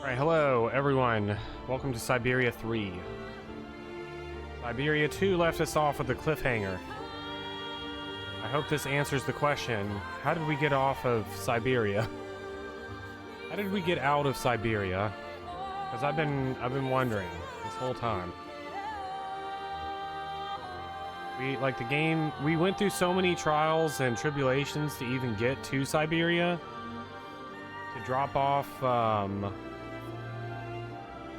Alright, hello everyone. Welcome to Syberia 3. Syberia 2 left us off with a cliffhanger. I hope this answers the question, how did we get off of Syberia? How did we get out of Syberia? Because I've been wondering this whole time. We went through so many trials and tribulations to even get to Syberia. To drop off,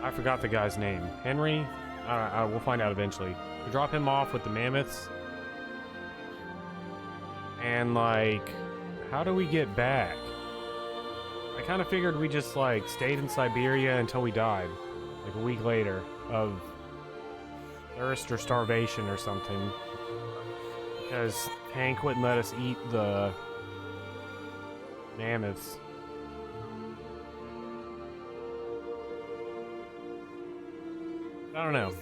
I forgot the guy's name. Henry? We'll find out eventually. To drop him off with the mammoths. And, like, how do we get back? I kind of figured we just, like, stayed in Syberia until we died. Like, a week later. Of thirst or starvation or something. Because Hank wouldn't let us eat the mammoths. I don't know.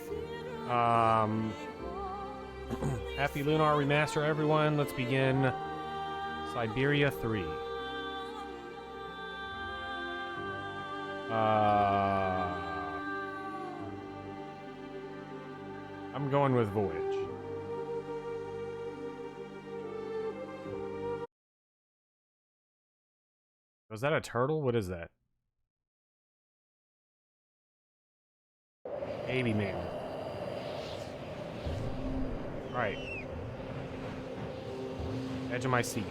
Happy Lunar Remaster, everyone. Let's begin Syberia 3. I'm going with Voyage. Was that a turtle? What is that? Baby man. Alright. Edge of my seat.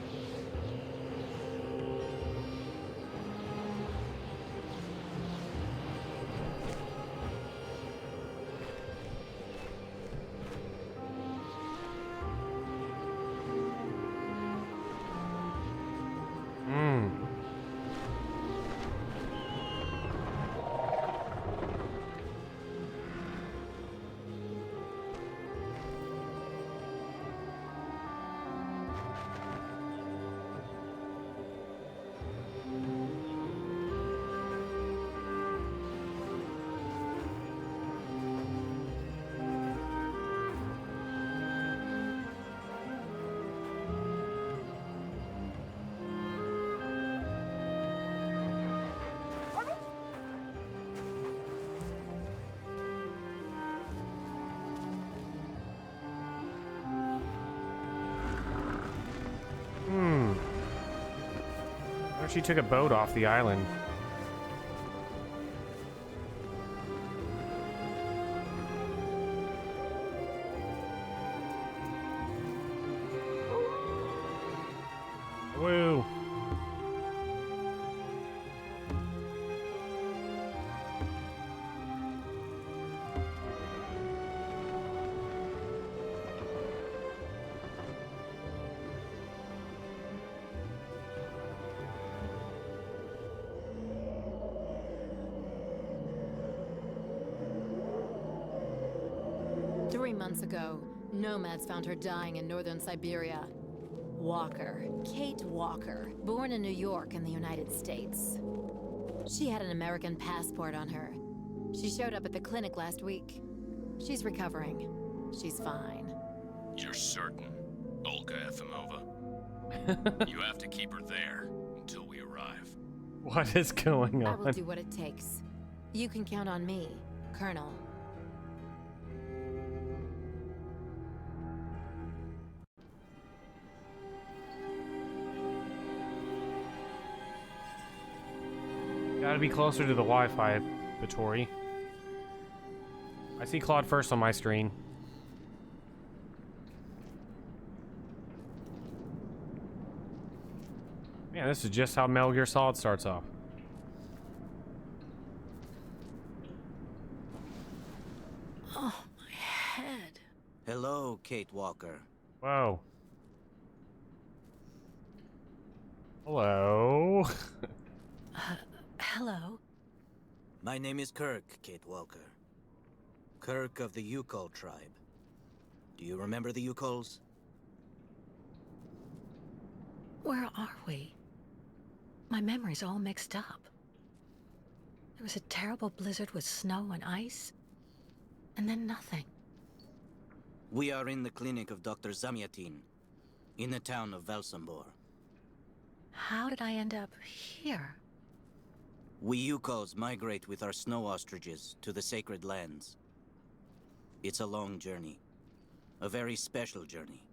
She took a boat off the island. Woo! Months ago, nomads found her dying in northern Syberia. Walker, Kate Walker, born in New York in the United States. She had an American passport on her. She showed up at the clinic last week. She's recovering. She's fine. You're certain, Olga Efimova? You have to keep her there until we arrive. What is going on? I will do what it takes. You can count on me, Colonel. Gotta be closer to the Wi-Fi, Vittori. I see Claude first on my screen. Man, this is just how Metal Gear Solid starts off. Oh, my head. Hello, Kate Walker. Whoa. Hello. Hello. My name is Kirk, Kate Walker. Kirk of the Yukol tribe. Do you remember the Yukols? Where are we? My memory's all mixed up. There was a terrible blizzard with snow and ice, and then nothing. We are in the clinic of Dr. Zamyatin, in the town of Valsambor. How did I end up here? We Yukos migrate with our snow ostriches to the sacred lands. It's a long journey. A very special journey.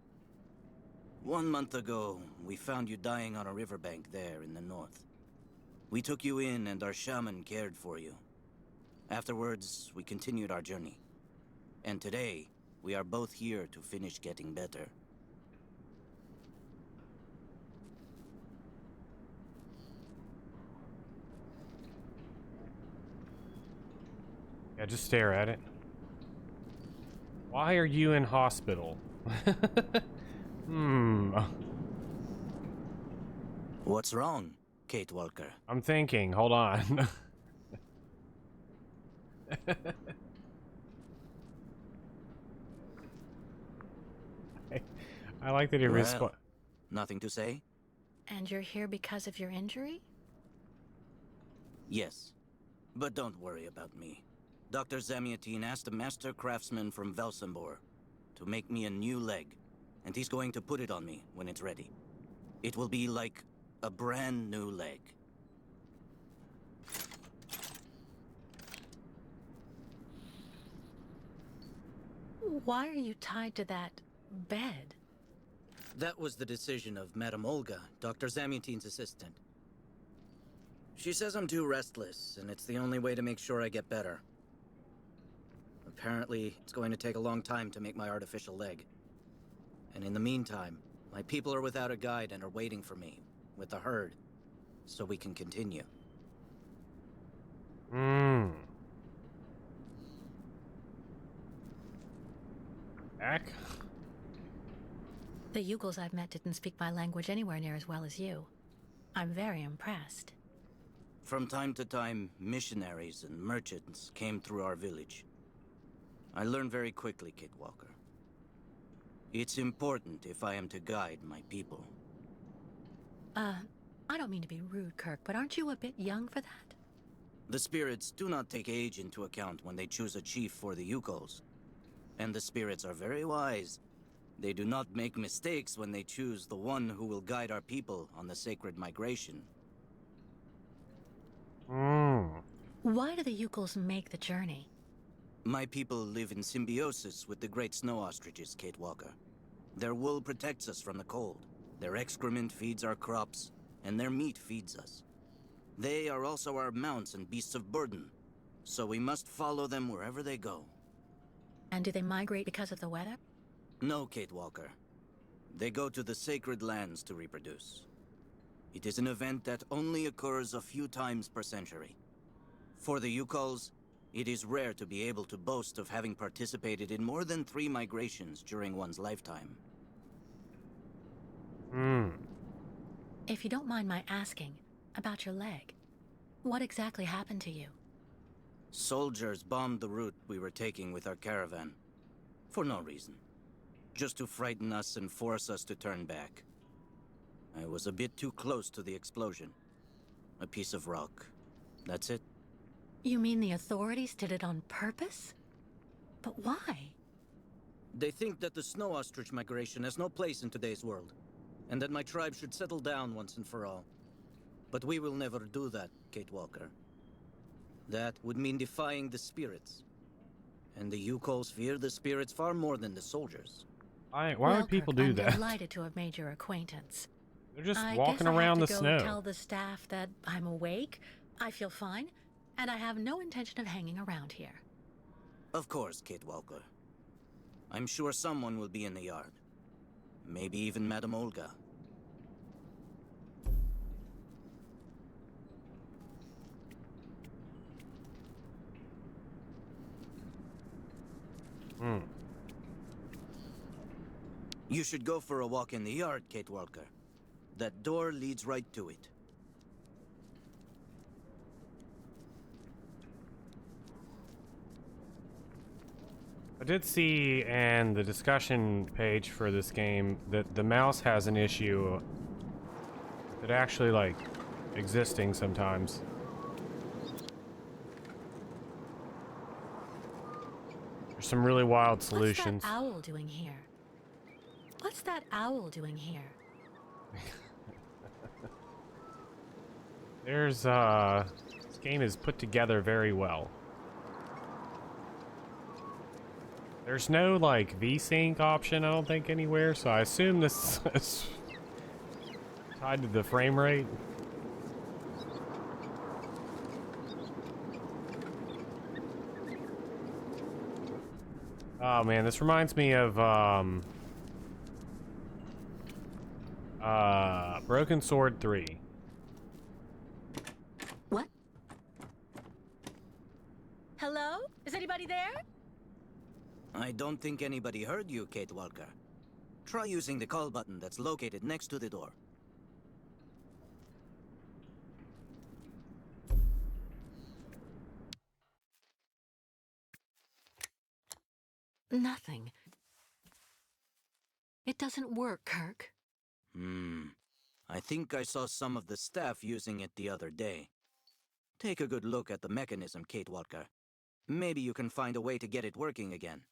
1 month ago, we found you dying on a riverbank there in the north. We took you in and our shaman cared for you. Afterwards, we continued our journey. And today, we are both here to finish getting better. Yeah, just stare at it. Why are you in hospital? What's wrong, Kate Walker? I'm thinking. Hold on. I like that he Well, nothing to say? And you're here because of your injury? Yes. But don't worry about me. Dr. Zamiatine asked a master craftsman from Velsambor to make me a new leg, and he's going to put it on me when it's ready. It will be like a brand new leg. Why are you tied to that bed? That was the decision of Madame Olga, Dr. Zamiatine's assistant. She says I'm too restless, and it's the only way to make sure I get better. Apparently, it's going to take a long time to make my artificial leg. And in the meantime, my people are without a guide and are waiting for me, with the herd, so we can continue. Back? The Yugels I've met didn't speak my language anywhere near as well as you. I'm very impressed. From time to time, missionaries and merchants came through our village. I learned very quickly, Kid Walker. It's important if I am to guide my people. I don't mean to be rude, Kirk, but aren't you a bit young for that? The spirits do not take age into account when they choose a chief for the Yukos. And the spirits are very wise. They do not make mistakes when they choose the one who will guide our people on the sacred migration. Why do the Yukels make the journey? My people live in symbiosis with the great snow ostriches, Kate Walker. Their wool protects us from the cold. Their excrement feeds our crops, and their meat feeds us. They are also our mounts and beasts of burden, so we must follow them wherever they go. And do they migrate because of the weather? No, Kate Walker. They go to the sacred lands to reproduce. It is an event that only occurs a few times per century. For the Yukos, it is rare to be able to boast of having participated in more than 3 migrations during one's lifetime. If you don't mind my asking about your leg, what exactly happened to you? Soldiers bombed the route we were taking with our caravan. For no reason. Just to frighten us and force us to turn back. I was a bit too close to the explosion. A piece of rock. That's it. You mean the authorities did it on purpose? But why? They think that the snow ostrich migration has no place in today's world, and that my tribe should settle down once and for all. But we will never do that, Kate Walker. That would mean defying the spirits. And the Yukos fear the spirits far more than the soldiers. Why Well, would people Kirk, do I'm that? delighted to have made your acquaintance. They're just I walking guess around I the have to snow. go tell the staff that I'm awake, I feel fine, and I have no intention of hanging around here. Of course, Kate Walker. I'm sure someone will be in the yard. Maybe even Madame Olga. You should go for a walk in the yard, Kate Walker. That door leads right to it. I did see in the discussion page for this game that the mouse has an issue that actually, like, existing sometimes. There's some really wild solutions. What's that owl doing here? What's that owl doing here? There's game is put together very well. There's no, like, VSync option, I don't think, anywhere, so I assume this is tied to the frame rate. Oh man, this reminds me of Broken Sword 3. What? Hello? Is anybody there? I don't think anybody heard you, Kate Walker. Try using the call button that's located next to the door. Nothing. It doesn't work, Kirk. I think I saw some of the staff using it the other day. Take a good look at the mechanism, Kate Walker. Maybe you can find a way to get it working again.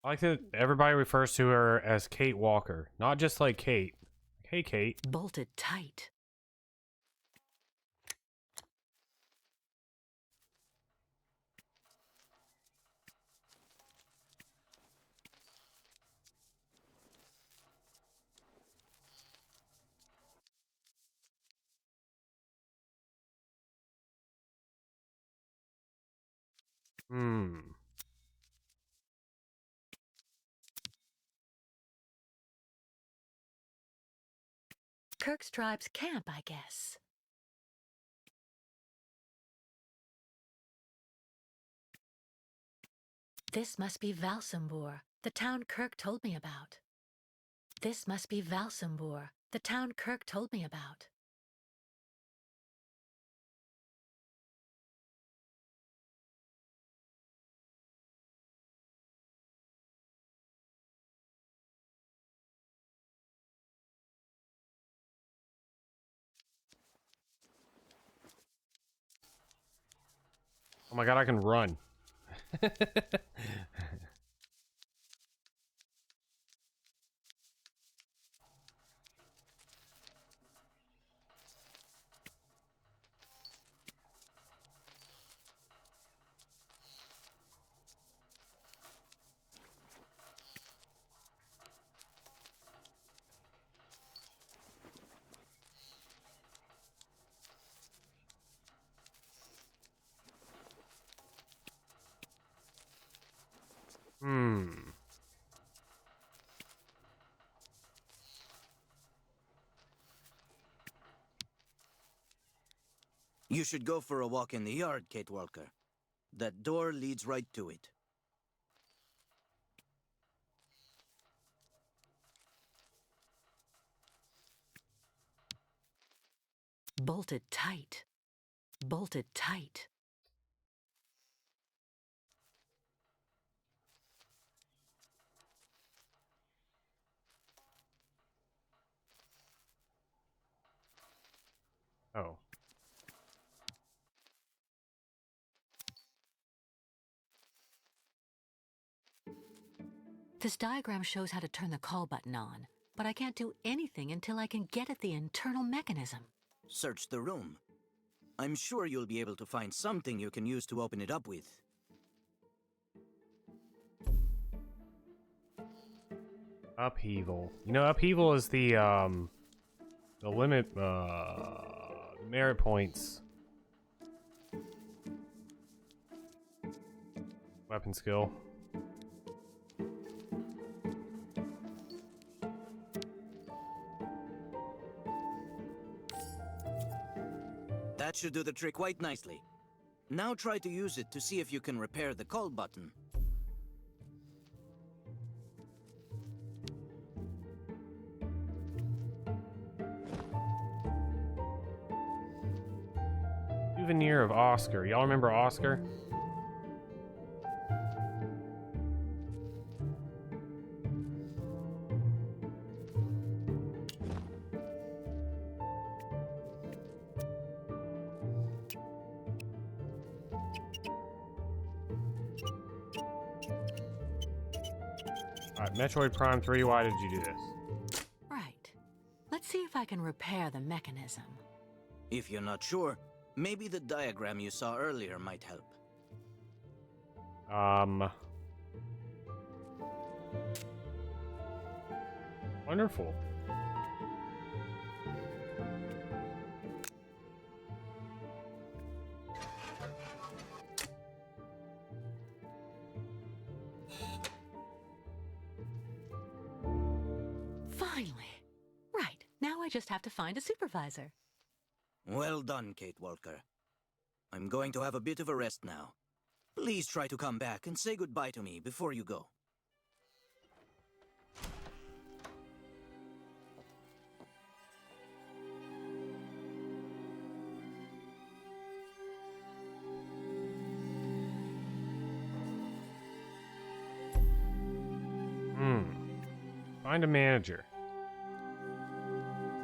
I like that everybody refers to her as Kate Walker, not just like Kate. Hey, Kate. Bolted tight. Kirk's tribe's camp, I guess. This must be Valsambor, the town Kirk told me about. This must be Valsambor, the town Kirk told me about. Oh my god, I can run. You should go for a walk in the yard, Kate Walker. That door leads right to it. Bolted tight. Bolted tight. Oh. This diagram shows how to turn the call button on, but I can't do anything until I can get at the internal mechanism. Search the room. I'm sure you'll be able to find something you can use to open it up with. Upheaval. You know, upheaval is the limit, merit points. Weapon skill. That should do the trick quite nicely. Now try to use it to see if you can repair the call button. Souvenir of Oscar. Y'all remember Oscar? Alright, Metroid Prime 3, why did you do this? Right. Let's see if I can repair the mechanism. If you're not sure, Maybe the diagram you saw earlier might help. Wonderful. Finally. Right. Now I just have to find a supervisor. Well done, Kate Walker. I'm going to have a bit of a rest now. Please try to come back and say goodbye to me before you go. Find a manager.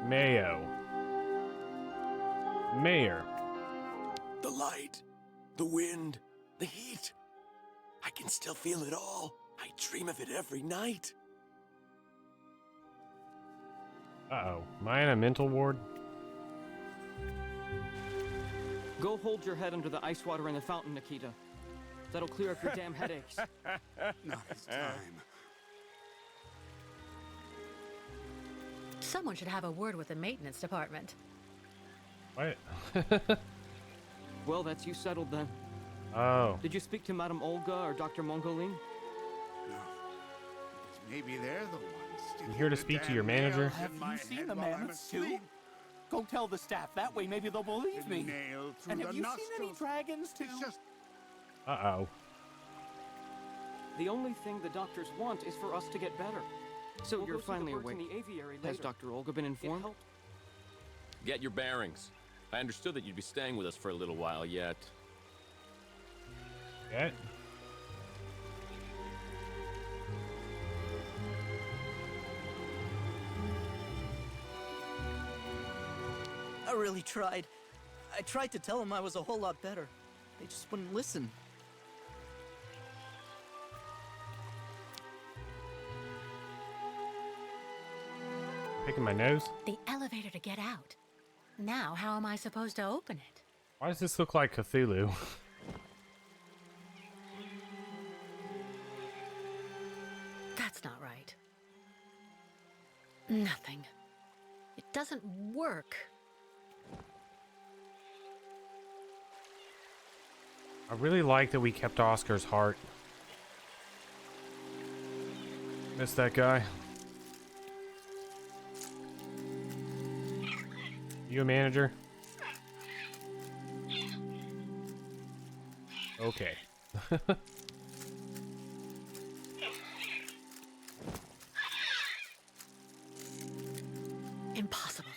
Mayo. Mayor. The light, the wind, the heat. I can still feel it all. I dream of it every night. Uh-oh. Am I in a mental ward? Go hold your head under the ice water in the fountain, Nikita. That'll clear up your damn headaches. Not this time. Someone should have a word with the maintenance department. What? Well, that's you settled then. Oh. Did you speak to Madame Olga or Dr. Mongolin? No. Maybe they're the ones. I'm here to speak to your manager. Have you seen the mammoths too? Go tell the staff. That way maybe they'll believe me. And have you seen any dragons too? It's just Uh-oh. The only thing the doctors want is for us to get better. So you're finally awake. Has Dr. Olga been informed? Get your bearings. I understood that you'd be staying with us for a little while yet. Yet? I really tried. I tried to tell them I was a whole lot better. They just wouldn't listen. Picking my nose? The elevator to get out. Now, how am I supposed to open it? Why does this look like Cthulhu? That's not right. Nothing. It doesn't work. I really like that we kept Oscar's heart. Miss that guy. You a manager? Okay. Impossible.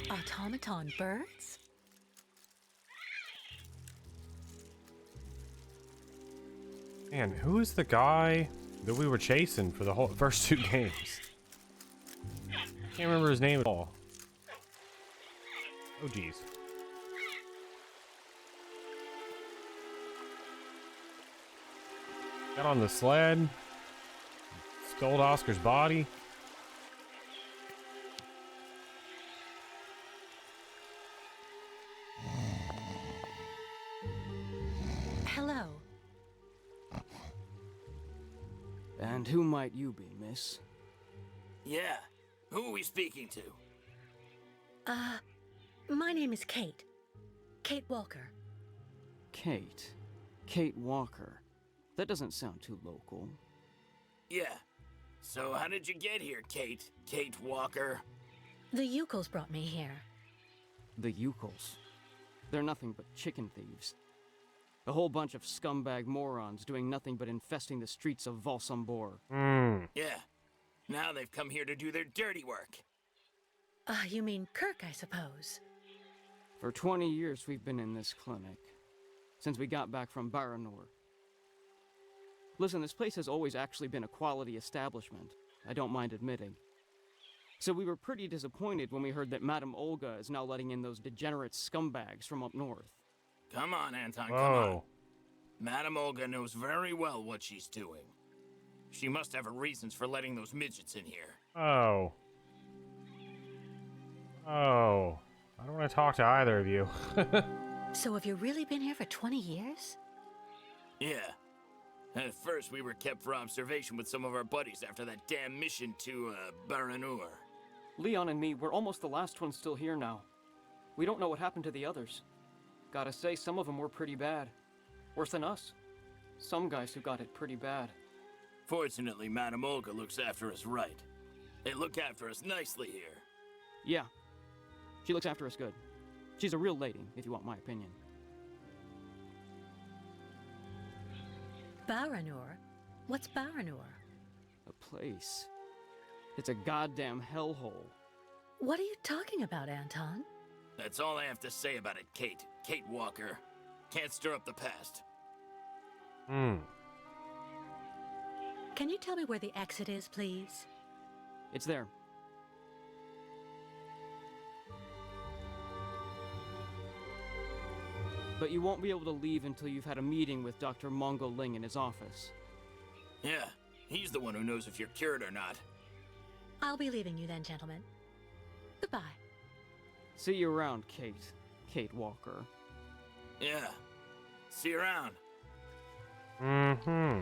Automaton birds? Man, who is the guy that we were chasing for the whole first two games? Can't remember his name at all. Oh, geez. Got on the sled. Stole Oscar's body. Hello. And who might you be, miss? Yeah. Who are we speaking to? My name is Kate. Kate Walker. Kate. Kate Walker. That doesn't sound too local. Yeah. So how did you get here, Kate? Kate Walker? The Yukos brought me here. The Yukos. They're nothing but chicken thieves. A whole bunch of scumbag morons doing nothing but infesting the streets of Valsambor. Yeah. Now they've come here to do their dirty work. You mean Kirk, I suppose. For 20 years we've been in this clinic. Since we got back from Baranor. Listen, this place has always actually been a quality establishment. I don't mind admitting. So we were pretty disappointed when we heard that Madame Olga is now letting in those degenerate scumbags from up north. Come on, Anton, come on. Whoa. Madame Olga knows very well what she's doing. She must have her reasons for letting those midgets in here. Oh. Oh. I don't want to talk to either of you. So have you really been here for 20 years? Yeah. At first, we were kept for observation with some of our buddies after that damn mission to, Baranur. Leon and me, we're almost the last ones still here now. We don't know what happened to the others. Gotta say, some of them were pretty bad. Worse than us. Some guys who got it pretty bad. Fortunately, Madame Olga looks after us right. They look after us nicely here. Yeah. She looks after us good. She's a real lady, if you want my opinion. Baranur? What's Baranur? A place. It's a goddamn hellhole. What are you talking about, Anton? That's all I have to say about it, Kate. Kate Walker. Can't stir up the past. Hmm. Can you tell me where the exit is, please? It's there. But you won't be able to leave until you've had a meeting with Dr. Mongo Ling in his office. Yeah, he's the one who knows if you're cured or not. I'll be leaving you then, gentlemen. Goodbye. See you around, Kate. Kate Walker. Yeah. See you around. Mm-hmm.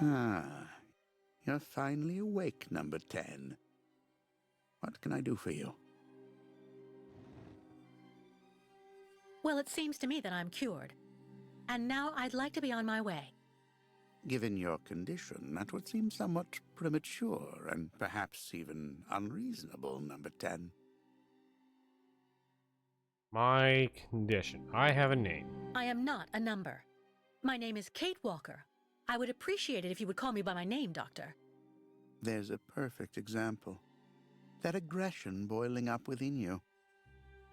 Ah, you're finally awake, number 10. What can I do for you? Well, it seems to me that I'm cured. And now I'd like to be on my way. Given your condition, that would seem somewhat premature and perhaps even unreasonable, number 10. My condition. I have a name. I am not a number. My name is Kate Walker. I would appreciate it if you would call me by my name, Doctor. There's a perfect example. That aggression boiling up within you.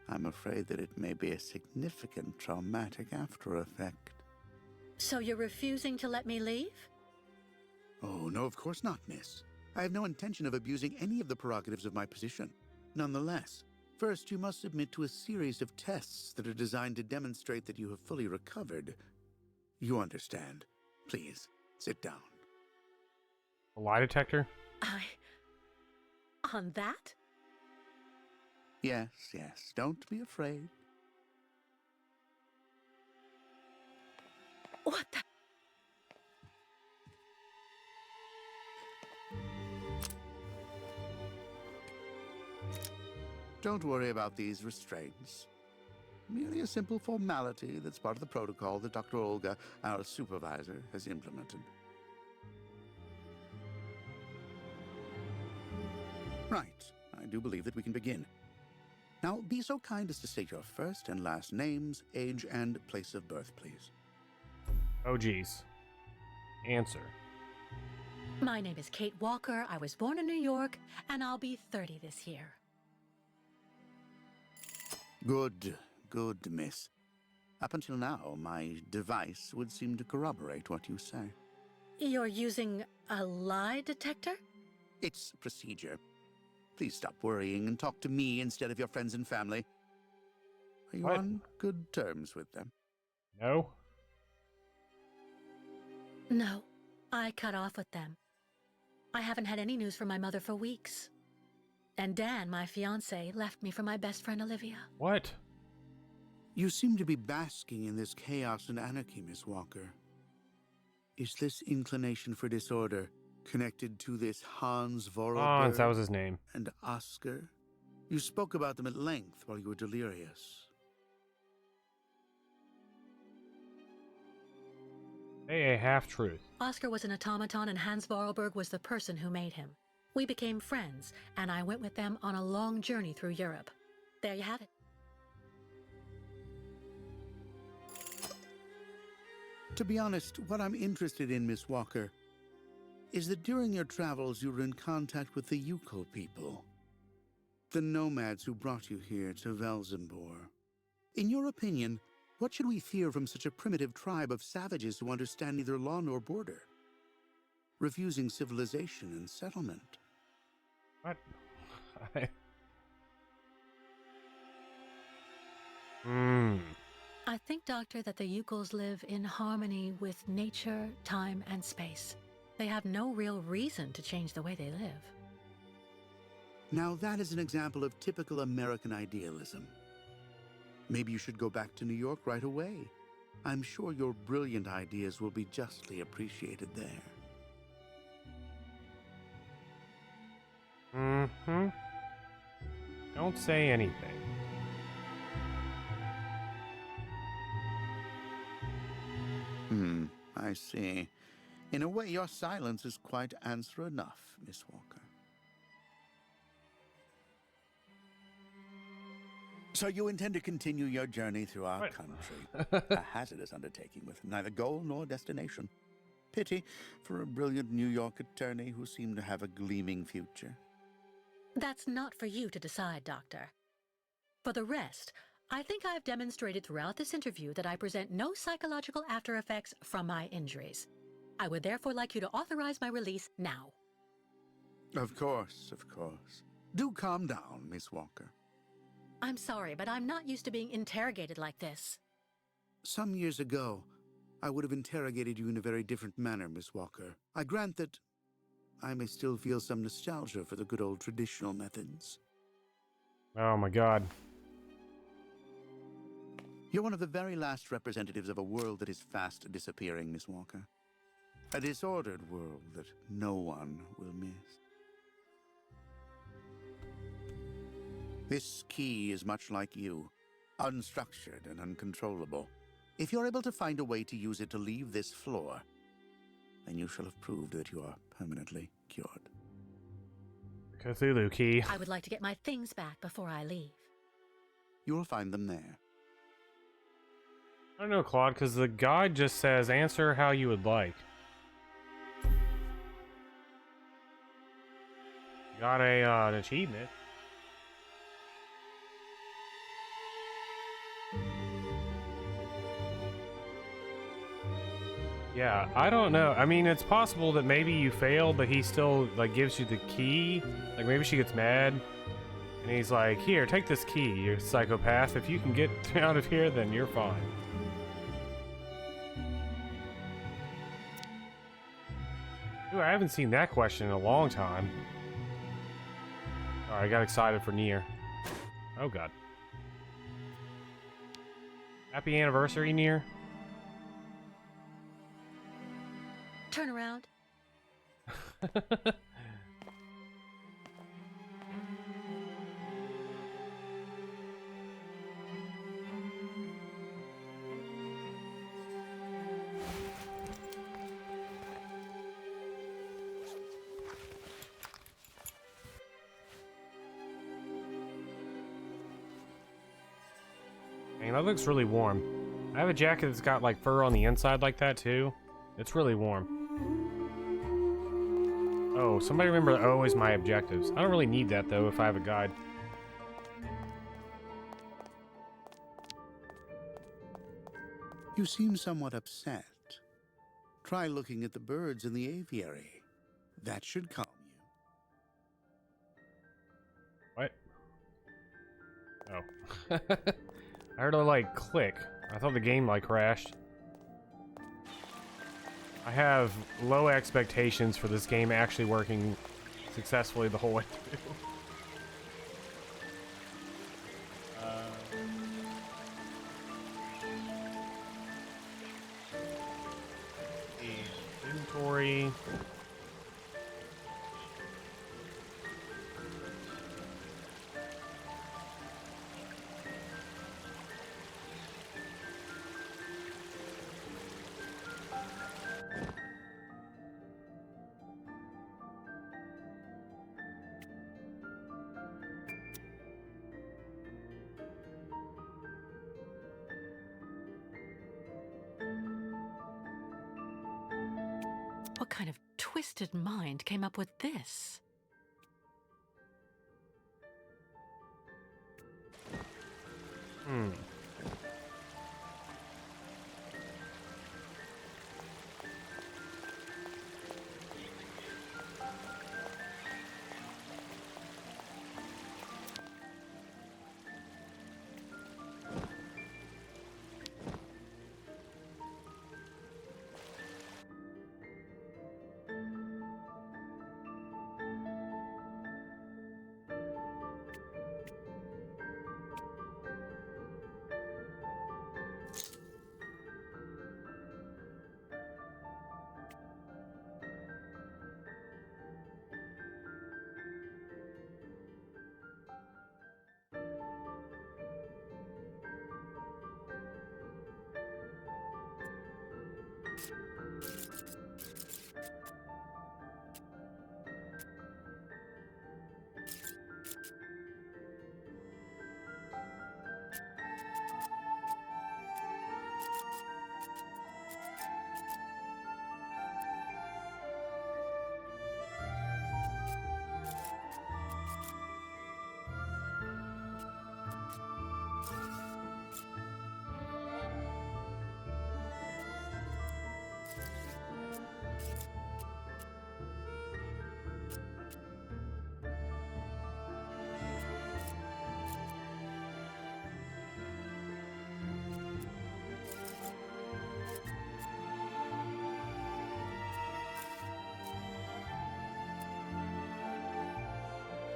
I'm afraid that it may be a significant traumatic after effect. So you're refusing to let me leave? Oh, no, of course not, miss. I have no intention of abusing any of the prerogatives of my position. Nonetheless, first you must submit to a series of tests that are designed to demonstrate that you have fully recovered. You understand. Please, sit down. A lie detector? On that? Yes, yes, don't be afraid. What the? Don't worry about these restraints. Merely a simple formality that's part of the protocol that Dr. Olga, our supervisor, has implemented. Right. I do believe that we can begin. Now, be so kind as to state your first and last names, age, and place of birth, please. Oh, geez. Answer. My name is Kate Walker. I was born in New York, and I'll be 30 this year. Good, good, miss. Up until now, my device would seem to corroborate what you say. You're using a lie detector? It's procedure. Please stop worrying and talk to me instead of your friends and family. Are you What? on good terms with them? No? No, I cut off with them. I haven't had any news from my mother for weeks. And Dan, my fiancé, left me for my best friend Olivia. What? You seem to be basking in this chaos and anarchy, Miss Walker. Is this inclination for disorder connected to this Hans Vorarlberg Hans, that was his name. and Oscar? You spoke about them at length while you were delirious. Hey, a half-truth. Oscar was an automaton and Hans Vorarlberg was the person who made him. We became friends, and I went with them on a long journey through Europe. There you have it. To be honest, what I'm interested in, Miss Walker, is that during your travels you were in contact with the Yukol people, the nomads who brought you here to Velzembor. In your opinion, what should we fear from such a primitive tribe of savages who understand neither law nor border, refusing civilization and settlement? What? Hmm. I think, Doctor, that the Yukols live in harmony with nature, time, and space. They have no real reason to change the way they live. Now that is an example of typical American idealism. Maybe you should go back to New York right away. I'm sure your brilliant ideas will be justly appreciated there. Mm-hmm. Don't say anything. I see. In a way, your silence is quite answer enough, Miss Walker. So you intend to continue your journey through our country. A hazardous undertaking with neither goal nor destination. Pity for a brilliant New York attorney who seemed to have a gleaming future. That's not for you to decide, Doctor. For the rest, I think I've demonstrated throughout this interview that I present no psychological after effects from my injuries. I would therefore like you to authorize my release now. Of course, of course. Do calm down, Miss Walker. I'm sorry, but I'm not used to being interrogated like this. Some years ago, I would have interrogated you in a very different manner, Miss Walker. I grant that I may still feel some nostalgia for the good old traditional methods. Oh my god. You're one of the very last representatives of a world that is fast disappearing, Miss Walker. A disordered world that no one will miss. This key is much like you, unstructured and uncontrollable. If you're able to find a way to use it to leave this floor, then you shall have proved that you are permanently cured. Cthulhu key. I would like to get my things back before I leave. You will find them there. I don't know, Claude, because the guide just says answer how you would like. Got an achievement. Yeah, I don't know. I mean, it's possible that maybe you failed, but he still, like, gives you the key. Like, maybe she gets mad, and he's like, here, take this key, you psychopath. If you can get out of here, then you're fine. Ooh, I haven't seen that question in a long time. Alright, I got excited for Nier. Oh, God. Happy anniversary, Nier. Turn around. Dang, that looks really warm. I have a jacket that's got like fur on the inside like that too. It's really warm. Oh, somebody remember O is my objectives. I don't really need that though if I have a guide. You seem somewhat upset. Try looking at the birds in the aviary. That should calm you. What? Oh. I heard a like click. I thought the game like crashed. I have low expectations for this game actually working successfully the whole way through. Inventory. kind of twisted mind came up with this?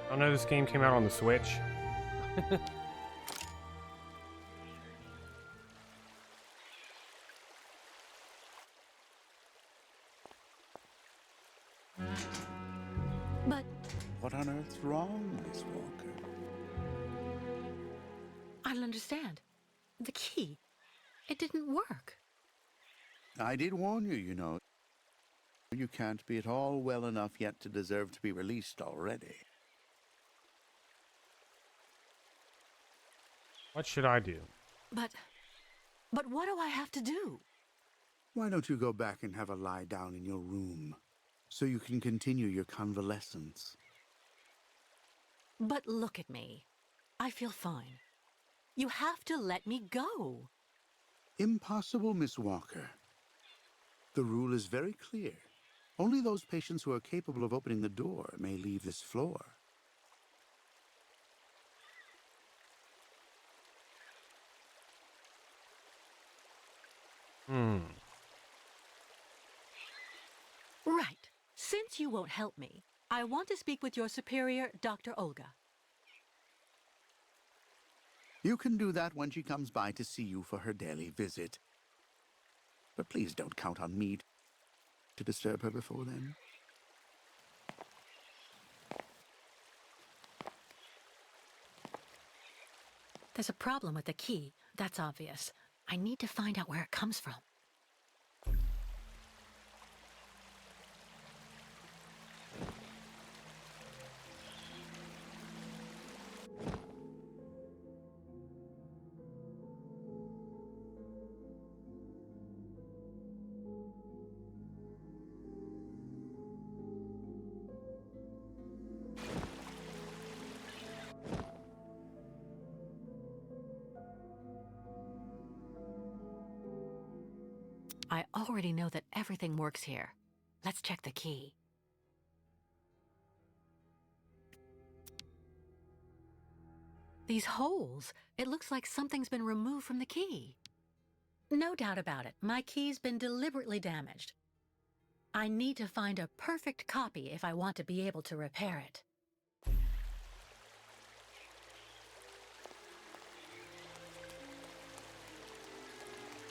I know this game came out on the Switch. But What on earth's wrong, Miss Walker? I don't understand. The key, it didn't work. I did warn you, you know. You can't be at all well enough yet to deserve to be released already. What should I do? But what do I have to do? Why don't you go back and have a lie down in your room so you can continue your convalescence? But look at me. I feel fine. You have to let me go. Impossible, Miss Walker. The rule is very clear. Only those patients who are capable of opening the door may leave this floor. Right. Since you won't help me, I want to speak with your superior, Dr. Olga. You can do that when she comes by to see you for her daily visit. But please don't count on me to disturb her before then. There's a problem with the key, that's obvious. I need to find out where it comes from. I already know that everything works here. Let's check the key. These holes, it looks like something's been removed from the key. No doubt about it, my key's been deliberately damaged. I need to find a perfect copy if I want to be able to repair it.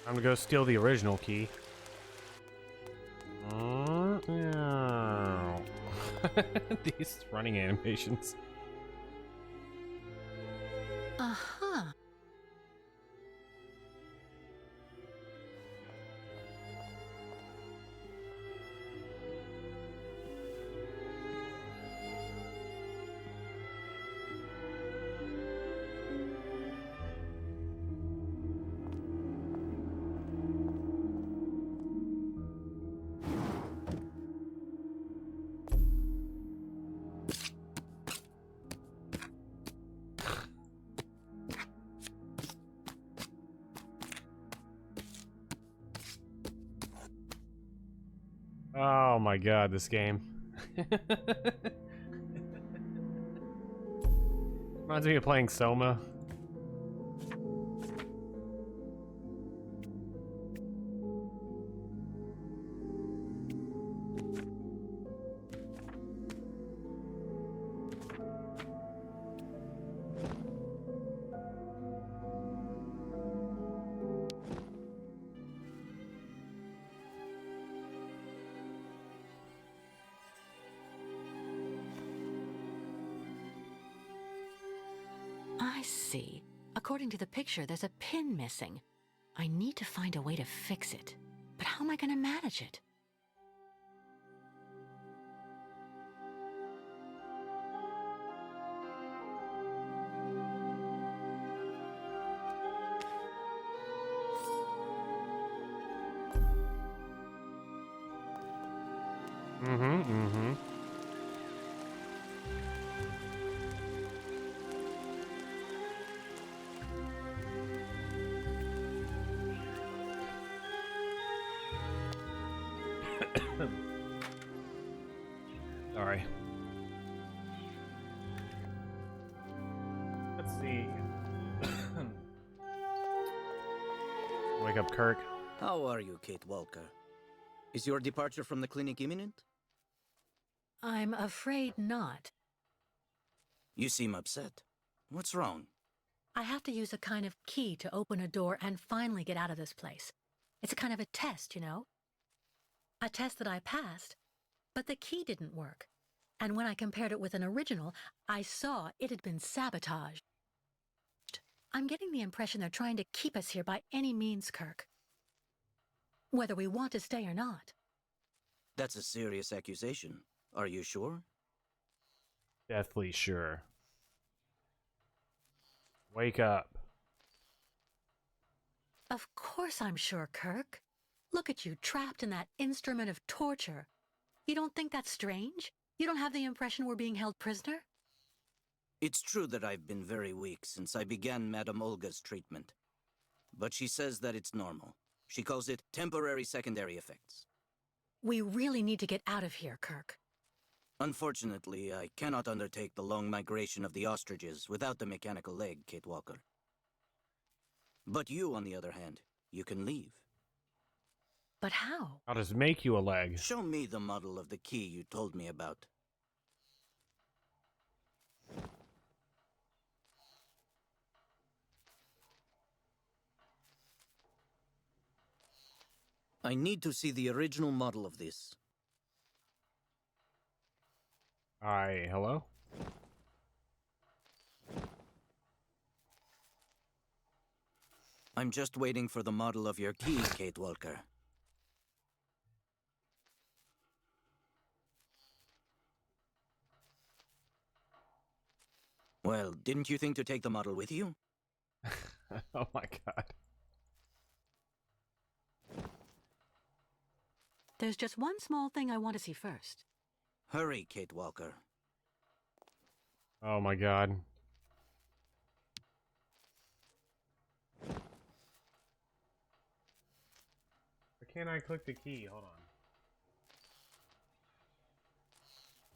I'm gonna go steal the original key. These running animations. Uh-huh. Oh my god, this game. Reminds me of playing Soma. I see. According to the picture, there's a pin missing. I need to find a way to fix it. But how am I going to manage it? Sorry. Let's see. Wake up, Kirk. How are you, Kate Walker? Is your departure from the clinic imminent? I'm afraid not. You seem upset. What's wrong? I have to use a kind of key to open a door and finally get out of this place. It's a kind of a test, you know? A test that I passed, but the key didn't work. And when I compared it with an original, I saw it had been sabotaged. I'm getting the impression they're trying to keep us here by any means, Kirk. Whether we want to stay or not. That's a serious accusation. Are you sure? Deathly sure. Wake up. Of course I'm sure, Kirk. Look at you, trapped in that instrument of torture. You don't think that's strange? You don't have the impression we're being held prisoner? It's true that I've been very weak since I began Madame Olga's treatment. But she says that it's normal. She calls it temporary secondary effects. We really need to get out of here, Kirk. Unfortunately, I cannot undertake the long migration of the ostriches without the mechanical leg, Kate Walker. But you, on the other hand, you can leave. But how? I'll just make you a leg. Show me the model of the key you told me about. I need to see the original model of this. Hi, hello? I'm just waiting for the model of your key, Kate Walker. Well, didn't you think to take the model with you? Oh my god. There's just one small thing I want to see first. Hurry, Kate Walker. Oh my god. Why can't I click the key? Hold on.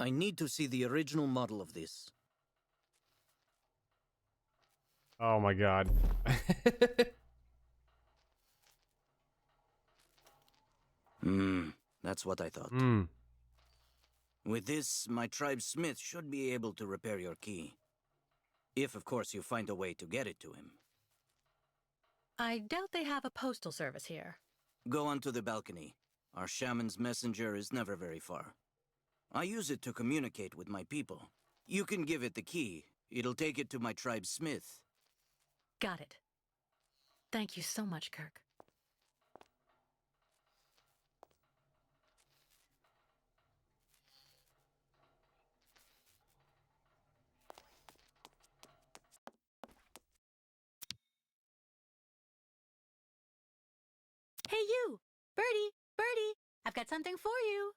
I need to see the original model of this. Oh my god. That's what I thought. Hmm. With this, my tribe smith should be able to repair your key. If, of course, you find a way to get it to him. I doubt they have a postal service here. Go onto the balcony. Our shaman's messenger is never very far. I use it to communicate with my people. You can give it the key. It'll take it to my tribe smith. Got it. Thank you so much, Kirk. Hey you! Birdie! Birdie! I've got something for you!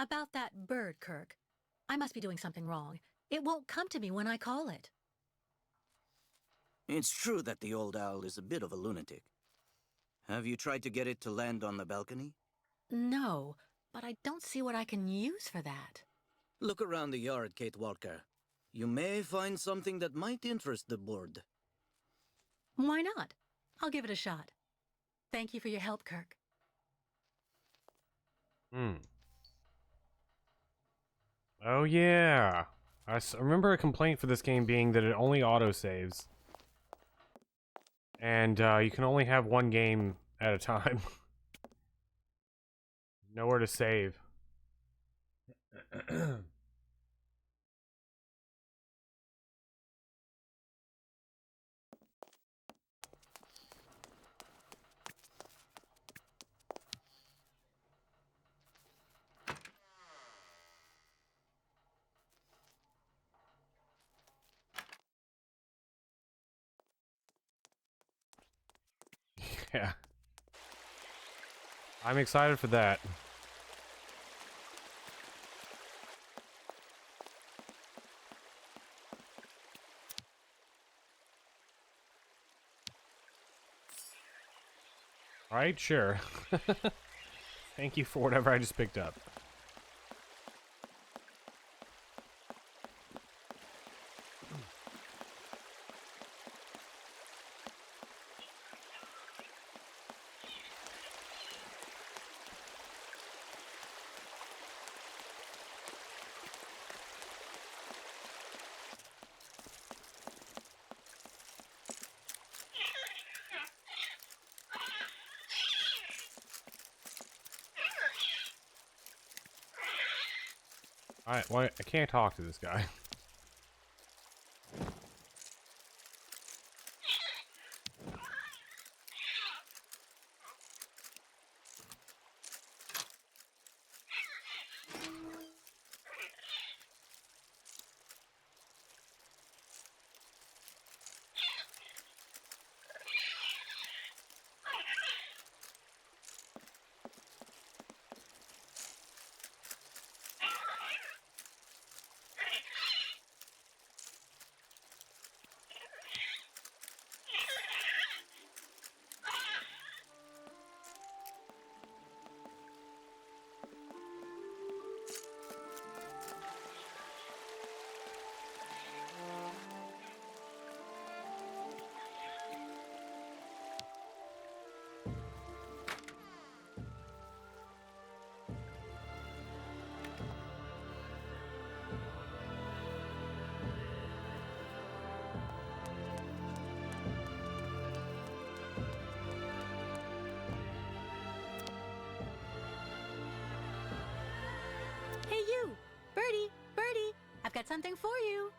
About that bird, Kirk. I must be doing something wrong. It won't come to me when I call it. It's true that the old owl is a bit of a lunatic. Have you tried to get it to land on the balcony? No, but I don't see what I can use for that. Look around the yard, Kate Walker. You may find something that might interest the board. Why not? I'll give it a shot. Thank you for your help, Kirk. Oh yeah. I remember a complaint for this game being that it only autosaves. And you can only have one game at a time. Nowhere to save. Yeah. I'm excited for that. Alright, sure. Thank you for whatever I just picked up. Well, I can't talk to this guy. Hey you! Birdie! Birdie! I've got something for you!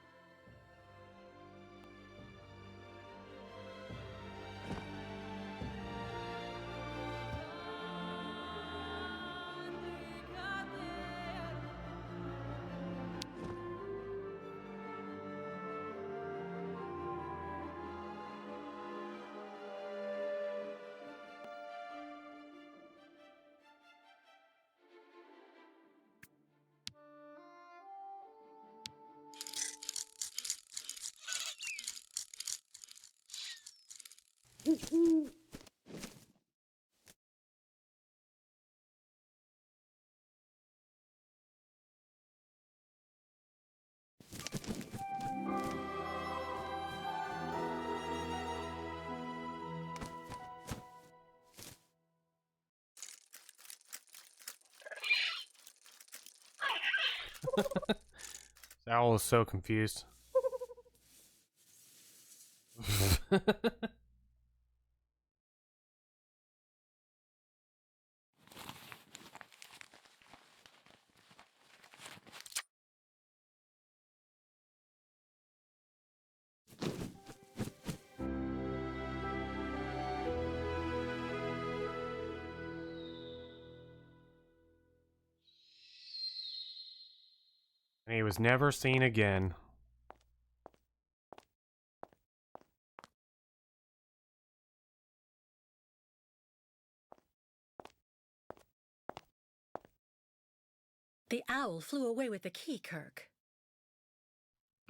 Owl is so confused. And he was never seen again. The owl flew away with the key, Kirk.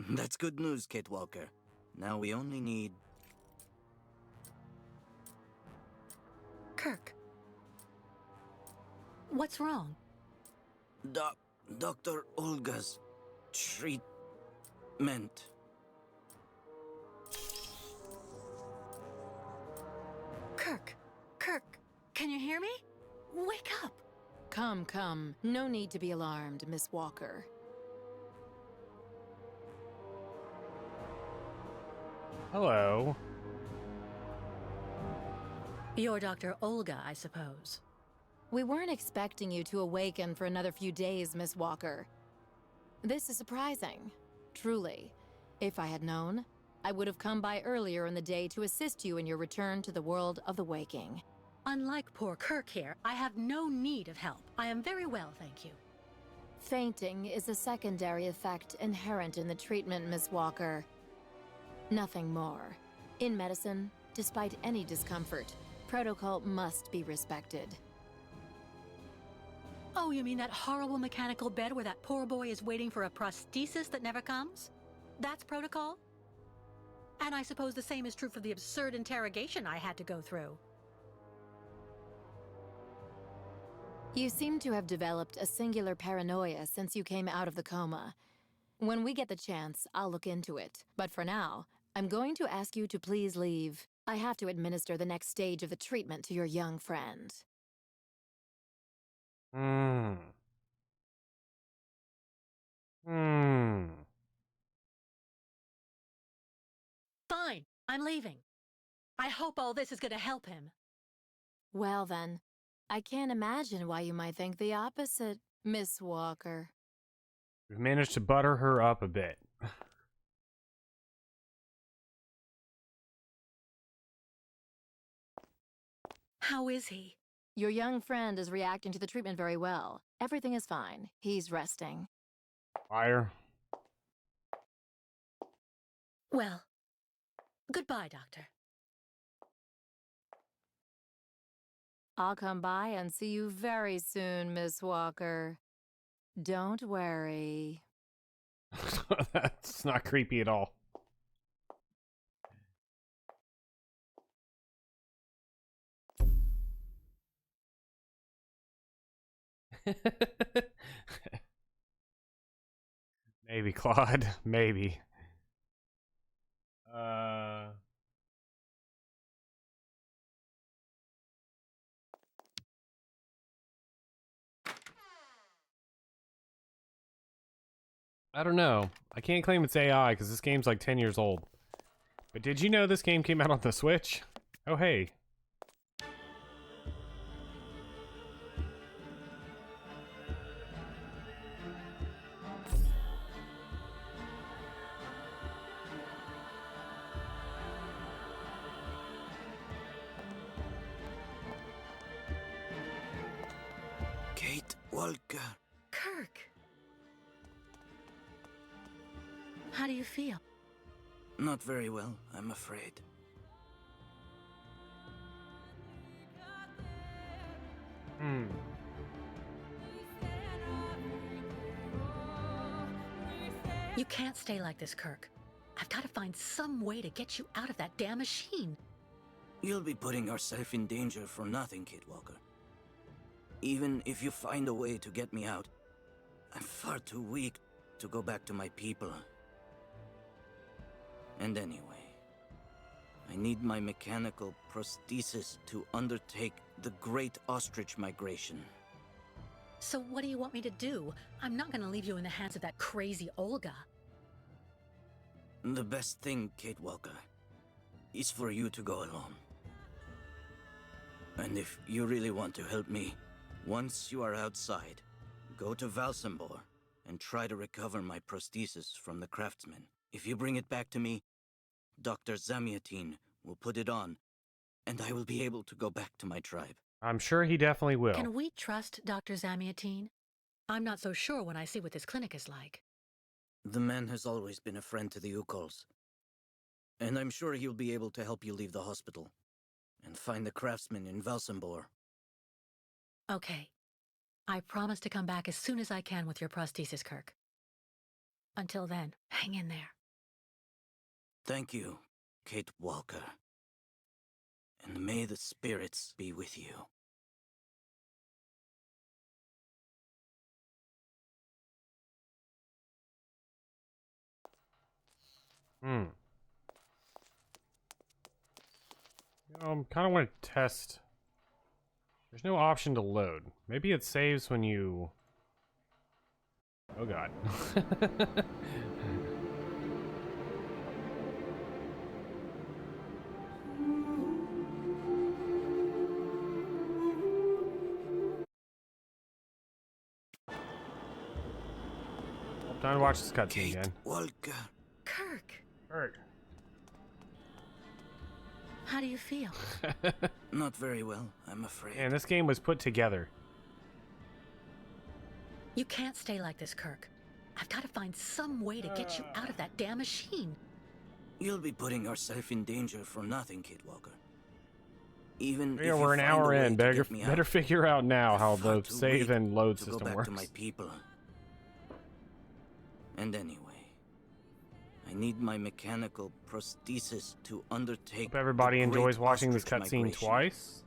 That's good news, Kate Walker. Now we only need... Kirk. What's wrong? Dr. Olga's treatment. Kirk. Kirk, can you hear me? Wake up. Come, come. No need to be alarmed, Miss Walker. Hello. You're Dr. Olga, I suppose. We weren't expecting you to awaken for another few days, Miss Walker. This is surprising. Truly. If I had known, I would have come by earlier in the day to assist you in your return to the world of the waking. Unlike poor Kirk here, I have no need of help. I am very well, thank you. Fainting is a secondary effect inherent in the treatment, Miss Walker. Nothing more. In medicine, despite any discomfort, protocol must be respected. Oh, you mean that horrible mechanical bed where that poor boy is waiting for a prosthesis that never comes? That's protocol? And I suppose the same is true for the absurd interrogation I had to go through. You seem to have developed a singular paranoia since you came out of the coma. When we get the chance, I'll look into it. But for now, I'm going to ask you to please leave. I have to administer the next stage of the treatment to your young friend. Fine, I'm leaving. I hope all this is going to help him. Well then, I can't imagine why you might think the opposite, Miss Walker. We've managed to butter her up a bit. How is he? Your young friend is reacting to the treatment very well. Everything is fine. He's resting. Fire. Well, goodbye, Doctor. I'll come by and see you very soon, Miss Walker. Don't worry. That's not creepy at all. Maybe, Claude. Maybe. I don't know. I can't claim it's AI because this game's like 10 years old. But did you know this game came out on the Switch? Oh, hey. Kate Walker. Kirk. How do you feel? Not very well, I'm afraid. You can't stay like this, Kirk. I've got to find some way to get you out of that damn machine. You'll be putting yourself in danger for nothing, Kate Walker. Even if you find a way to get me out, I'm far too weak to go back to my people. And anyway, I need my mechanical prosthesis to undertake the Great Ostrich Migration. So what do you want me to do? I'm not going to leave you in the hands of that crazy Olga. The best thing, Kate Walker, is for you to go alone. And if you really want to help me, once you are outside, go to Valsambor and try to recover my prosthesis from the craftsman. If you bring it back to me, Dr. Zamiatin will put it on, and I will be able to go back to my tribe. I'm sure he definitely will. Can we trust Dr. Zamiatin? I'm not so sure when I see what this clinic is like. The man has always been a friend to the Ukols, and I'm sure he'll be able to help you leave the hospital and find the craftsman in Valsambor. Okay. I promise to come back as soon as I can with your prosthesis, Kirk. Until then, hang in there. Thank you, Kate Walker. And may the spirits be with you. Kind of want to test. There's no option to load. Maybe it saves when you... Oh god. Time to watch this cutscene again. Walker. Kirk, Kirk. how do you feel? Not very well, I'm afraid. And this game was put together. You can't stay like this, Kirk. I've got to find some way to get you out of that damn machine. You'll be putting yourself in danger for nothing, Kate Walker. Even Yeah, if we're an you find a hour way in. to Better get me better out, figure out now how I'm far the too save weak and load to go system back works. to my people. And anyway, I need my mechanical prosthesis to undertake. Hope everybody the enjoys great watching this ostrich cutscene migration. twice.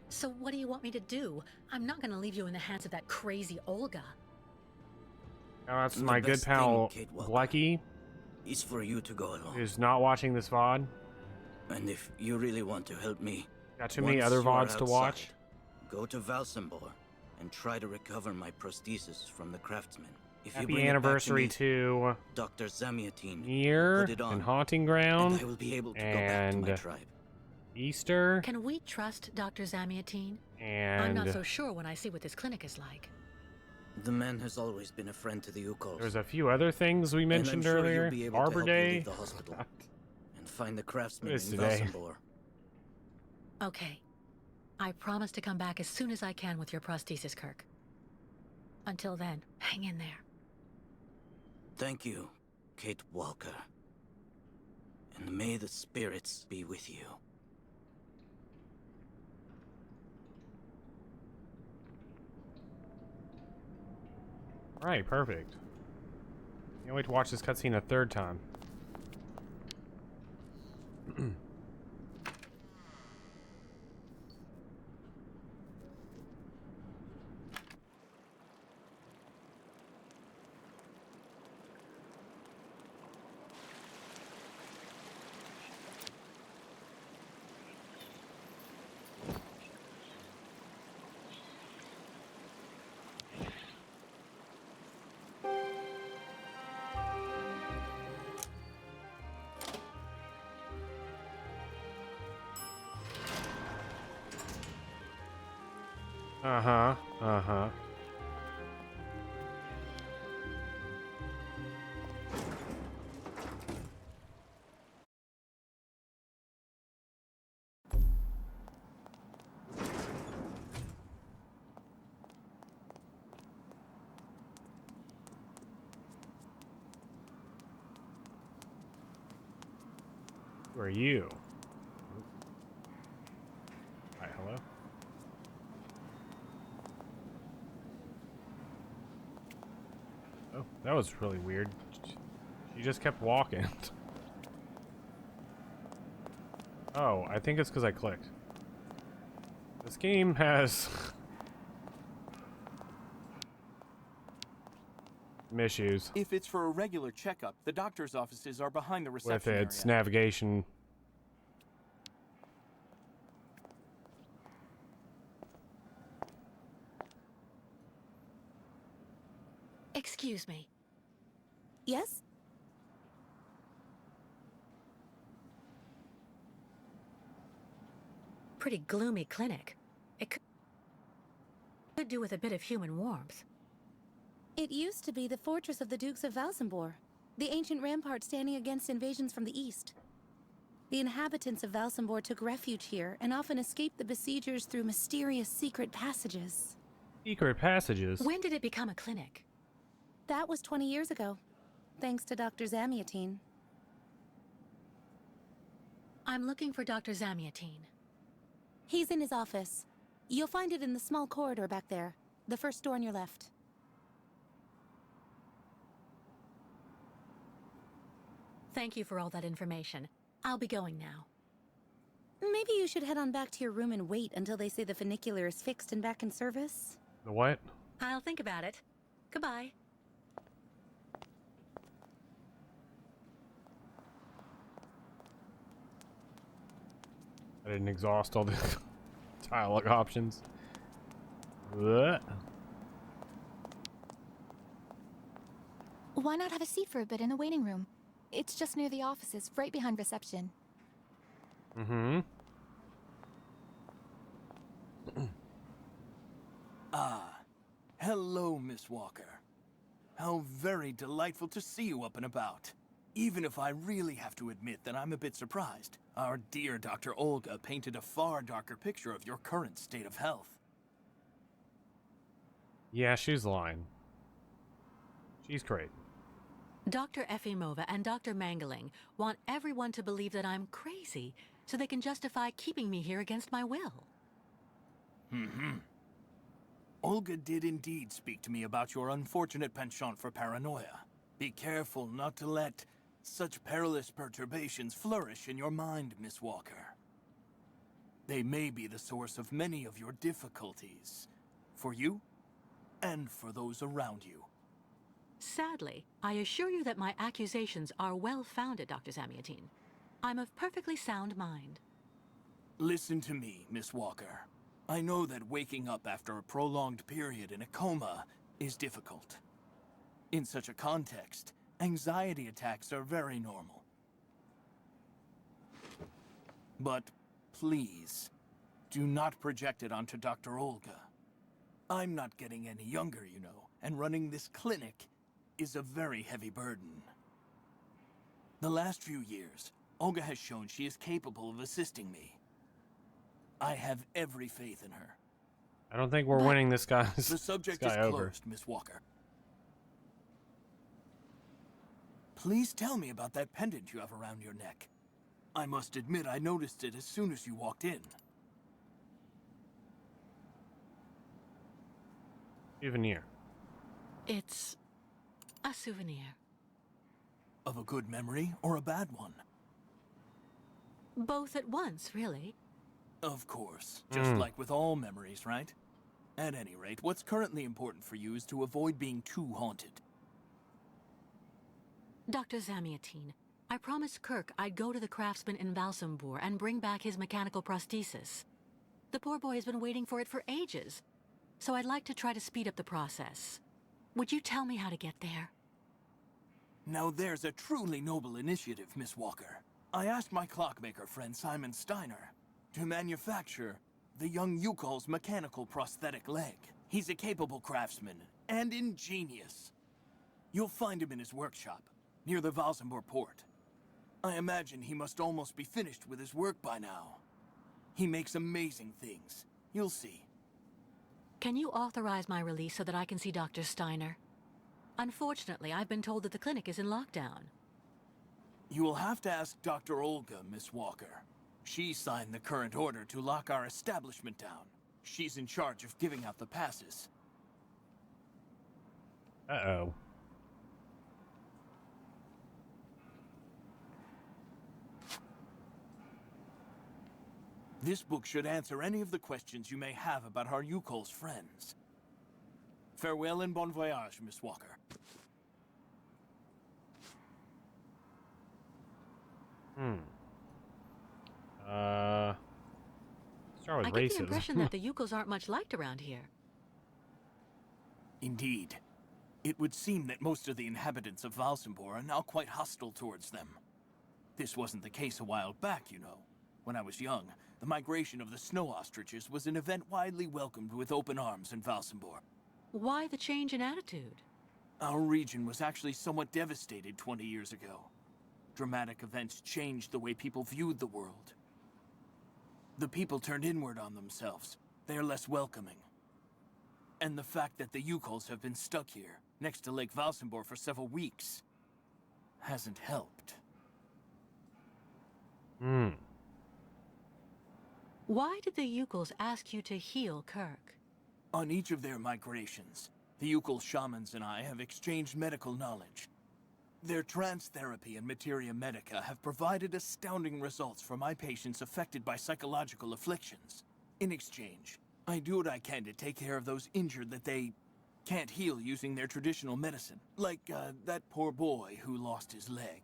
So what do you want me to do? I'm not going to leave you in the hands of that crazy Olga. Now that's The my good best pal thing, Kate Walker, Blackie, is for you to go along. who's not watching this VOD. And if you really want to help me, Got too many once other you are VODs to watch. outside, go to Valsambor and try to recover my prosthesis from the craftsman. If you Happy bring it back anniversary to me, to Dr. Zamiatine Nier will put it on, and Haunting and Ground I will be able to go back to my and tribe. Easter Can we trust Dr. Zamiatine? I'm not and so sure when I see what this clinic is like. The man has always been a friend to the Ukols. there's a few other things we mentioned and I'm sure earlier. He'll be able Arbor to help you Day. leave the hospital and find the craftsman What in is today? Valsambor. Okay. I promise to come back as soon as I can with your prosthesis, Kirk. Until then, hang in there. Thank you, Kate Walker. And may the spirits be with you. Right, perfect. Can't wait to watch this cutscene a third time. Uh-huh, uh-huh. Who are you? Hi, hello? Oh, that was really weird. She just kept walking. Oh, I think it's because I clicked. This game has some issues If it's for a regular checkup, the doctor's offices are behind the with reception its area. navigation. Excuse me. Yes? Pretty gloomy clinic. It could do with a bit of human warmth. It used to be the fortress of the Dukes of Valsambor, the ancient rampart standing against invasions from the east. The inhabitants of Valsambor took refuge here and often escaped the besiegers through mysterious secret passages. Secret passages. When did it become a clinic? That was 20 years ago, thanks to Dr. Zamiatine. I'm looking for Dr. Zamiatine. He's in his office. You'll find it in the small corridor back there. The first door on your left. Thank you for all that information. I'll be going now. Maybe you should head on back to your room and wait until they say the funicular is fixed and back in service. The what? I'll think about it. Goodbye. I didn't exhaust all the dialogue options. What? Why not have a seat for a bit in the waiting room? It's just near the offices, right behind reception. Mm-hmm. Hello, Miss Walker. How very delightful to see you up and about. Even if I really have to admit that I'm a bit surprised. Our dear Dr. Olga painted a far darker picture of your current state of health. Yeah, she's lying. She's great. Dr. Efimova and Dr. Mangling want everyone to believe that I'm crazy so they can justify keeping me here against my will. Olga did indeed speak to me about your unfortunate penchant for paranoia. Be careful not to let such perilous perturbations flourish in your mind, Miss Walker. They may be the source of many of your difficulties. For you, and for those around you. Sadly, I assure you that my accusations are well-founded, Dr. Zamiatine. I'm of perfectly sound mind. Listen to me, Miss Walker. I know that waking up after a prolonged period in a coma is difficult. In such a context, anxiety attacks are very normal. But please, do not project it onto Dr. Olga. I'm not getting any younger, you know, and running this clinic is a very heavy burden. The last few years, Olga has shown she is capable of assisting me. I have every faith in her. I don't think we're winning this guy. The subject this is guy over. closed, Miss Walker. Please tell me about that pendant you have around your neck. I must admit I noticed it as soon as you walked in. Souvenir. It's a souvenir. Of a good memory or a bad one? Both at once, really. Of course. Just like with all memories, right? At any rate, what's currently important for you is to avoid being too haunted. Dr. Zamiatine, I promised Kirk I'd go to the craftsman in Valsambor and bring back his mechanical prosthesis. The poor boy has been waiting for it for ages, so I'd like to try to speed up the process. Would you tell me how to get there? Now there's a truly noble initiative, Miss Walker. I asked my clockmaker friend Simon Steiner to manufacture the young Yukol's mechanical prosthetic leg. He's a capable craftsman and ingenious. You'll find him in his workshop, near the Valsambor port. I imagine he must almost be finished with his work by now. He makes amazing things. You'll see. Can you authorize my release so that I can see Dr. Steiner? Unfortunately, I've been told that the clinic is in lockdown. You will have to ask Dr. Olga, Miss Walker. She signed the current order to lock our establishment down. She's in charge of giving out the passes. Uh-oh. This book should answer any of the questions you may have about our Yukol's friends. Farewell and bon voyage, Miss Walker. Start with I get the racism. impression that the Yukols aren't much liked around here. Indeed. It would seem that most of the inhabitants of Valsambor are now quite hostile towards them. This wasn't the case a while back, you know. When I was young, the migration of the snow ostriches was an event widely welcomed with open arms in Valsambor. Why the change in attitude? Our region was actually somewhat devastated 20 years ago. Dramatic events changed the way people viewed the world. The people turned inward on themselves. They are less welcoming. And the fact that the Yukols have been stuck here, next to Lake Valsambor for several weeks, hasn't helped. Why did the Yukols ask you to heal Kirk? On each of their migrations, the Ukul shamans and I have exchanged medical knowledge. Their trance therapy and materia medica have provided astounding results for my patients affected by psychological afflictions. In exchange, I do what I can to take care of those injured that they can't heal using their traditional medicine. Like, that poor boy who lost his leg.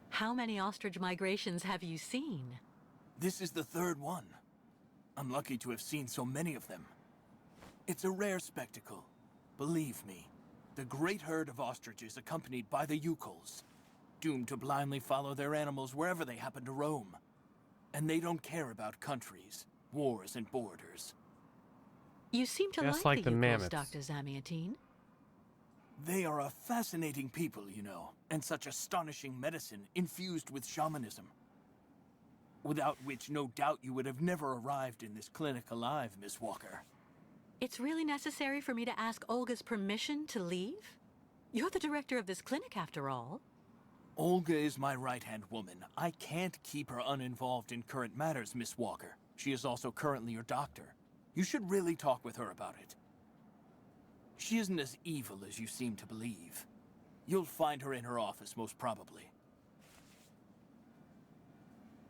How many ostrich migrations have you seen? This is the third one. I'm lucky to have seen so many of them. It's a rare spectacle. Believe me, the great herd of ostriches accompanied by the Ukuls, doomed to blindly follow their animals wherever they happen to roam. And they don't care about countries, wars, and borders. You seem to Just like like the the Ukos, mammoths. Dr. Zamiatine. They are a fascinating people, you know, and such astonishing medicine infused with shamanism. Without which, no doubt, you would have never arrived in this clinic alive, Miss Walker. It's really necessary for me to ask Olga's permission to leave? You're the director of this clinic, after all. Olga is my right-hand woman. I can't keep her uninvolved in current matters, Miss Walker. She is also currently your doctor. You should really talk with her about it. She isn't as evil as you seem to believe. You'll find her in her office, most probably.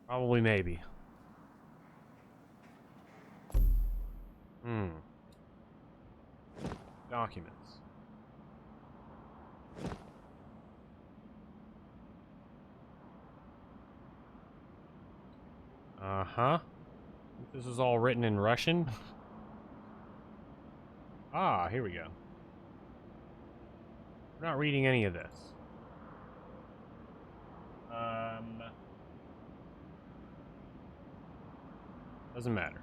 Probably, maybe. Documents. Uh-huh. This is all written in Russian? Ah, here we go. We're not reading any of this. Doesn't matter.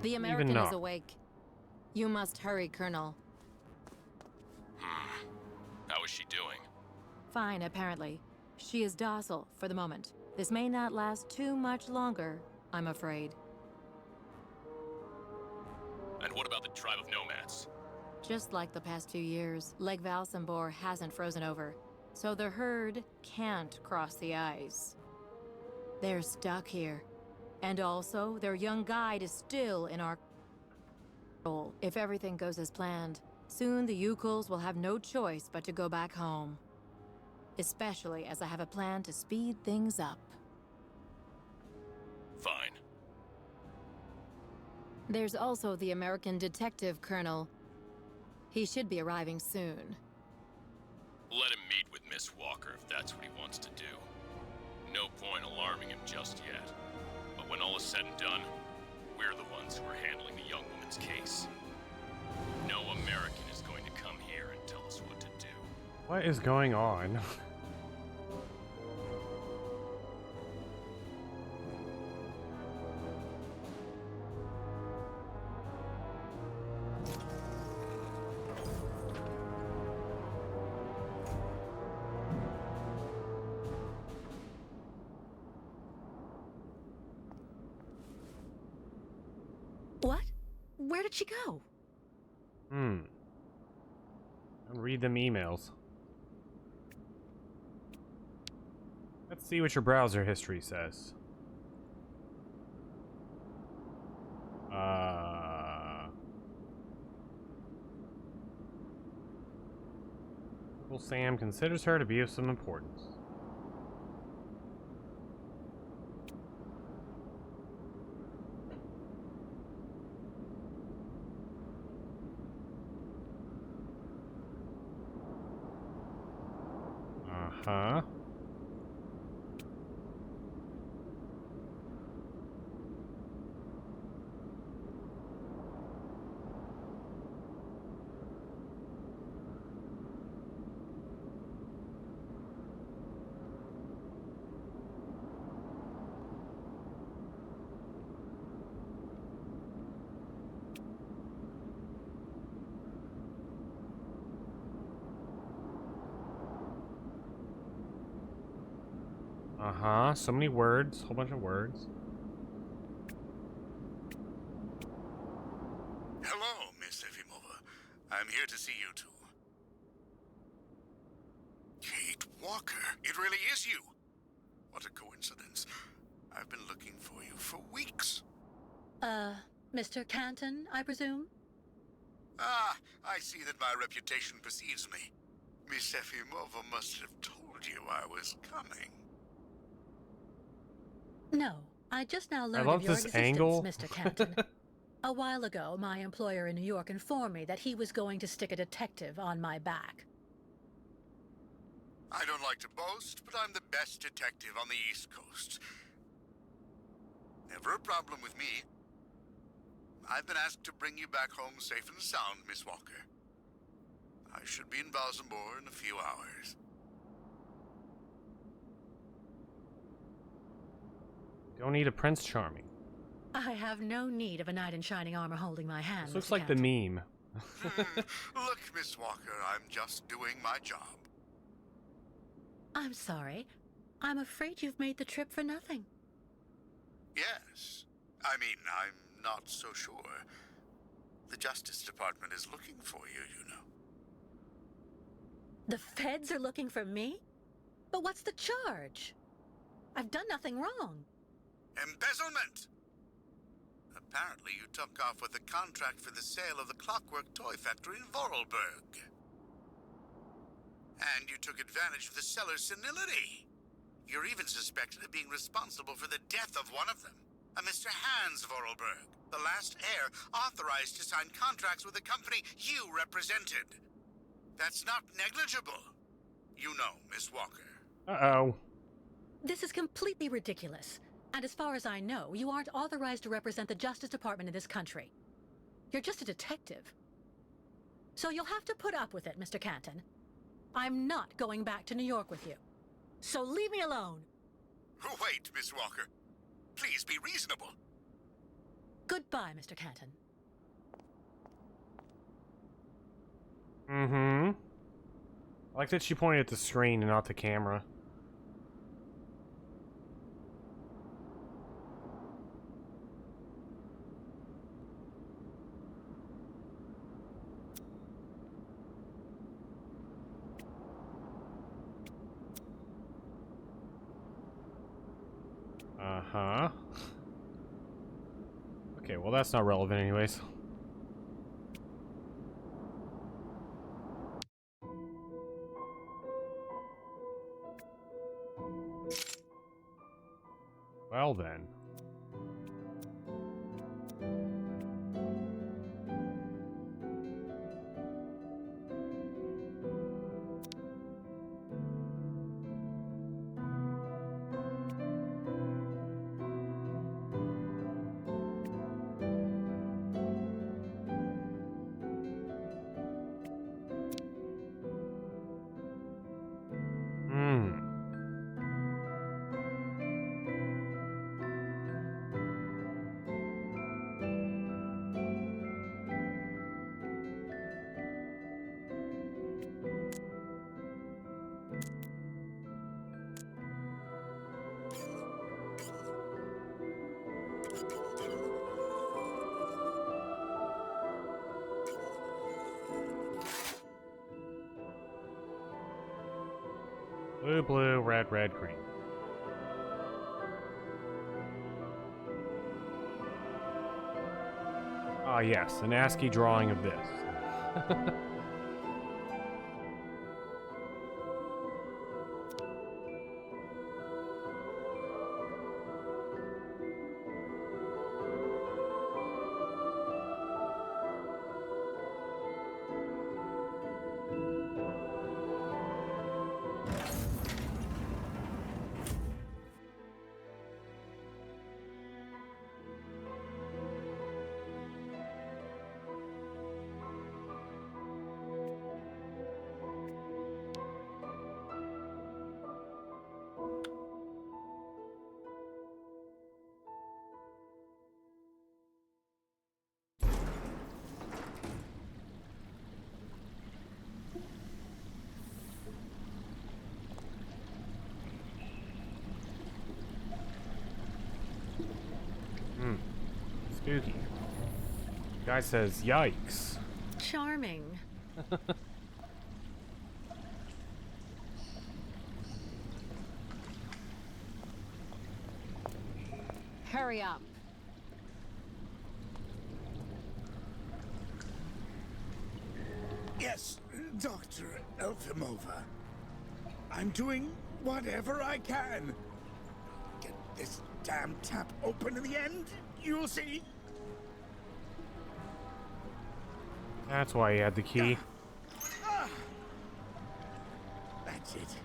The American is not. awake. You must hurry, Colonel. How is she doing? Fine, apparently. She is docile for the moment. This may not last too much longer, I'm afraid. And what about the tribe of nomads? Just like the past few years, Lake Valsambor hasn't frozen over, so the herd can't cross the ice. They're stuck here. And also, their young guide is still in our control. If everything goes as planned, soon the Ukuls will have no choice but to go back home. Especially as I have a plan to speed things up. Fine. There's also the American detective, Colonel. He should be arriving soon. Let him meet with Miss Walker if that's what he wants to do. No point alarming him just yet. But when all is said and done, we're the ones who are handling the young woman's case. No American is going to come here and tell us what to do. What is going on? What? Where did she go? I'll read them emails. Let's see what your browser history says. Uncle Sam considers her to be of some importance. Uh-huh. Uh-huh. So many words. Whole bunch of words. Hello, Miss Efimova. I'm here to see you two. Kate Walker. It really is you. What a coincidence. I've been looking for you for weeks. Mr. Canton, I presume? Ah, I see that my reputation precedes me. Miss Efimova must have told you I was coming. No, I just now I learned love of your this existence, angle. Mr. Canton. A while ago, my employer in New York informed me that he was going to stick a detective on my back. I don't like to boast, but I'm the best detective on the East Coast. Never a problem with me. I've been asked to bring you back home safe and sound, Miss Walker. I should be in Balsambor in a few hours. Don't need a Prince Charming. I have no need of a knight in shining armor holding my hand, This looks Mr. like Canton. the meme. Look, Miss Walker, I'm just doing my job. I'm sorry. I'm afraid you've made the trip for nothing. Yes. I mean, I'm not so sure. The Justice Department is looking for you, you know. The feds are looking for me? But what's the charge? I've done nothing wrong. Embezzlement! Apparently you took off with a contract for the sale of the Clockwork Toy Factory in Vorarlberg. And you took advantage of the seller's senility. You're even suspected of being responsible for the death of one of them, a Mr. Hans Vorarlberg, the last heir authorized to sign contracts with the company you represented. That's not negligible. You know, Miss Walker. Uh-oh. This is completely ridiculous. And as far as I know, you aren't authorized to represent the Justice Department in this country. You're just a detective. So you'll have to put up with it, Mr. Canton. I'm not going back to New York with you. So leave me alone. Wait, Miss Walker. Please be reasonable. Goodbye, Mr. Canton. Mm-hmm. I like that she pointed at the screen and not the camera. Uh-huh. Okay, well that's not relevant anyways. Well then. Hmm. Blue, blue, red, red, green. Ah, yes, an ASCII drawing of this. Spooky. Guy says, yikes. Charming. Hurry up. Yes, Dr. Elfimova. I'm doing whatever I can. Get this damn tap open in the end, you'll see. That's why he had the key. That's it.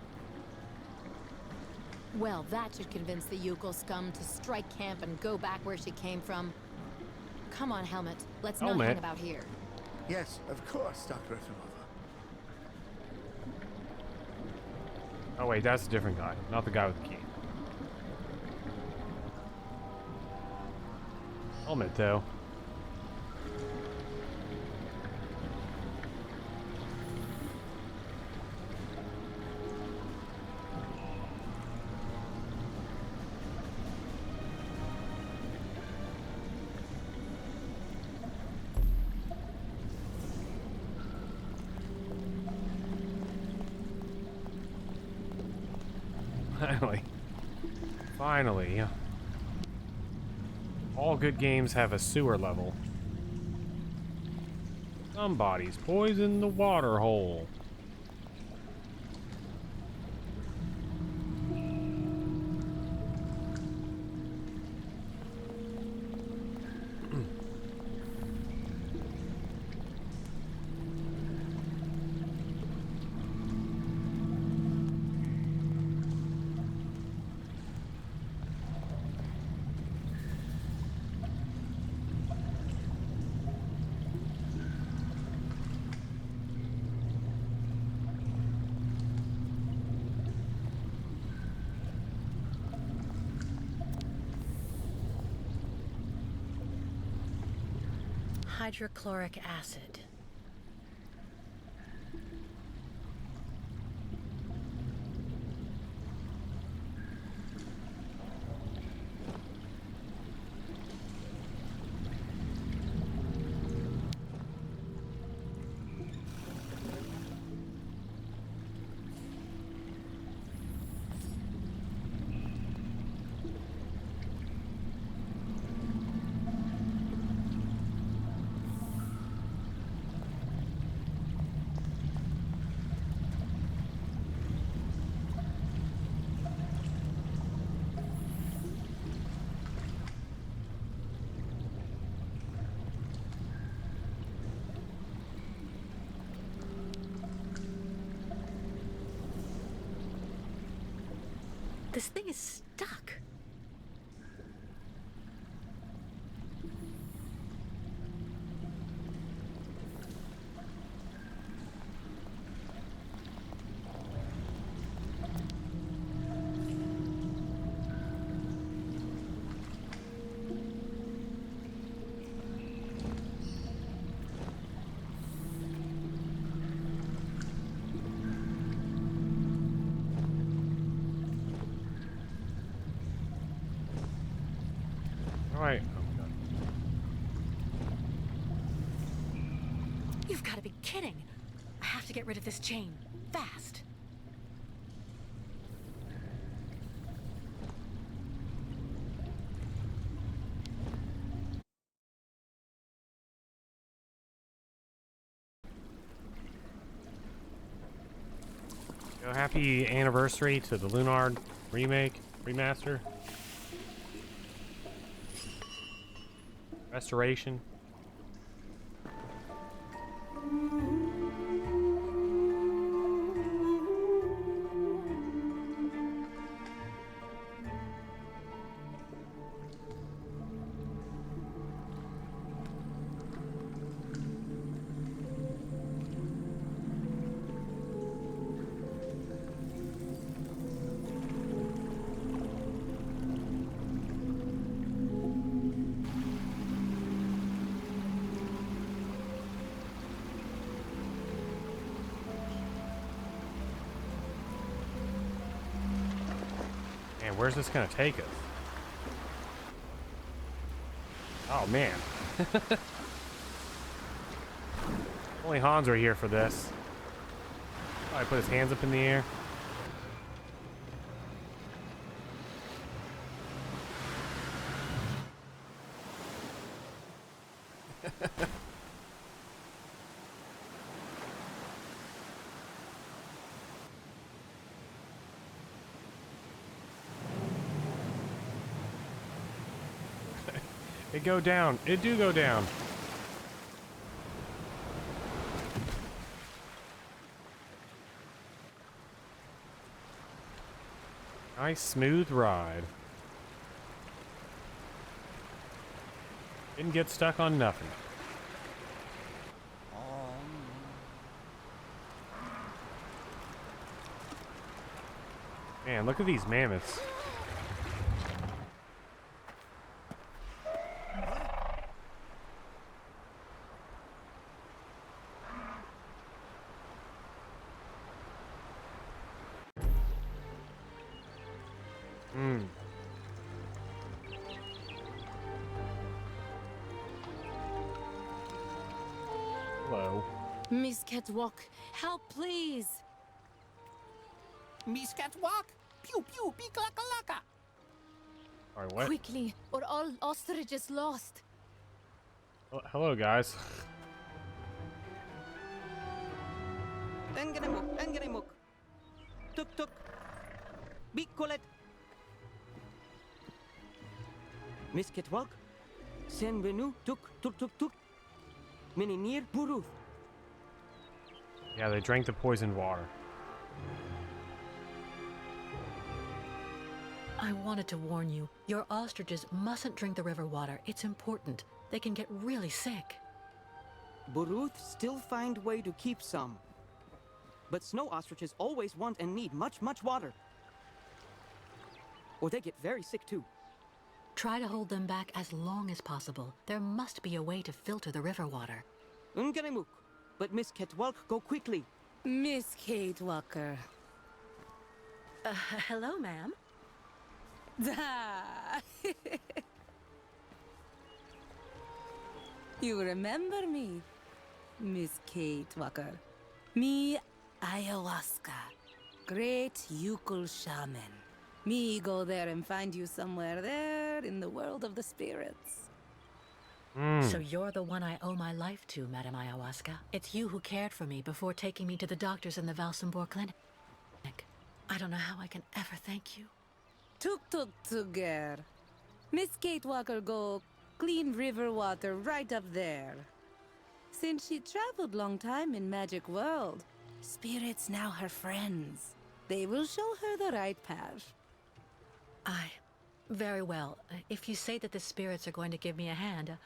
Well, that should convince the Yukon scum to strike camp and go back where she came from. Come on, Helmet. Let's not Helmet? hang about here. Yes, of course, Dr. Efimova. Oh wait, that's a different guy, not the guy with the key. Helmet, though. Finally. All good games have a sewer level. Somebody's poisoned the water hole. Hydrochloric acid. This thing is stuck. Alright. Oh, God. You've got to be kidding. I have to get rid of this chain. Fast. So happy anniversary to the Lunard remake, remaster, restoration. Man, where's this gonna take us? Oh. Oh, man. Only Hans are here for this. Probably put his hands up in the air. It go down. It do go down. Nice smooth ride. Didn't get stuck on nothing. Man, look at these mammoths. Hello. Miss Catwalk, help please! Miss Catwalk? Pew pew peekalaka. Alright, what? Quickly, or all ostrich is lost. Oh, hello, guys. Engenemuk. Tuk tuk. Bikolet. Miss Catwalk? Senvenu tuk tuk tuk tuk. Mininir Buruth. Yeah, they drank the poisoned water. I wanted to warn you. Your ostriches mustn't drink the river water. It's important. They can get really sick. Buruth still find way to keep some. But snow ostriches always want and need much water. Or they get very sick too. Try to hold them back as long as possible. There must be a way to filter the river water. Unganemuk. But Miss Catwalk, go quickly. Miss Kate Walker. Hello, ma'am. You remember me, Miss Kate Walker. Me, ayahuasca. Great Yukul shaman. Me go there and find you somewhere there in the world of the spirits. So you're the one I owe my life to, Madame Ayahuasca. It's you who cared for me before taking me to the doctors in the Valsambor clinic. I don't know how I can ever thank you. Tuk tuk tuger. Miss Kate Walker go clean river water right up there. Since she traveled long time in magic world, spirits now her friends. They will show her the right path. Very well. If you say that the spirits are going to give me a hand,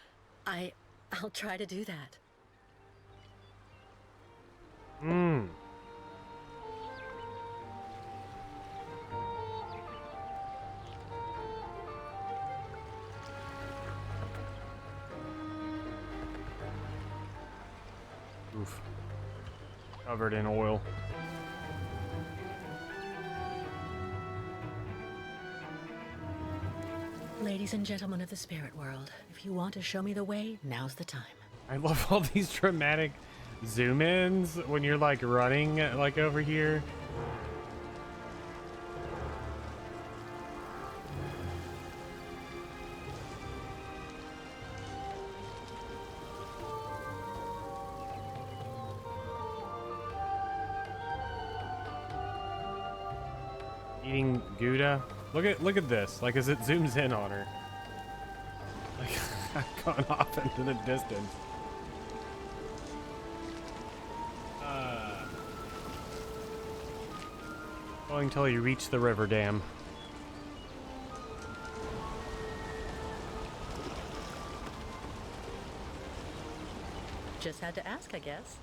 I'll try to do that. Oof. Covered in oil. Ladies and gentlemen of the spirit world, if you want to show me the way, now's the time. I love all these dramatic zoom-ins when you're like running like over here. Eating Gouda. Look at this. Like as it zooms in on her. Like I've gone off into the distance. Going until you reach the river dam. Just had to ask, I guess.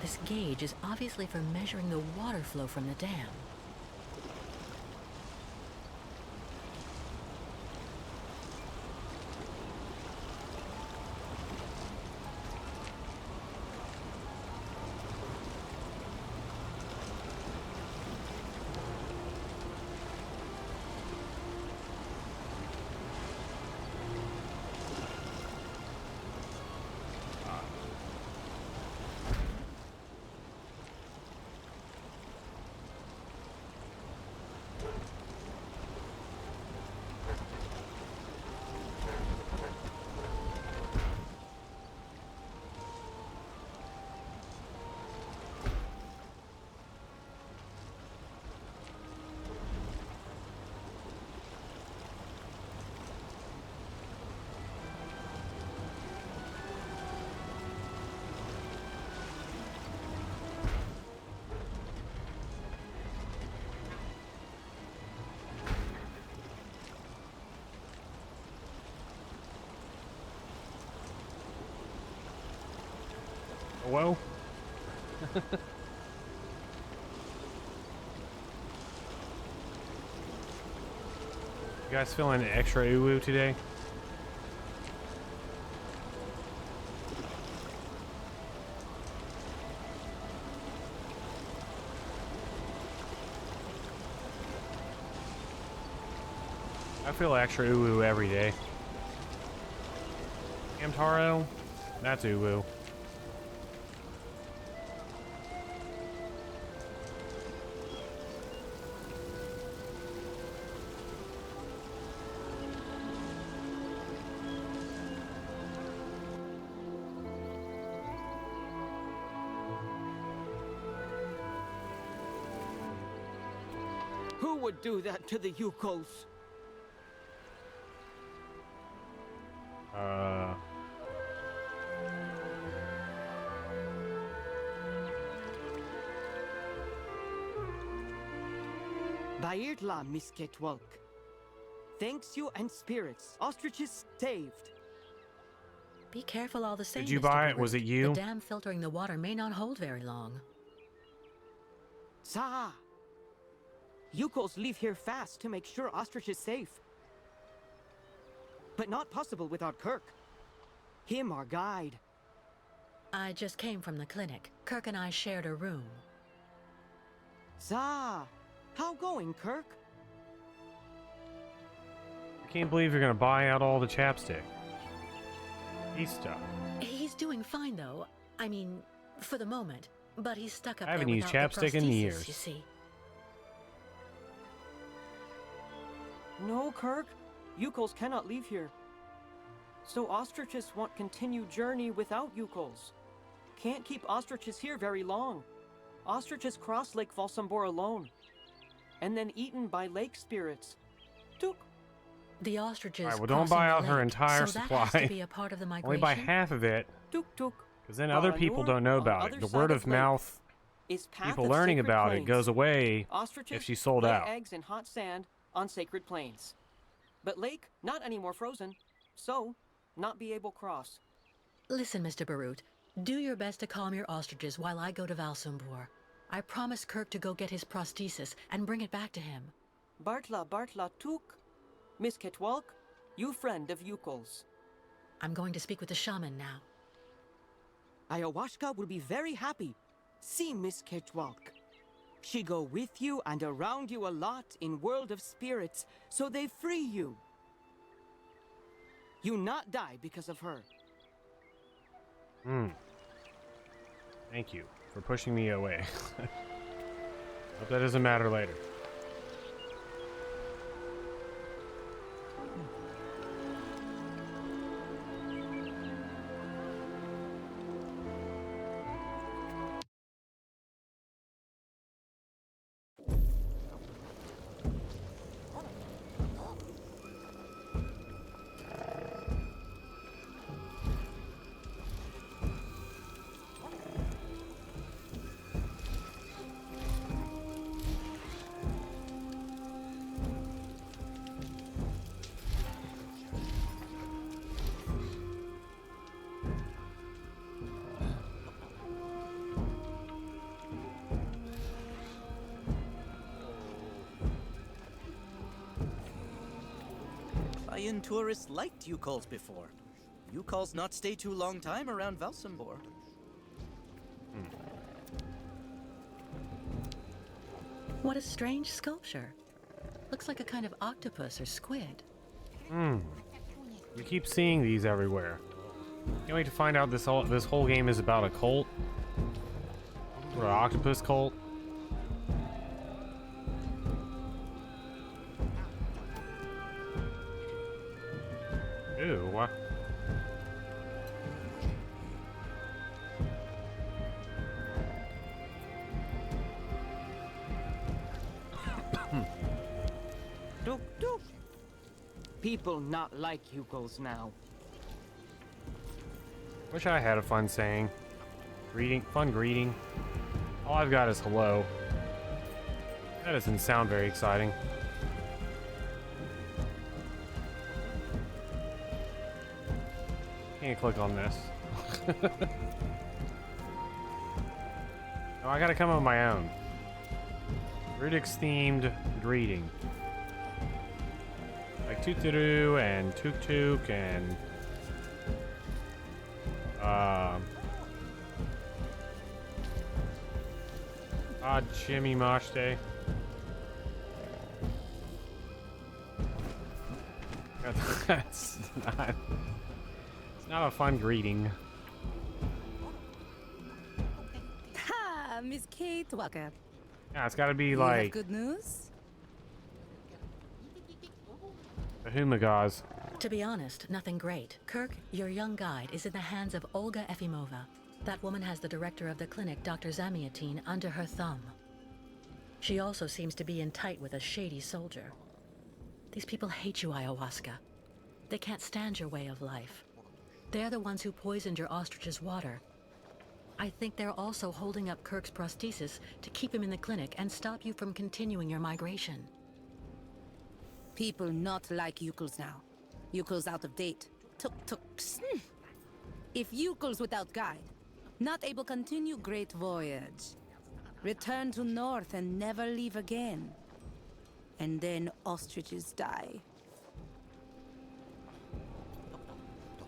This gauge is obviously for measuring the water flow from the dam. Whoa. You guys feeling extra uwu today? I feel extra uwu every day. Amtaro, that's uwu. Who would do that to the Yukos? Bairtla, Misketwalk. Thanks you and spirits. Ostriches saved. Be careful all the same. Did you Mr. buy it? Was Baruch. it you? The dam filtering the water may not hold very long. Sa. Yukos leave here fast to make sure Ostrich is safe. But not possible without Kirk. Him our guide. I just came from the clinic. Kirk and I shared a room. Sa. How going, Kirk? I can't believe you're gonna buy out all the chapstick. He's stuck. He's doing fine, though. I mean, for the moment. But he's stuck up I haven't there used without the chapstick in prosthesis, years. you see. No, Kirk. Yukos cannot leave here. So ostriches want continued journey without Yukos. Can't keep ostriches here very long. Ostriches cross Lake Valsambor alone. And then eaten by lake spirits. Tuk. The ostriches. Alright, well, don't crossing buy the out her lake, entire so supply. That has to be a part of the migration. Only buy half of it, Tuk tuk. because then other people don't know about it. The word of mouth, Is path people of learning sacred about plains. it goes away Ostriches if she's sold lay out. eggs in hot sand on sacred plains. But lake, not anymore frozen. So, not be able cross. Listen, Mr. Barut. Do your best to calm your ostriches while I go to Valsambor. I promised Kirk to go get his prosthesis and bring it back to him. Bartla tuk. Miss Ketwalk, you friend of Yukol's. I'm going to speak with the shaman now. Ayahuasca will be very happy. See Miss Ketwalk. She go with you and around you a lot in world of spirits, so they free you. You not die because of her. Thank you for pushing me away. Hope that doesn't matter later. Lion tourists liked Yukols before. Yukols not stay too long time around Valsambor. What a strange sculpture. Looks like a kind of octopus or squid. We keep seeing these everywhere. Can't wait to find out this whole game is about a cult. Or an octopus cult. Ew, what? Duk duk. People not like Yukos now. Wish I had a fun saying. Fun greeting. All I've got is hello. That doesn't sound very exciting. Can't click on this. No, I gotta come up with my own. Rudix themed greeting. Like Tuturu and Tuk Tuk and Odd Shimmy Moshte. It's not a fun greeting. Ha, Miss Kate Walker. Yeah, it's gotta be You have like good news? a Humagaz. To be honest, nothing great. Kirk, your young guide is in the hands of Olga Efimova. That woman has the director of the clinic, Dr. Zamiatine, under her thumb. She also seems to be in tight with a shady soldier. These people hate you, Ayahuasca. They can't stand your way of life. They're the ones who poisoned your ostrich's water. I think they're also holding up Kirk's prosthesis to keep him in the clinic and stop you from continuing your migration. People not like Yukels now. Yukels out of date. Tuk-tuks. If Yukels without guide, not able continue great voyage. Return to north and never leave again. And then ostriches die.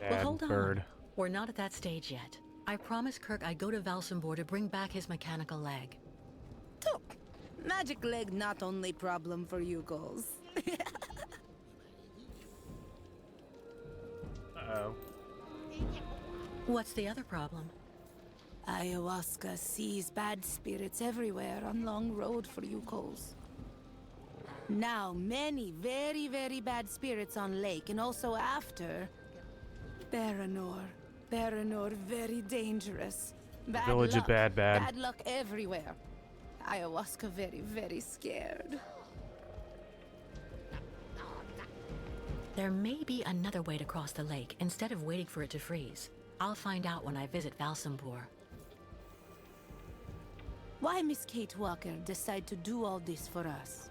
Well, hold bird. on. We're not at that stage yet. I promised Kirk I'd go to Valsambor to bring back his mechanical leg. Tuk! Magic leg not only problem for Yukels. Uh-oh. What's the other problem? Ayahuasca sees bad spirits everywhere on long road for Yukos. Now, many very, very bad spirits on lake, and also after. Baranor. Baranor, very dangerous. Bad Village luck. of Bad. Bad luck everywhere. Ayahuasca very, very scared. There may be another way to cross the lake instead of waiting for it to freeze. I'll find out when I visit Valsambor. Why Miss Kate Walker decide to do all this for us?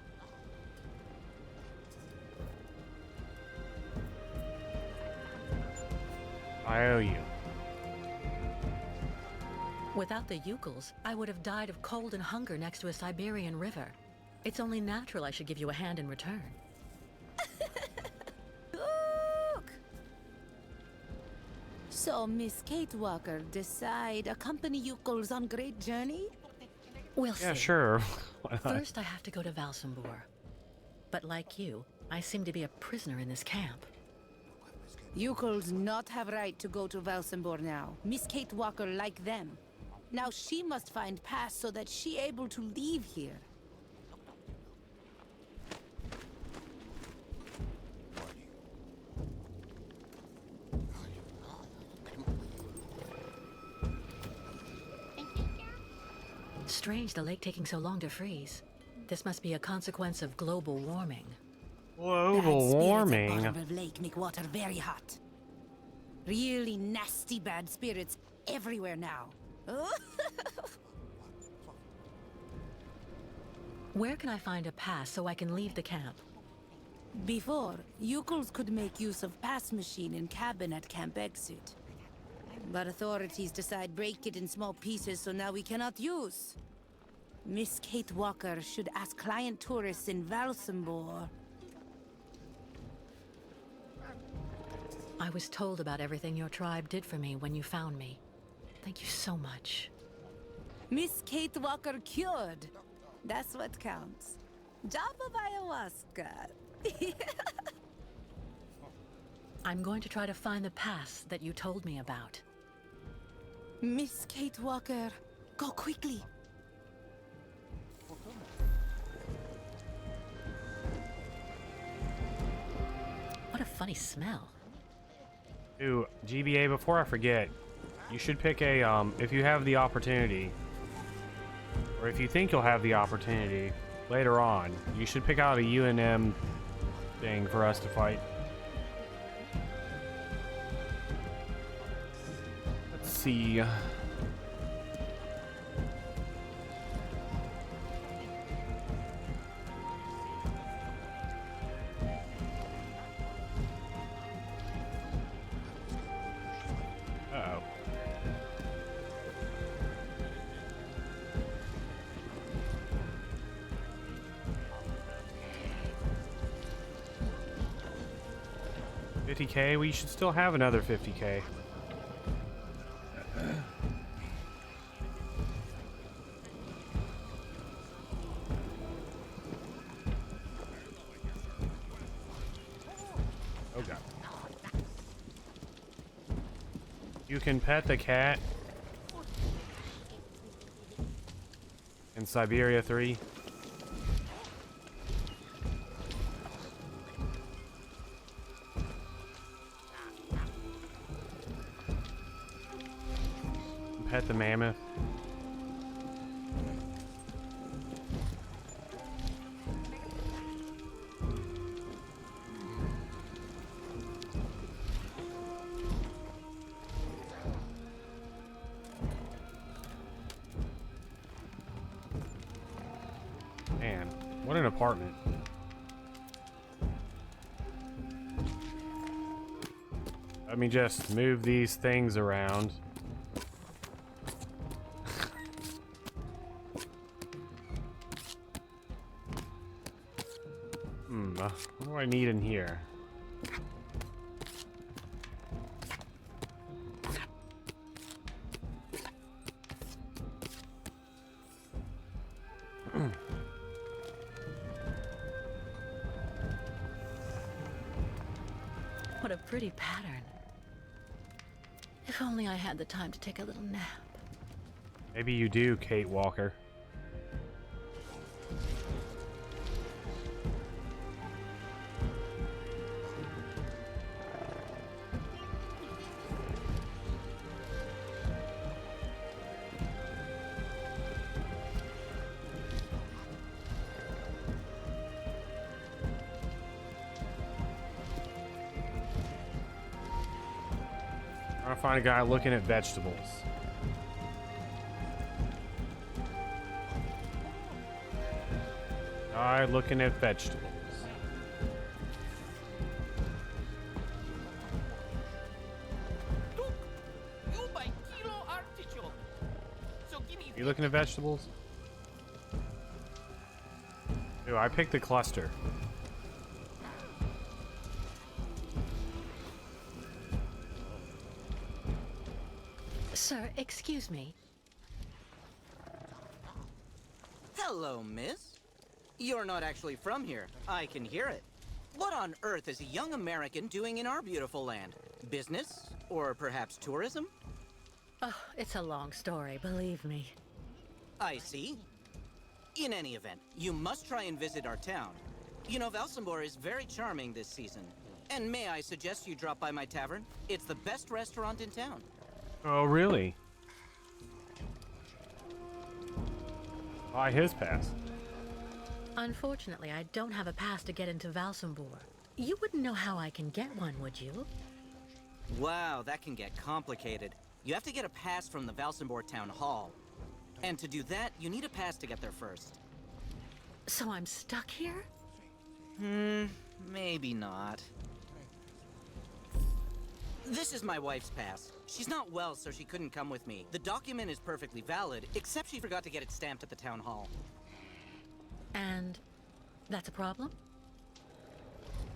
I owe you. Without the Yukels, I would have died of cold and hunger next to a Siberian river. It's only natural I should give you a hand in return. Look! So Miss Kate Walker decide accompany Yukels on great journey? We'll see. Yeah, sure. Why not? First, I have to go to Valsambor. But like you, I seem to be a prisoner in this camp. Yukels not have right to go to Valsambor now. Miss Kate Walker like them. Now she must find pass so that she able to leave here. Strange the lake taking so long to freeze. This must be a consequence of global warming. Global Bad spirits at warming. bottom of lake make water very hot. Really nasty bad spirits everywhere now. Where can I find a pass so I can leave the camp? Before, Yukels could make use of pass machine in cabin at camp exit. But authorities decide break it in small pieces, so now we cannot use. Miss Kate Walker should ask client tourists in Valsambor. I was told about everything your tribe did for me when you found me. Thank you so much. Miss Kate Walker cured. That's what counts. Job of ayahuasca. I'm going to try to find the pass that you told me about. Miss Kate Walker, go quickly. What a funny smell. Ooh, GBA, before I forget, you should pick a, if you have the opportunity, or if you think you'll have the opportunity later on, you should pick out a UNM thing for us to fight. Let's see. Uh-oh. 50k? We should still have another 50k. Oh god. You can pet the cat in Syberia 3. Pet the mammoth. Man, what an apartment. Let me just move these things around. What do I need in here? What a pretty pattern. If only I had the time to take a little nap. Maybe you do, Kate Walker. Trying to find a guy looking at vegetables. Guy looking at vegetables. You looking at vegetables? Ooh, I picked the cluster. Sir, excuse me. Hello, miss. You're not actually from here. I can hear it. What on earth is a young American doing in our beautiful land? Business? Or perhaps tourism? Oh, it's a long story, believe me. I see. In any event, you must try and visit our town. You know, Valsambor is very charming this season. And may I suggest you drop by my tavern? It's the best restaurant in town. Oh, really? Buy his pass. Unfortunately, I don't have a pass to get into Valsambor. You wouldn't know how I can get one, would you? Wow, that can get complicated. You have to get a pass from the Valsambor Town Hall. And to do that, you need a pass to get there first. So I'm stuck here? Maybe not. This is my wife's pass. She's not well, so she couldn't come with me. The document is perfectly valid, except she forgot to get it stamped at the town hall. And that's a problem?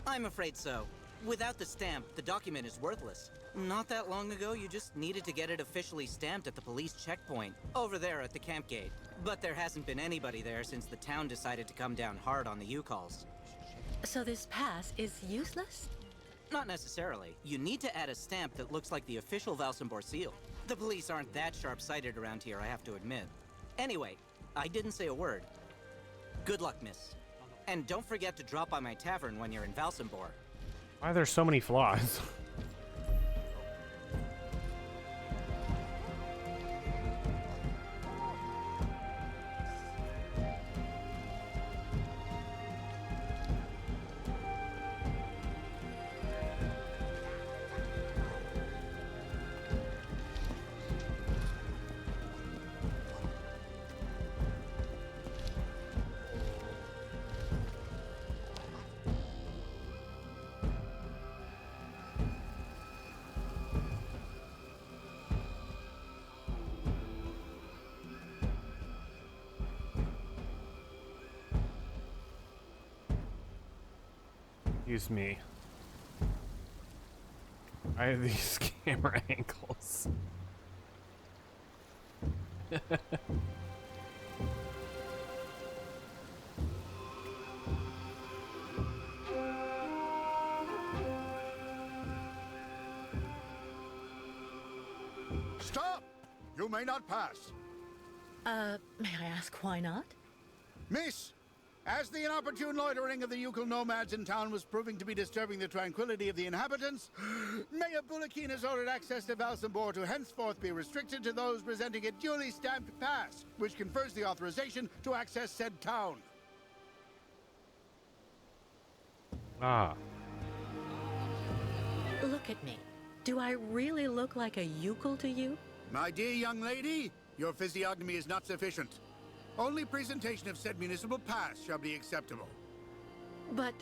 I'm afraid so. Without the stamp, the document is worthless. Not that long ago, you just needed to get it officially stamped at the police checkpoint, over there at the camp gate. But there hasn't been anybody there since the town decided to come down hard on the U-Calls. So this pass is useless? Not necessarily. You need to add a stamp that looks like the official Valsambor seal. The police aren't that sharp-sighted around here, I have to admit. Anyway, I didn't say a word. Good luck, miss. And don't forget to drop by my tavern when you're in Valsambor. Why are there so many flies? Excuse me. I have these camera angles. Stop! You may not pass. May I ask why not? Miss, as the inopportune loitering of the Yukon nomads in town was proving to be disturbing the tranquility of the inhabitants, Mayor Bulakin has ordered access to Valsambor to henceforth be restricted to those presenting a duly stamped pass, which confers the authorization to access said town. Ah. Look at me. Do I really look like a Yukol to you? My dear young lady, your physiognomy is not sufficient. Only presentation of said municipal pass shall be acceptable. But...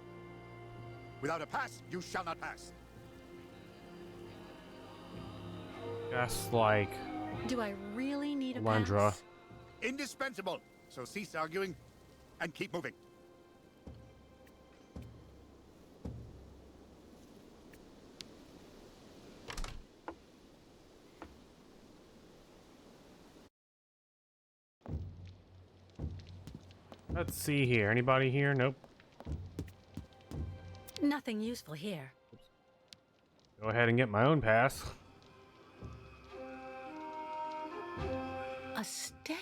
Without a pass, you shall not pass. Just like... Do I really need a Landra. pass? Indispensable. So cease arguing and keep moving. Let's see here. Anybody here? Nope. Nothing useful here. Go ahead and get my own pass. A stamp.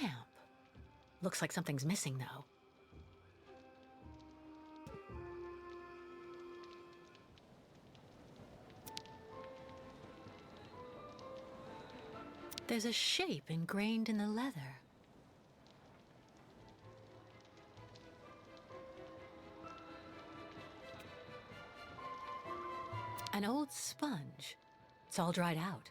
Looks like something's missing, though. There's a shape ingrained in the leather. An old sponge. It's all dried out.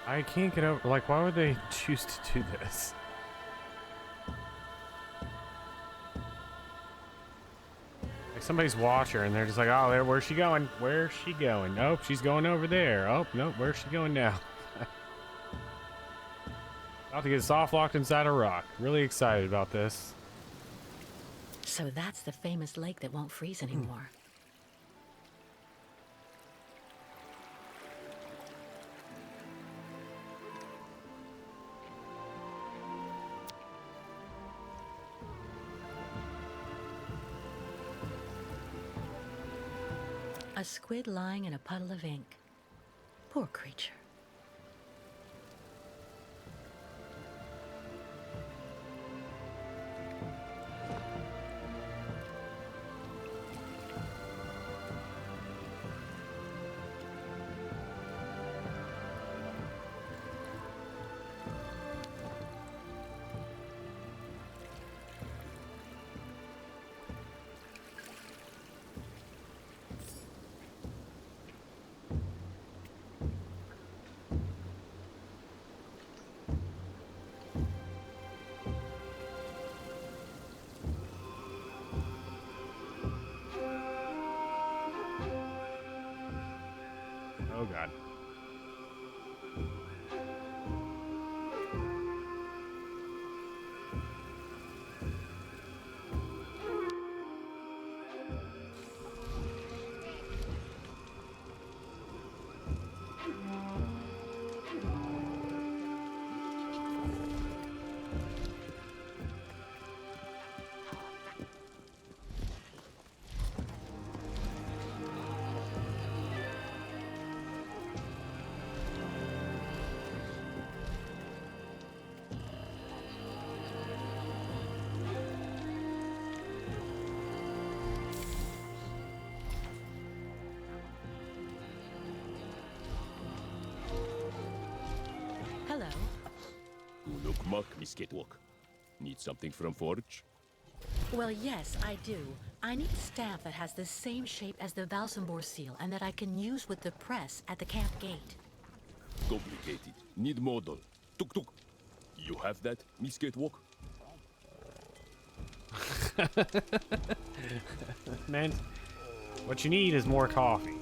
I can't get over... Like, why would they choose to do this? Like, somebody's watching her and they're just like, oh, there, where's she going? Where's she going? Nope, she's going over there. Oh, nope, where's she going now? About to get soft locked inside a rock. Really excited about this. So that's the famous lake that won't freeze anymore. A squid lying in a puddle of ink. Poor creature. Look, Muck, Miss Catwalk. Need something from Forge? Well, yes, I do. I need a stamp that has the same shape as the Valsambor seal and that I can use with the press at the camp gate. Complicated. Need model. Tuk tuk. You have that, Miss Catwalk? Man, what you need is more coffee.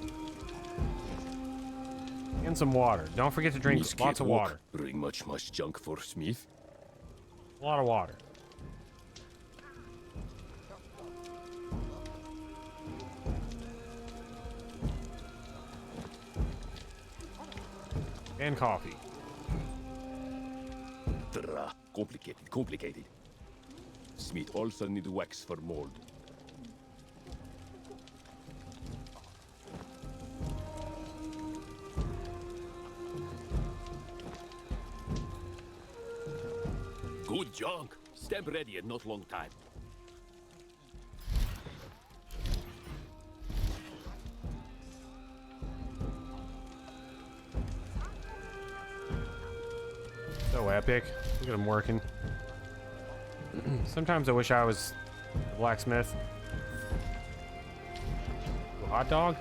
And some water. Don't forget to drink Miss lots of Catwalk, water. Bring much junk for Smith. A lot of water. And coffee. Complicated. Smith also need wax for mold. Good junk. Stamp ready in not long time. So epic. Look at him working. Sometimes I wish I was a blacksmith. Ooh, hot dog?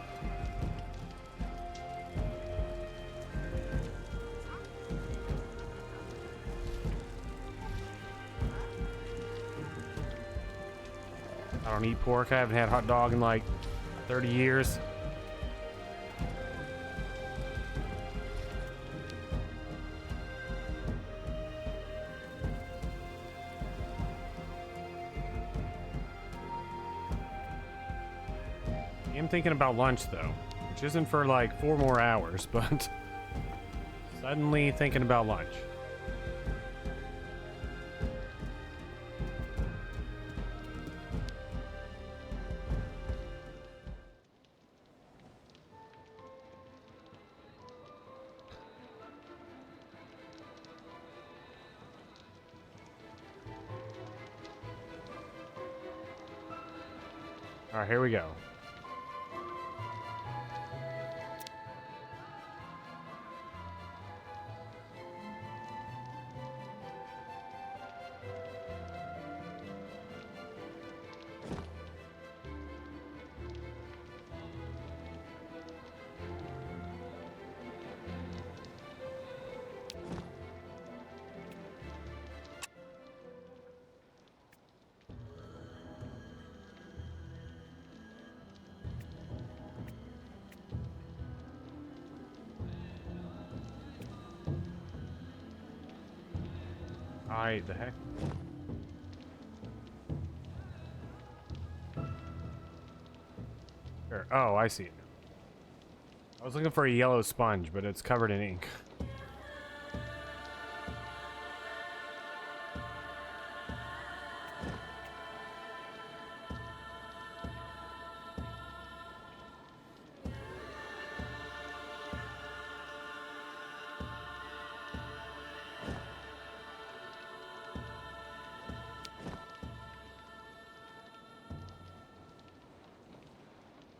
I don't eat pork. I haven't had hot dog in like 30 years. I am thinking about lunch though, which isn't for like 4 more hours, but suddenly thinking about lunch. All right, here we go. The heck? Sure. Oh, I see it now. I was looking for a yellow sponge, but it's covered in ink.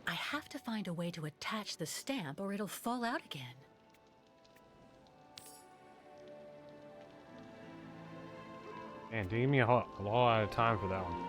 I have to find a way to attach the stamp or it'll fall out again. Man, give me a whole lot of time for that one.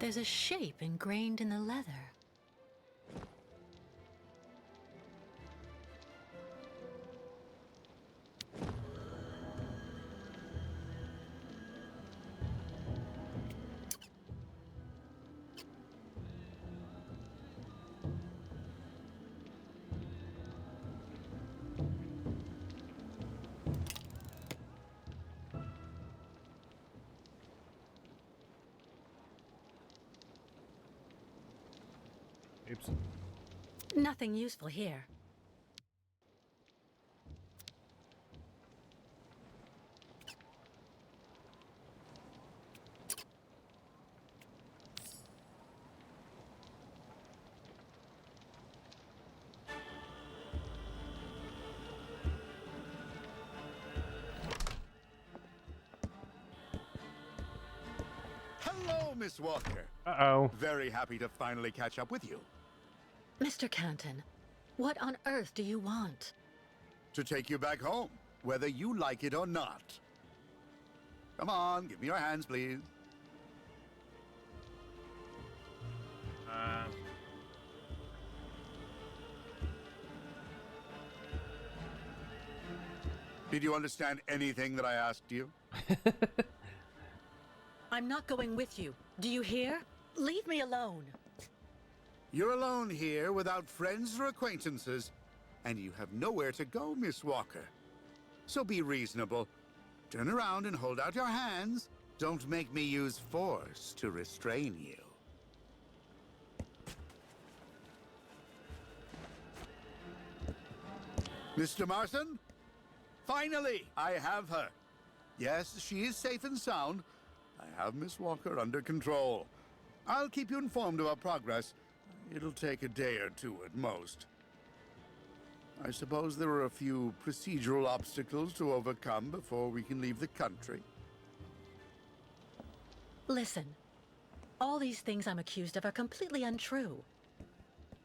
There's a shape ingrained in the leather. Oops. Nothing useful here. Hello, Miss Walker. Uh-oh. Very happy to finally catch up with you. Mr. Canton, what on earth do you want? To take you back home, whether you like it or not. Come on, give me your hands, please. Did you understand anything that I asked you? I'm not going with you. Do you hear? Leave me alone. You're alone here without friends or acquaintances, and you have nowhere to go, Miss Walker. So be reasonable. Turn around and hold out your hands. Don't make me use force to restrain you. Mr. Marston? Finally, I have her. Yes, she is safe and sound. I have Miss Walker under control. I'll keep you informed of our progress. It'll take a day or two at most. I suppose there are a few procedural obstacles to overcome before we can leave the country. Listen, all these things I'm accused of are completely untrue.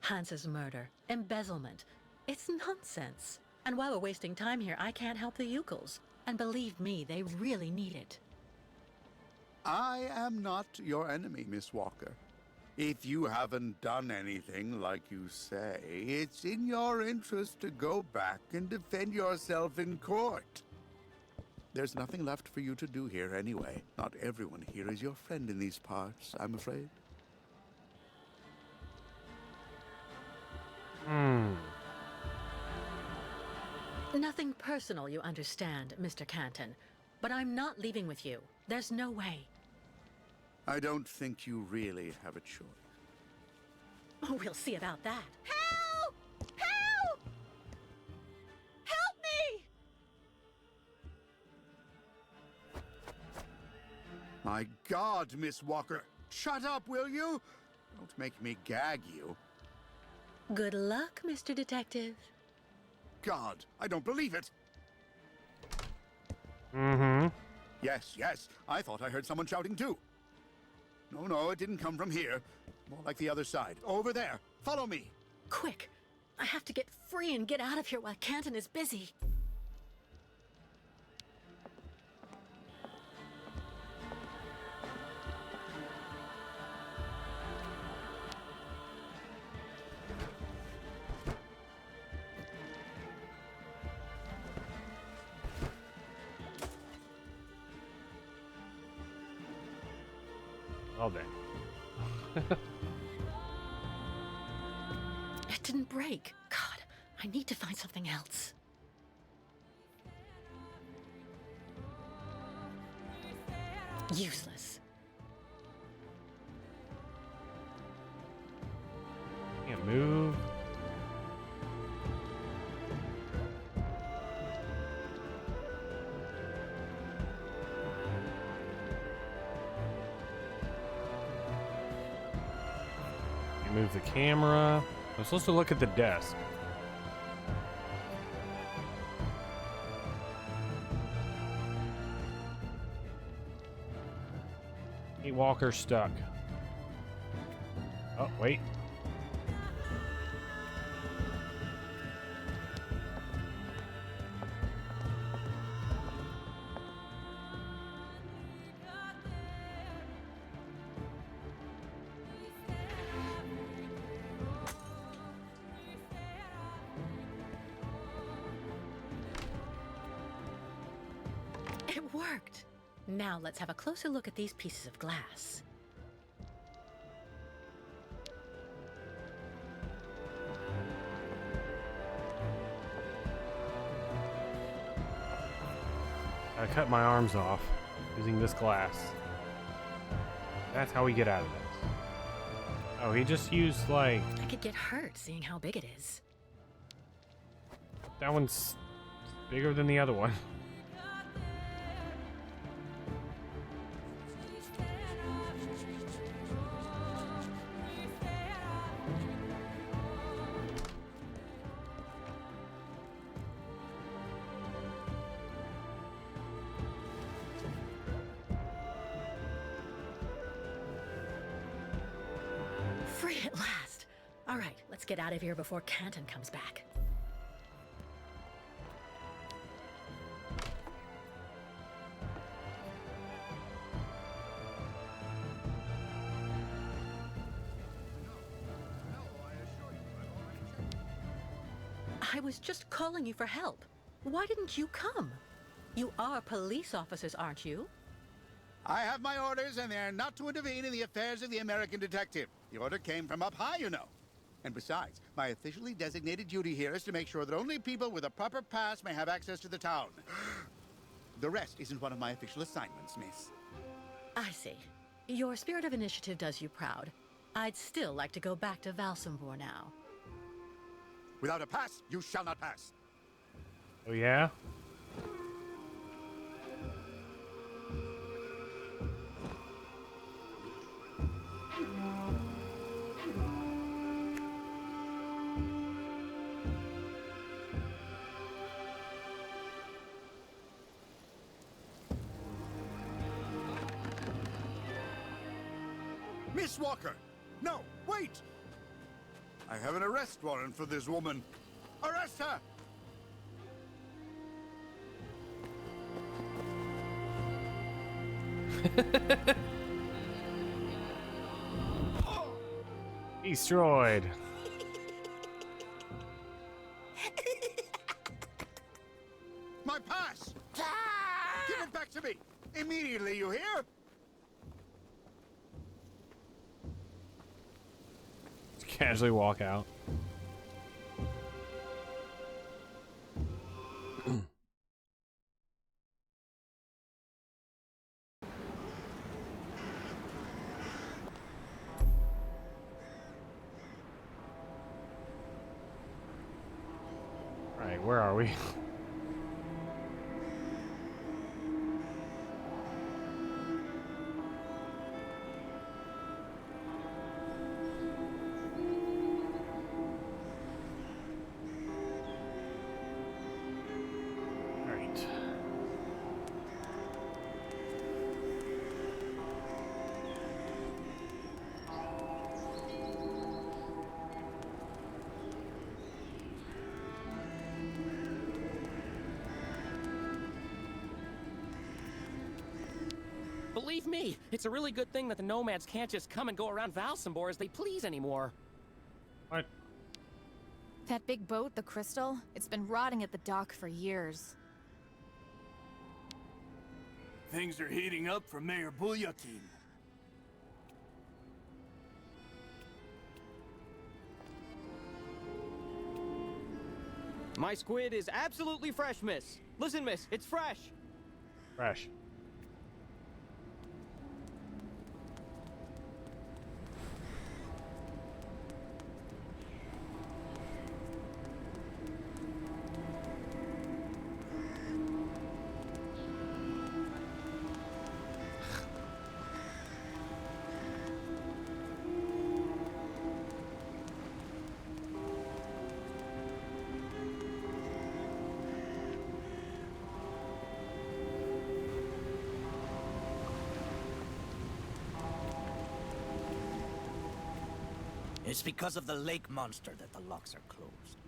Hans's murder, embezzlement, it's nonsense. And while we're wasting time here, I can't help the Ukels. And believe me, they really need it. I am not your enemy, Miss Walker. If you haven't done anything like you say, it's in your interest to go back and defend yourself in court. There's nothing left for you to do here anyway. Not everyone here is your friend in these parts, I'm afraid. Nothing personal, you understand, Mr. Canton. But I'm not leaving with you. There's no way. I don't think you really have a choice. Oh, we'll see about that. Help! Help! Help me! My God, Miss Walker! Shut up, will you? Don't make me gag you. Good luck, Mr. Detective. God, I don't believe it! Mm-hmm. Yes, yes, I thought I heard someone shouting too. No, it didn't come from here. More like the other side. Over there. Follow me. Quick! I have to get free and get out of here while Canton is busy. Well then. It didn't break. God, I need to find something else. Useless. Can't move. Can't move the camera. I'm supposed to look at the desk. Kate Walker stuck. Oh, wait. worked. Now let's have a closer look at these pieces of glass. I cut my arms off using this glass. That's how we get out of this. Oh, he just used, like... I could get hurt seeing how big it is. That one's bigger than the other one. Free at last. All right, let's get out of here before Canton comes back. I was just calling you for help. Why didn't you come? You are police officers, aren't you? I have my orders, and they're not to intervene in the affairs of the American detective. The order came from up high, you know. And besides, my officially designated duty here is to make sure that only people with a proper pass may have access to the town. The rest isn't one of my official assignments, miss. I see. Your spirit of initiative does you proud. I'd still like to go back to Valsambor now. Without a pass, you shall not pass. Oh, yeah? Miss Walker! No, wait! I have an arrest warrant for this woman. Arrest her! Destroyed. My pass! Give it back to me! Immediately, you hear? Casually walk out. Right, where are we? Believe me, it's a really good thing that the nomads can't just come and go around Valsambor as they please anymore. What? That big boat, the Crystal, it's been rotting at the dock for years. Things are heating up for Mayor Bulyakin. My squid is absolutely fresh, miss. Listen, miss, it's fresh. Fresh. It's because of the lake monster that the locks are closed.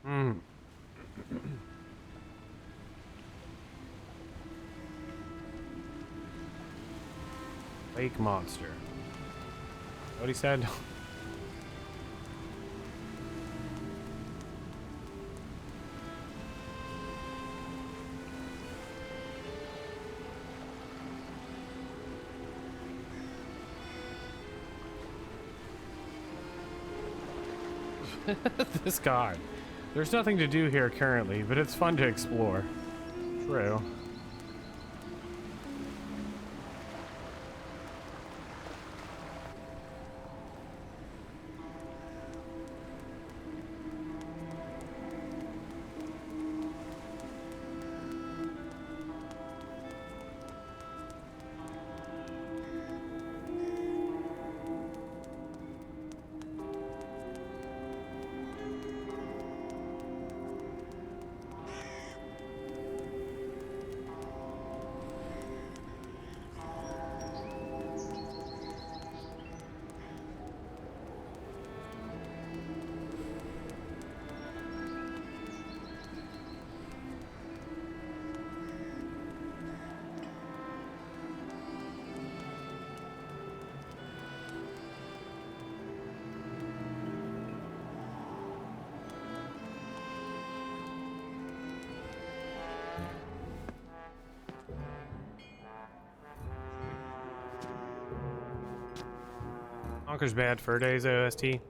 Hmm. Lake monster. What he said? This god. There's nothing to do here currently, but it's fun to explore. True. Conker's Bad Fur Days OST.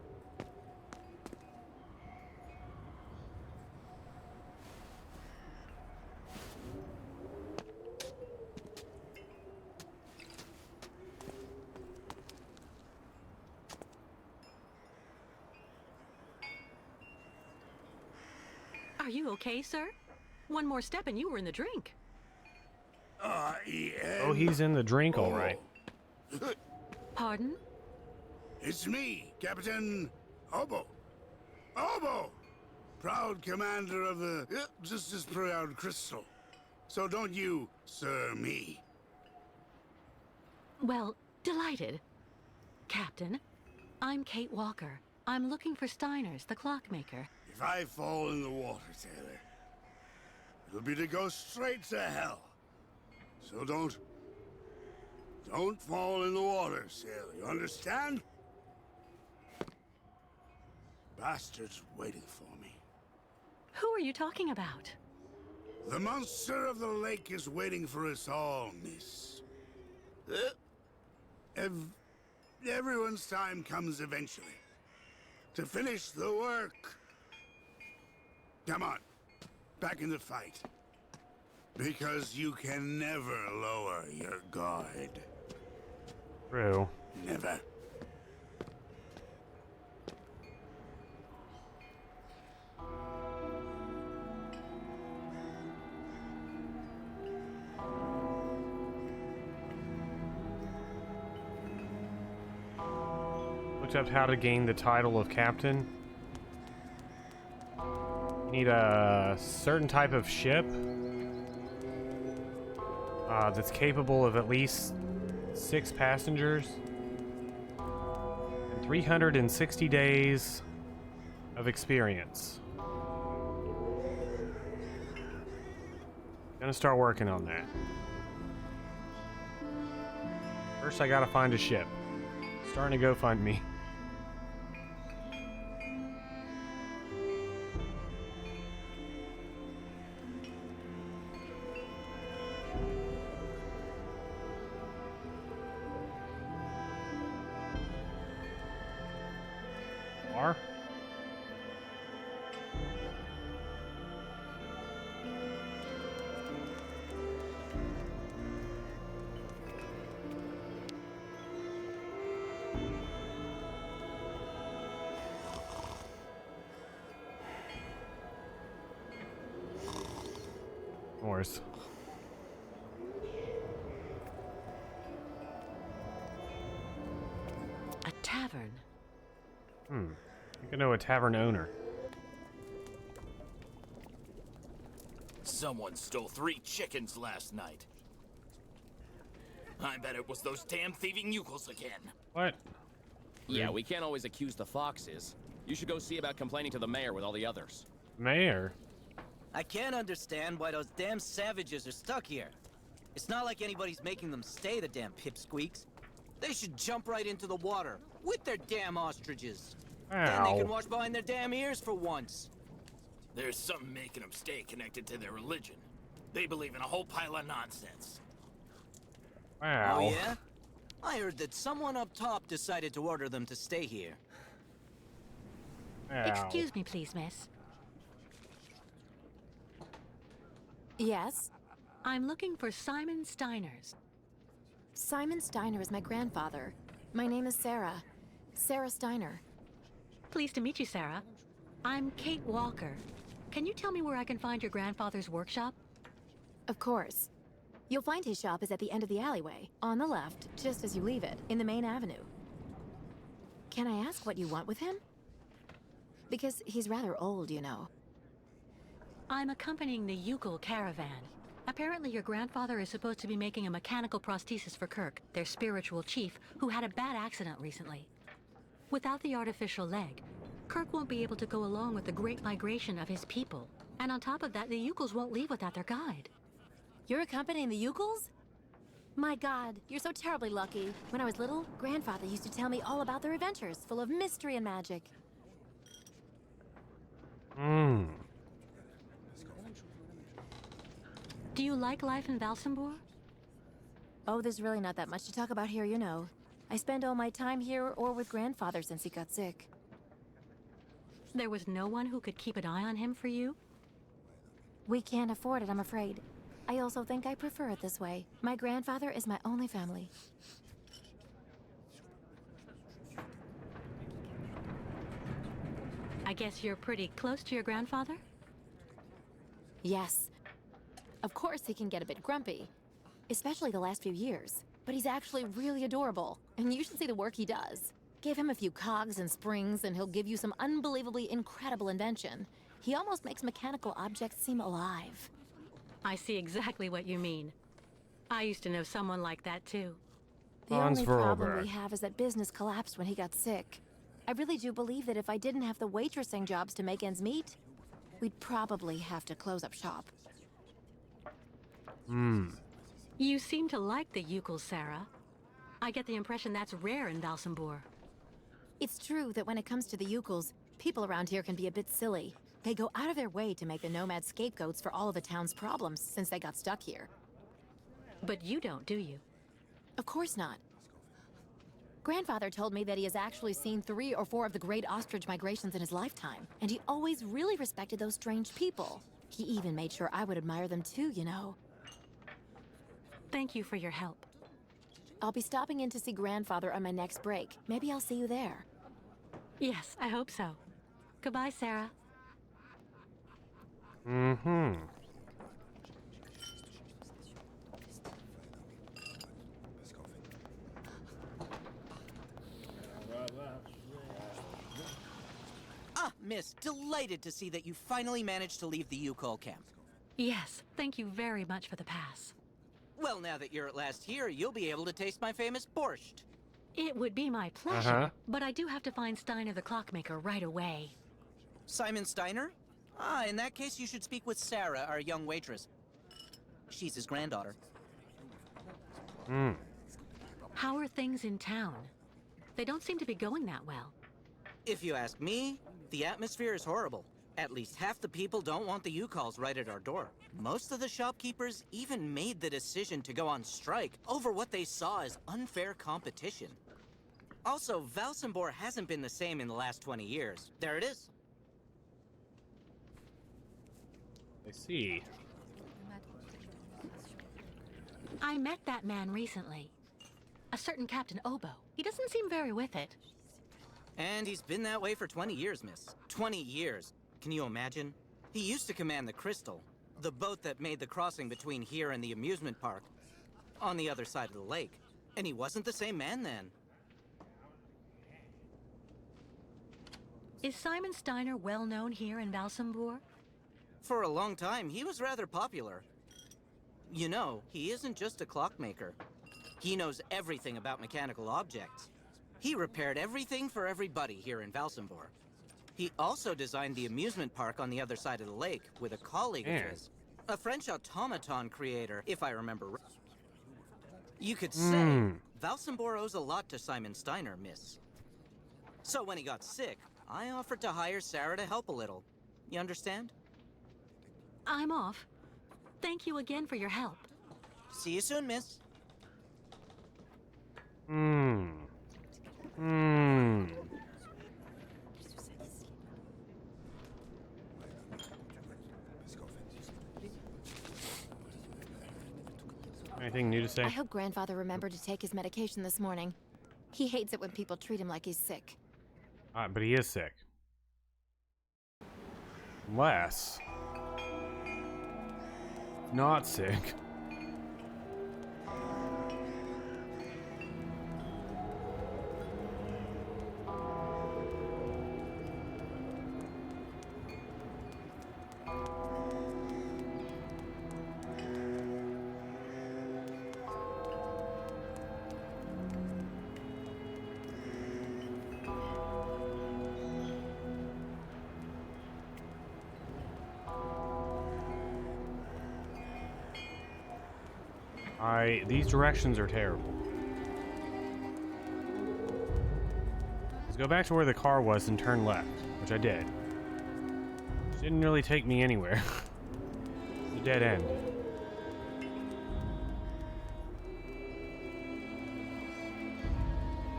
Are you okay, sir? One more step and you were in the drink. Oh, he's in the drink, all right. Pardon? It's me, Captain Obo. Obo! Proud commander of the just as proud crystal. So don't you, sir, me. Well, delighted. Captain, I'm Kate Walker. I'm looking for Steiner's, the clockmaker. If I fall in the water, Taylor, it'll be to go straight to hell. So don't fall in the water, sailor. You understand? Bastard's waiting for me. Who are you talking about? The monster of the lake is waiting for us all, miss. Everyone's time comes eventually. To finish the work. Come on, back in the fight. Because you can never lower your guard. True. Never. Looked up how to gain the title of captain. You need a certain type of ship that's capable of at least 6 passengers and 360 days of experience. Gonna start working on that. First, I gotta find a ship. Starting to go find me. Are? North. A tavern. I think I know a tavern owner. Someone stole 3 chickens last night. I bet it was those damn thieving Yukos again. What? Yeah, we can't always accuse the foxes. You should go see about complaining to the mayor with all the others. Mayor? I can't understand why those damn savages are stuck here. It's not like anybody's making them stay, the damn pipsqueaks. They should jump right into the water with their damn ostriches. Then they can watch behind their damn ears for once. There's something making them stay connected to their religion. They believe in a whole pile of nonsense. Wow. Oh yeah? I heard that someone up top decided to order them to stay here. Ow. Excuse me, please, miss. Yes? I'm looking for Simon Steiners. Simon Steiner is my grandfather. My name is Sarah. Sarah Steiner. Pleased to meet you, Sarah. I'm Kate Walker. Can you tell me where I can find your grandfather's workshop? Of course. You'll find his shop is at the end of the alleyway, on the left, just as you leave it, in the main avenue. Can I ask what you want with him? Because he's rather old, you know. I'm accompanying the Ucal caravan. Apparently your grandfather is supposed to be making a mechanical prosthesis for Kirk, their spiritual chief, who had a bad accident recently. Without the artificial leg, Kirk won't be able to go along with the great migration of his people. And on top of that, the Ucals won't leave without their guide. You're accompanying the Ucals? My God, you're so terribly lucky. When I was little, Grandfather used to tell me all about their adventures, full of mystery and magic. Do you like life in Valsambor? Oh, there's really not that much to talk about here, you know. I spend all my time here or with Grandfather since he got sick. There was no one who could keep an eye on him for you? We can't afford it, I'm afraid. I also think I prefer it this way. My grandfather is my only family. I guess you're pretty close to your grandfather? Yes. Of course he can get a bit grumpy, especially the last few years. But he's actually really adorable, and you should see the work he does. Give him a few cogs and springs, and he'll give you some unbelievably incredible invention. He almost makes mechanical objects seem alive. I see exactly what you mean. I used to know someone like that, too. The only problem we have is that business collapsed when he got sick. I really do believe that if I didn't have the waitressing jobs to make ends meet, we'd probably have to close up shop. You seem to like the Ucals, Sarah. I get the impression that's rare in Valsambor. It's true that when it comes to the Ucals, people around here can be a bit silly. They go out of their way to make the nomads scapegoats for all of the town's problems since they got stuck here. But you don't, do you? Of course not. Grandfather told me that he has actually seen 3 or 4 of the great ostrich migrations in his lifetime, and he always really respected those strange people. He even made sure I would admire them too, you know. Thank you for your help. I'll be stopping in to see Grandfather on my next break. Maybe I'll see you there. Yes, I hope so. Goodbye, Sarah. Ah, miss, delighted to see that you finally managed to leave the Ucal camp. Yes, thank you very much for the pass. Well, now that you're at last here, you'll be able to taste my famous borscht. It would be my pleasure, but I do have to find Steiner the clockmaker right away. Simon Steiner? Ah, in that case, you should speak with Sarah, our young waitress. She's his granddaughter. How are things in town? They don't seem to be going that well. If you ask me, the atmosphere is horrible. At least half the people don't want the Ucals right at our door. Most of the shopkeepers even made the decision to go on strike over what they saw as unfair competition. Also, Valsambor hasn't been the same in the last 20 years. There it is. I see. I met that man recently. A certain Captain Obo. He doesn't seem very with it. And he's been that way for 20 years, miss. 20 years. Can you imagine? He used to command the Crystal, the boat that made the crossing between here and the amusement park, on the other side of the lake. And he wasn't the same man then. Is Simon Steiner well known here in Valsambor? For a long time, he was rather popular. You know, he isn't just a clockmaker. He knows everything about mechanical objects. He repaired everything for everybody here in Valsambor. He also designed the amusement park on the other side of the lake with a colleague of his. A French automaton creator, if I remember right. You could say Valsambor owes a lot to Simon Steiner, miss. So when he got sick, I offered to hire Sarah to help a little. You understand? I'm off. Thank you again for your help. See you soon, miss. Anything new to say? I hope Grandfather remembered to take his medication this morning. He hates it when people treat him like he's sick. But he is sick. Unless... not sick. These directions are terrible. Let's go back to where the car was and turn left, which I did. Which didn't really take me anywhere. It's a dead end.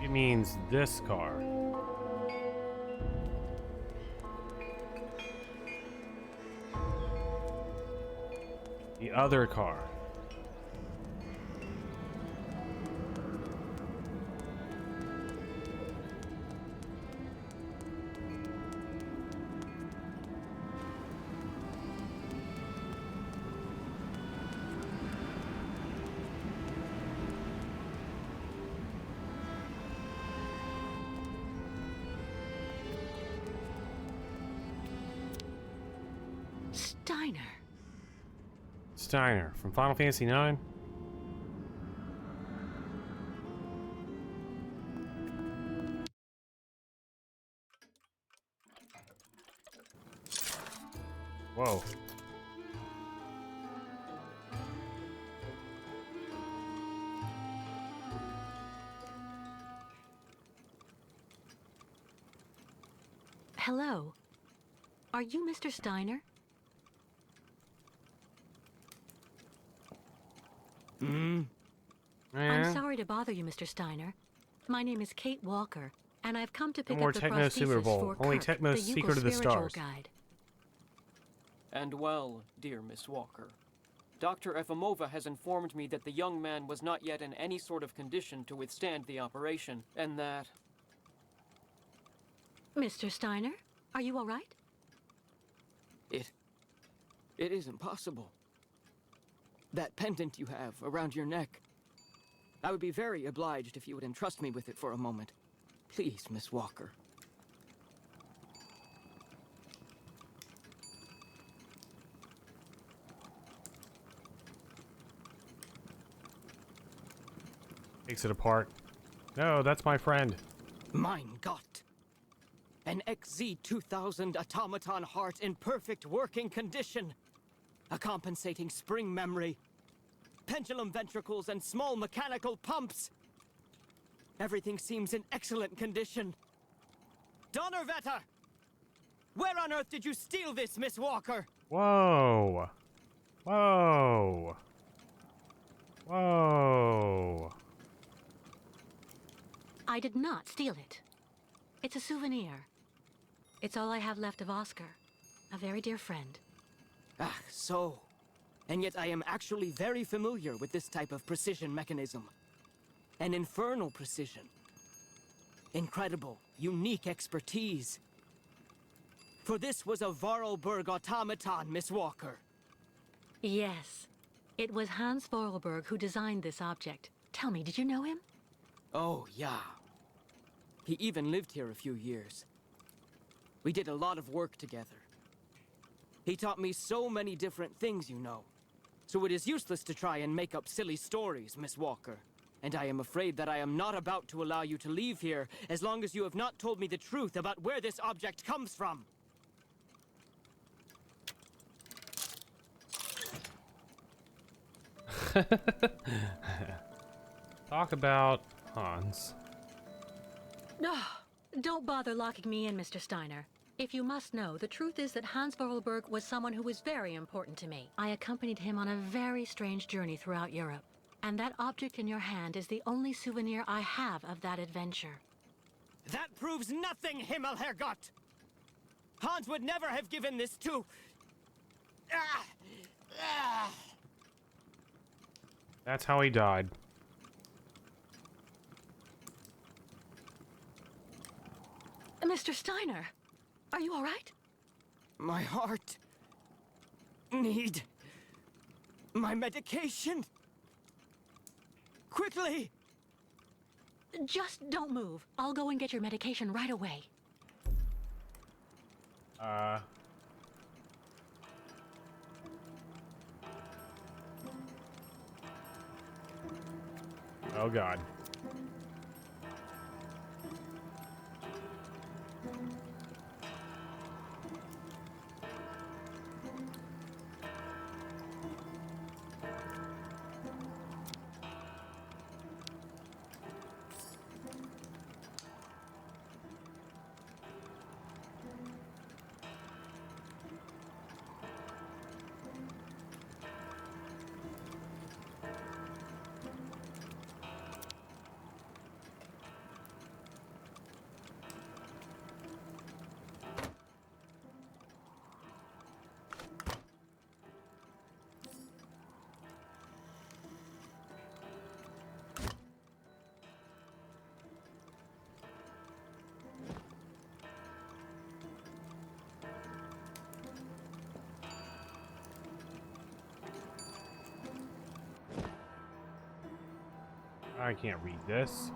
It means this car. The other car. Steiner from Final Fantasy IX. Whoa. Hello. Are you Mr. Steiner? I'm sorry to bother you, Mr. Steiner. My name is Kate Walker, and I've come to pick up the prosthesis for Only Kirk, Tecmo's the Secret of the spiritual Stars. guide. And well, dear Miss Walker, Dr. Efimova has informed me that the young man was not yet in any sort of condition to withstand the operation, and that... Mr. Steiner, are you all right? It isn't possible. That pendant you have around your neck. I would be very obliged if you would entrust me with it for a moment. Please, Miss Walker. Takes it apart. No, that's my friend. Mein Gott! An XZ-2000 automaton heart in perfect working condition. A compensating spring memory. Pendulum ventricles and small mechanical pumps. Everything seems in excellent condition. Donnerwetter! Where on earth did you steal this, Miss Walker? Whoa. Whoa. Whoa. I did not steal it. It's a souvenir. It's all I have left of Oscar, a very dear friend. Ah, so. And yet I am actually very familiar with this type of precision mechanism. An infernal precision. Incredible, unique expertise. For this was a Vorarlberg automaton, Miss Walker. Yes. It was Hans Vorarlberg who designed this object. Tell me, did you know him? Oh, yeah. He even lived here a few years. We did a lot of work together. He taught me so many different things, you know. So it is useless to try and make up silly stories, Miss Walker. And I am afraid that I am not about to allow you to leave here as long as you have not told me the truth about where this object comes from. Talk about Hans. No, don't bother locking me in, Mr. Steiner. If you must know, the truth is that Hans Vorarlberg was someone who was very important to me. I accompanied him on a very strange journey throughout Europe. And that object in your hand is the only souvenir I have of that adventure. That proves nothing, Himmelherrgott! Hans would never have given this to... That's how he died. Mr. Steiner, are you all right? My heart... need... my medication. Quickly! Just don't move. I'll go and get your medication right away. Oh God. I can't read this.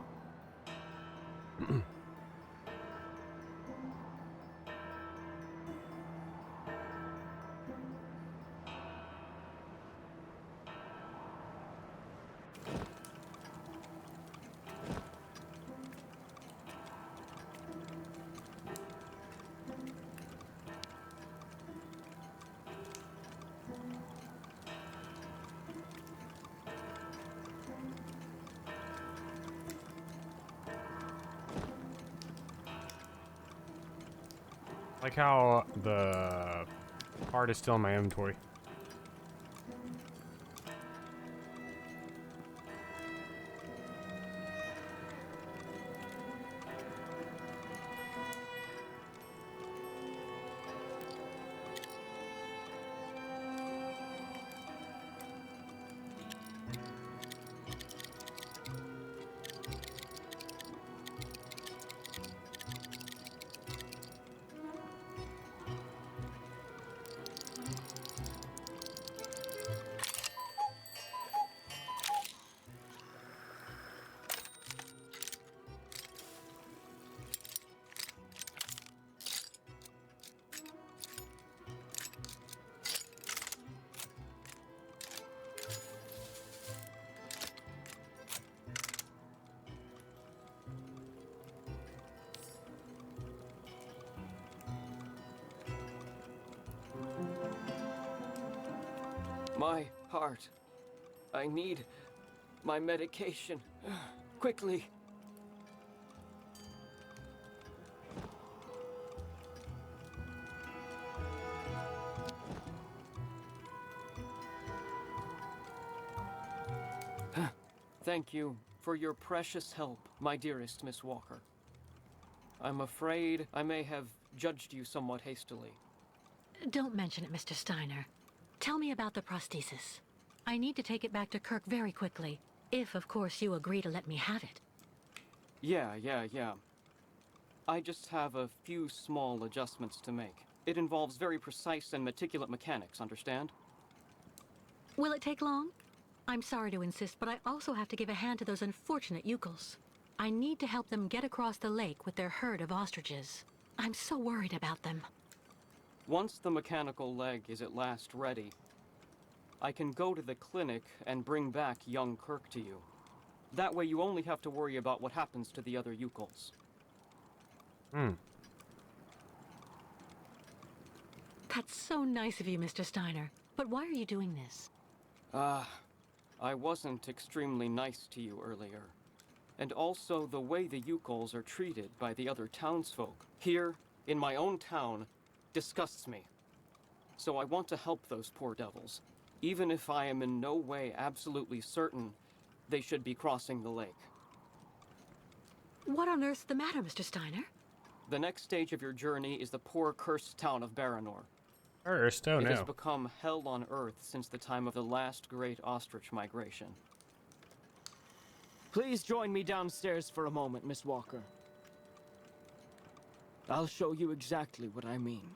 Like how the part is still in my inventory. My heart. I need my medication. Quickly. Thank you for your precious help, my dearest Miss Walker. I'm afraid I may have judged you somewhat hastily. Don't mention it, Mr. Steiner. Tell me about the prosthesis. I need to take it back to Kirk very quickly, if, of course, you agree to let me have it. Yeah. I just have a few small adjustments to make. It involves very precise and meticulous mechanics, understand? Will it take long? I'm sorry to insist, but I also have to give a hand to those unfortunate Yukels. I need to help them get across the lake with their herd of ostriches. I'm so worried about them. Once the mechanical leg is at last ready, I can go to the clinic and bring back young Kirk to you. That way you only have to worry about what happens to the other Yukels. That's so nice of you, Mr. Steiner. But why are you doing this? I wasn't extremely nice to you earlier. And also the way the Yukels are treated by the other townsfolk here in my own town disgusts me. So I want to help those poor devils, even if I am in no way absolutely certain they should be crossing the lake. What on earth's the matter, Mr. Steiner? The next stage of your journey is the poor cursed town of Baranor. Cursed? Oh It no. has become hell on earth since the time of the last great ostrich migration. Please join me downstairs for a moment, Miss Walker. I'll show you exactly what I mean.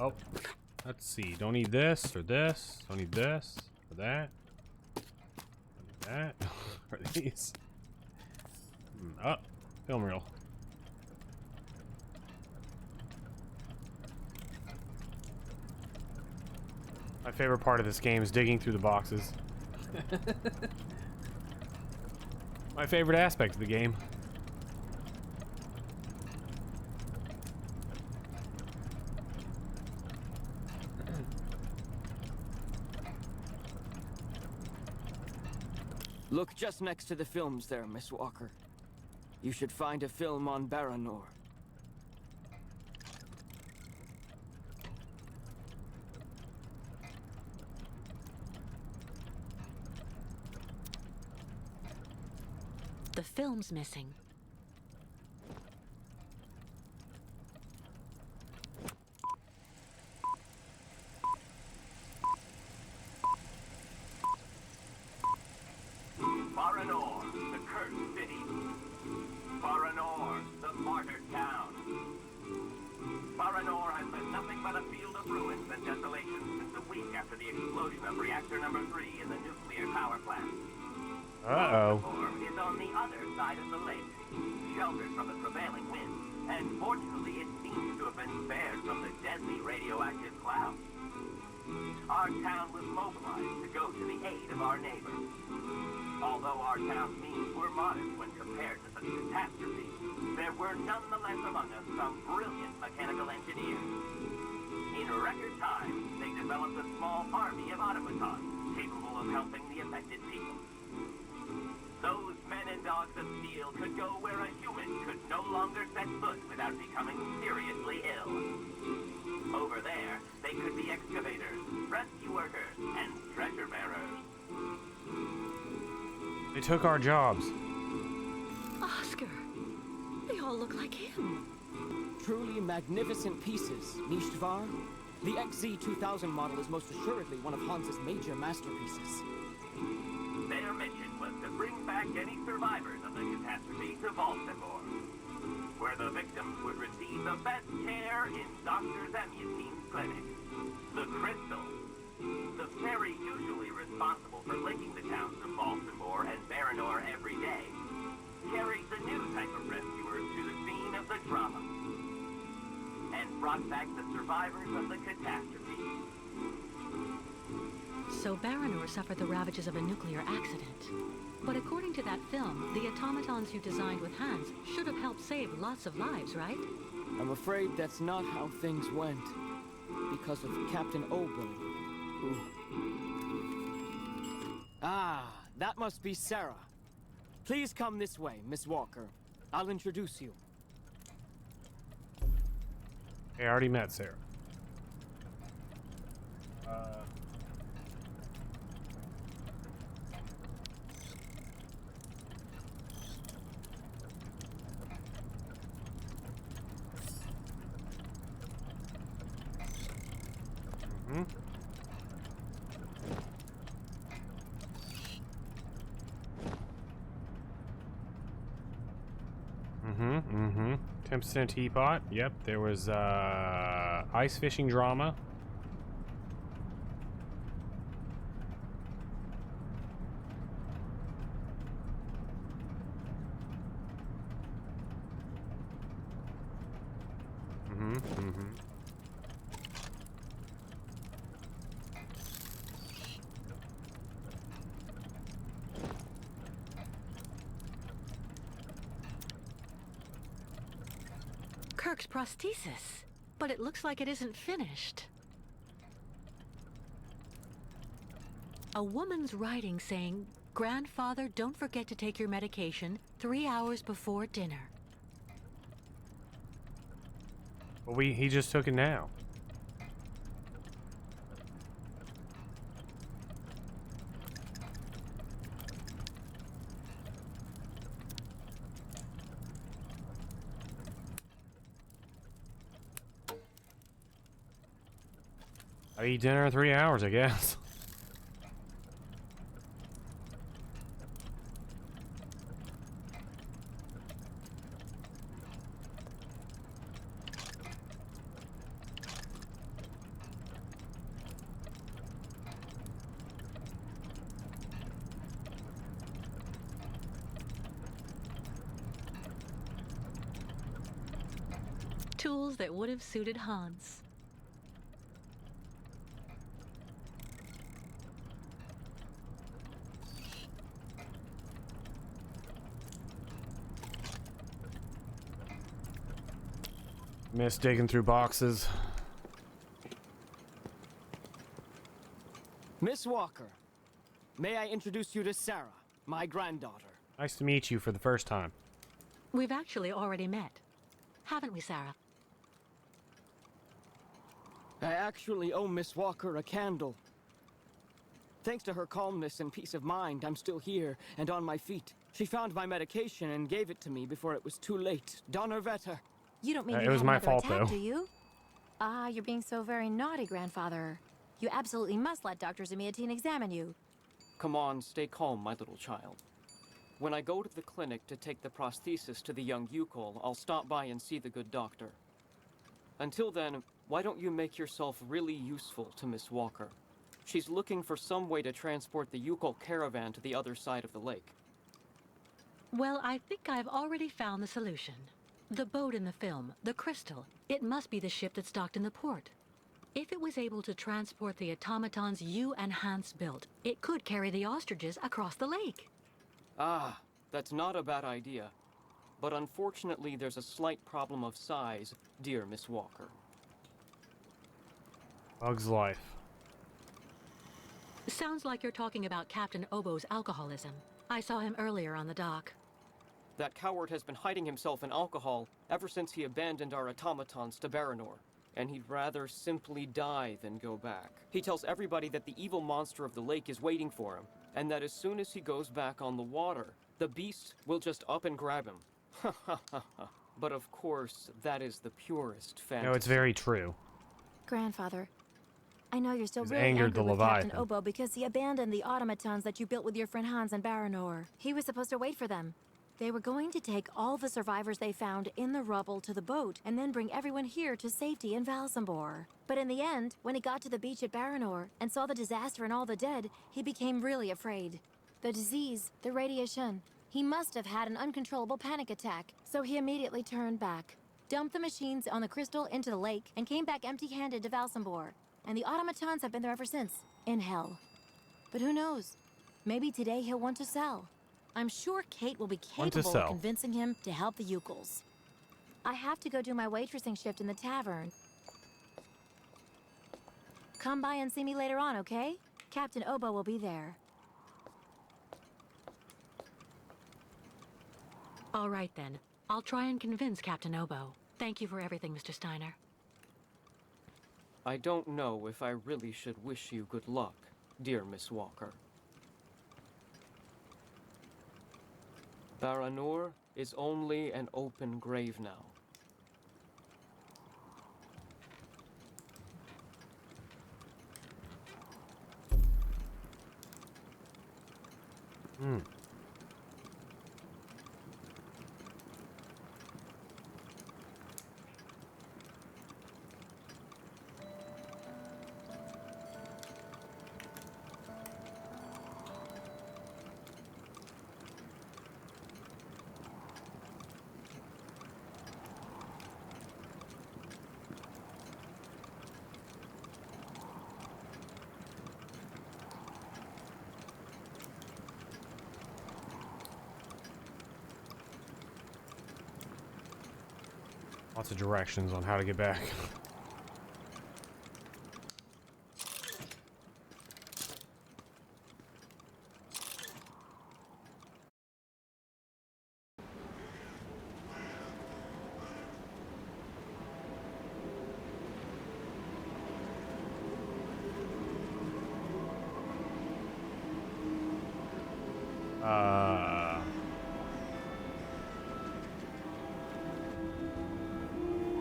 Oh, let's see. Don't need this or this. Don't need this or that. Don't need that. Or these. Oh, film reel. My favorite part of this game is digging through the boxes. My favorite aspect of the game. Look just next to the films there, Miss Walker. You should find a film on Baranor. The film's missing. Baranor, the cursed city. Baranor, the martyred town. Baranor has been nothing but a field of ruins and desolation since a week after the explosion of reactor number 3 in the nuclear power plant. Uh-oh. Baltimore is on the other side of the lake, sheltered from the prevailing winds, and fortunately it seems to have been spared from the deadly radioactive clouds. Our town was mobilized to go to the aid of our neighbors. Although our town's means were modest when compared to such catastrophe, there were nonetheless among us some brilliant mechanical engineers. In record time, they developed a small army of automatons capable of helping the affected people. Those men and dogs of steel could go where a human could no longer set foot without becoming seriously ill. Over there, they could be excavators, rescue workers, and treasure bearers. They took our jobs. Oscar! They all look like him. Truly magnificent pieces, Nishtvar. The XZ-2000 model is most assuredly one of Hans's major masterpieces. Their mission was to bring back any survivors of the catastrophe to Baltimore, where the victims would receive the best care in Dr. Zamyatin's clinic. The Crystal, the ferry usually responsible for linking the towns of Baltimore and Baranor every day, carried the new type of rescuers to the scene of the drama, and brought back the survivors of the catastrophe. So Baranor suffered the ravages of a nuclear accident. But according to that film, the automatons you designed with Hans should have helped save lots of lives, right? I'm afraid that's not how things went. Because of Captain Oberlin, who... Ah, that must be Sarah. Please come this way, Miss Walker. I'll introduce you. Hey, I already met Sarah. Temps in a teapot. Yep, there was ice fishing drama. Kirk's prosthesis. But it looks like it isn't finished. A woman's writing saying, "Grandfather, don't forget to take your medication 3 hours before dinner." But he just took it now. I eat dinner in 3 hours, I guess. Tools that would have suited Hans. Miss digging through boxes. Miss Walker, may I introduce you to Sarah, my granddaughter? Nice to meet you for the first time. We've actually already met. Haven't we, Sarah? I actually owe Miss Walker a candle. Thanks to her calmness and peace of mind, I'm still here and on my feet. She found my medication and gave it to me before it was too late. Donnerwetter. You don't mean It you was had my another fault, attack, though. do you? Ah, you're being so very naughty, grandfather. You absolutely must let Dr. Zamiatine examine you. Come on, stay calm, my little child. When I go to the clinic to take the prosthesis to the young Yukol, I'll stop by and see the good doctor. Until then, why don't you make yourself really useful to Miss Walker? She's looking for some way to transport the Yukol caravan to the other side of the lake. Well, I think I've already found the solution. The boat in the film, the Crystal, it must be the ship that's docked in the port. If it was able to transport the automatons you and Hans built, it could carry the ostriches across the lake. Ah, that's not a bad idea. But unfortunately, there's a slight problem of size, dear Miss Walker. Bug's life. Sounds like you're talking about Captain Obo's alcoholism. I saw him earlier on the dock. That coward has been hiding himself in alcohol ever since he abandoned our automatons to Baranor. And he'd rather simply die than go back. He tells everybody that the evil monster of the lake is waiting for him, and that as soon as he goes back on the water, the beast will just up and grab him. Ha ha ha ha. But of course, that is the purest fantasy. No, it's very true. Grandfather, I know you're still He's really angered angry the with Captain Leviathan. Obo because he abandoned the automatons that you built with your friend Hans and Baranor. He was supposed to wait for them. They were going to take all the survivors they found in the rubble to the boat and then bring everyone here to safety in Valsambor. But in the end, when he got to the beach at Baranor and saw the disaster and all the dead, he became really afraid. The disease, the radiation. He must have had an uncontrollable panic attack, so he immediately turned back, dumped the machines on the Crystal into the lake, and came back empty-handed to Valsambor. And the automatons have been there ever since, in hell. But who knows? Maybe today he'll want to sell. I'm sure Kate will be Want to capable of sell. convincing him to help the Yukols. I have to go do my waitressing shift in the tavern. Come by and see me later on, okay? Captain Obo will be there. All right, then. I'll try and convince Captain Obo. Thank you for everything, Mr. Steiner. I don't know if I really should wish you good luck, dear Miss Walker. Baranor is only an open grave now. Hmm. Lots of directions on how to get back.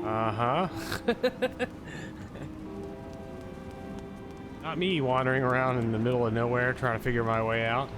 Uh-huh. Not me wandering around in the middle of nowhere trying to figure my way out.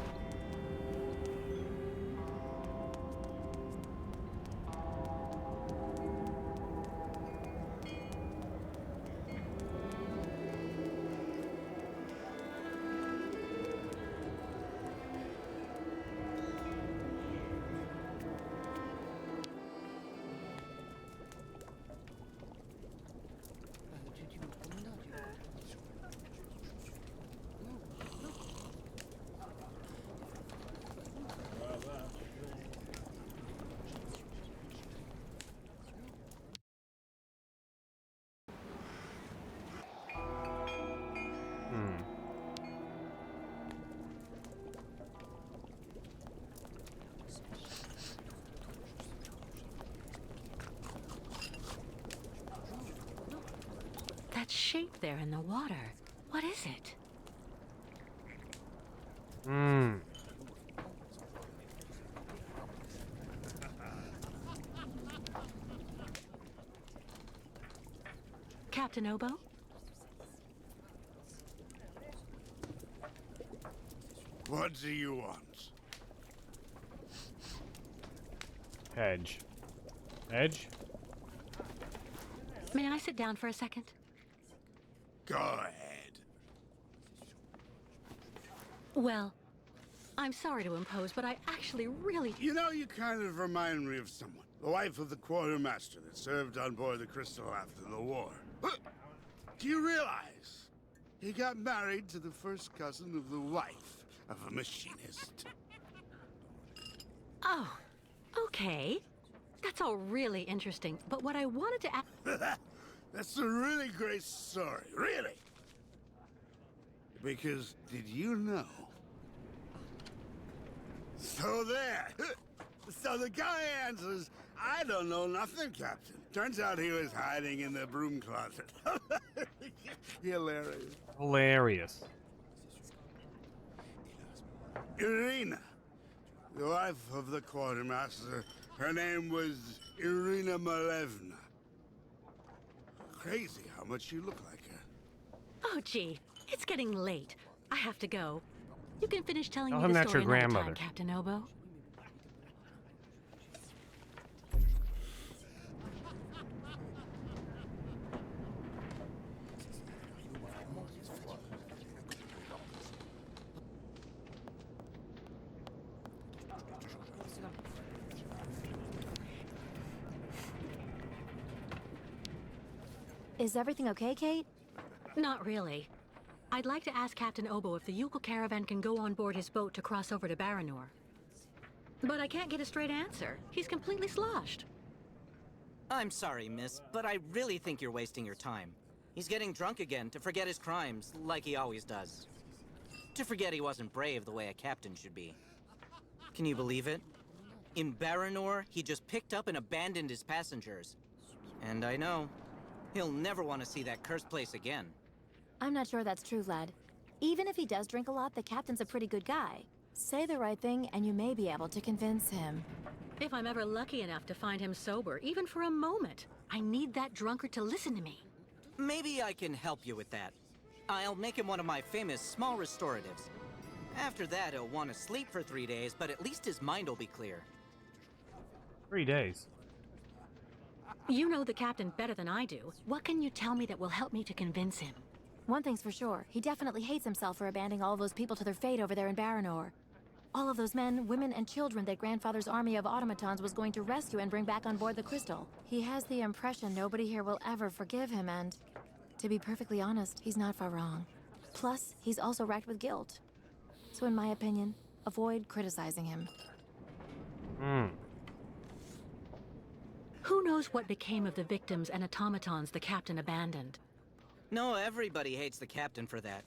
That shape there in the water. What is it? Captain Obo? What do you want? Hedge. Edge? May I sit down for a second? Go ahead. Well, I'm sorry to impose, but I actually really... You know, you kind of remind me of someone. The wife of the quartermaster that served on board the Crystal after the war. Do you realize he got married to the first cousin of the wife of a machinist? Oh, okay. That's all really interesting, but what I wanted to ask... That's a really great story, really. Because, did you know? So there. So the guy answers, I don't know nothing, Captain. Turns out he was hiding in the broom closet. Hilarious. Hilarious. Irina, the wife of the quartermaster, her name was Irina Malevna. Crazy how much you look like her. Oh, gee. It's getting late. I have to go. You can finish telling Tell me him the that's story your another grandmother. time, Captain Obo. Is everything okay, Kate? Not really. I'd like to ask Captain Obo if the Yukol caravan can go on board his boat to cross over to Baranor. But I can't get a straight answer. He's completely sloshed. I'm sorry, miss, but I really think you're wasting your time. He's getting drunk again to forget his crimes, like he always does. To forget he wasn't brave the way a captain should be. Can you believe it? In Baranor, he just picked up and abandoned his passengers. And I know, he'll never want to see that cursed place again. I'm not sure that's true, lad. Even if he does drink a lot, the captain's a pretty good guy. Say the right thing, and you may be able to convince him. If I'm ever lucky enough to find him sober, even for a moment, I need that drunkard to listen to me. Maybe I can help you with that. I'll make him one of my famous small restoratives. After that, he'll want to sleep for 3 days, but at least his mind will be clear. 3 days. You know the captain better than I do. What can you tell me that will help me to convince him? One thing's for sure, he definitely hates himself for abandoning all those people to their fate over there in Baranor. All of those men, women, and children that Grandfather's army of automatons was going to rescue and bring back on board the Crystal. He has the impression nobody here will ever forgive him, and to be perfectly honest, he's not far wrong. Plus, he's also racked with guilt. So in my opinion, avoid criticizing him. Who knows what became of the victims and automatons the captain abandoned? No, everybody hates the captain for that.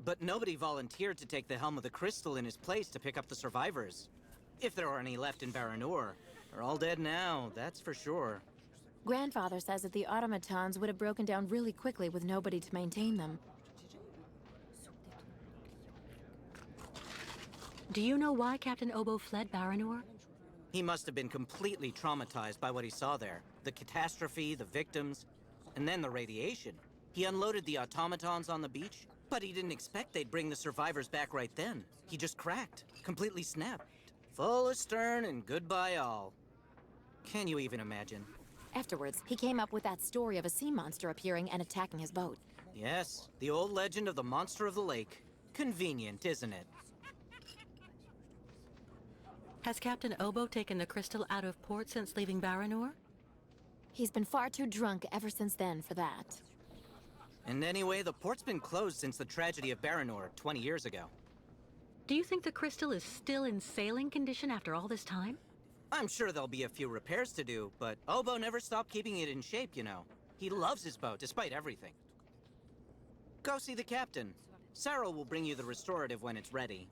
But nobody volunteered to take the helm of the Crystal in his place to pick up the survivors. If there are any left in Baranor. They're all dead now, that's for sure. Grandfather says that the automatons would have broken down really quickly with nobody to maintain them. Do you know why Captain Obo fled Baranor? He must have been completely traumatized by what he saw there. The catastrophe, the victims, and then the radiation. He unloaded the automatons on the beach, but he didn't expect they'd bring the survivors back right then. He just cracked, completely snapped. Full astern and goodbye all. Can you even imagine? Afterwards, he came up with that story of a sea monster appearing and attacking his boat. Yes, the old legend of the monster of the lake. Convenient, isn't it? Has Captain Obo taken the crystal out of port since leaving Baranor? He's been far too drunk ever since then for that. And anyway, the port's been closed since the tragedy of Baranor 20 years ago. Do you think the crystal is still in sailing condition after all this time? I'm sure there'll be a few repairs to do, but Obo never stopped keeping it in shape, you know. He loves his boat, despite everything. Go see the captain. Sarah will bring you the restorative when it's ready.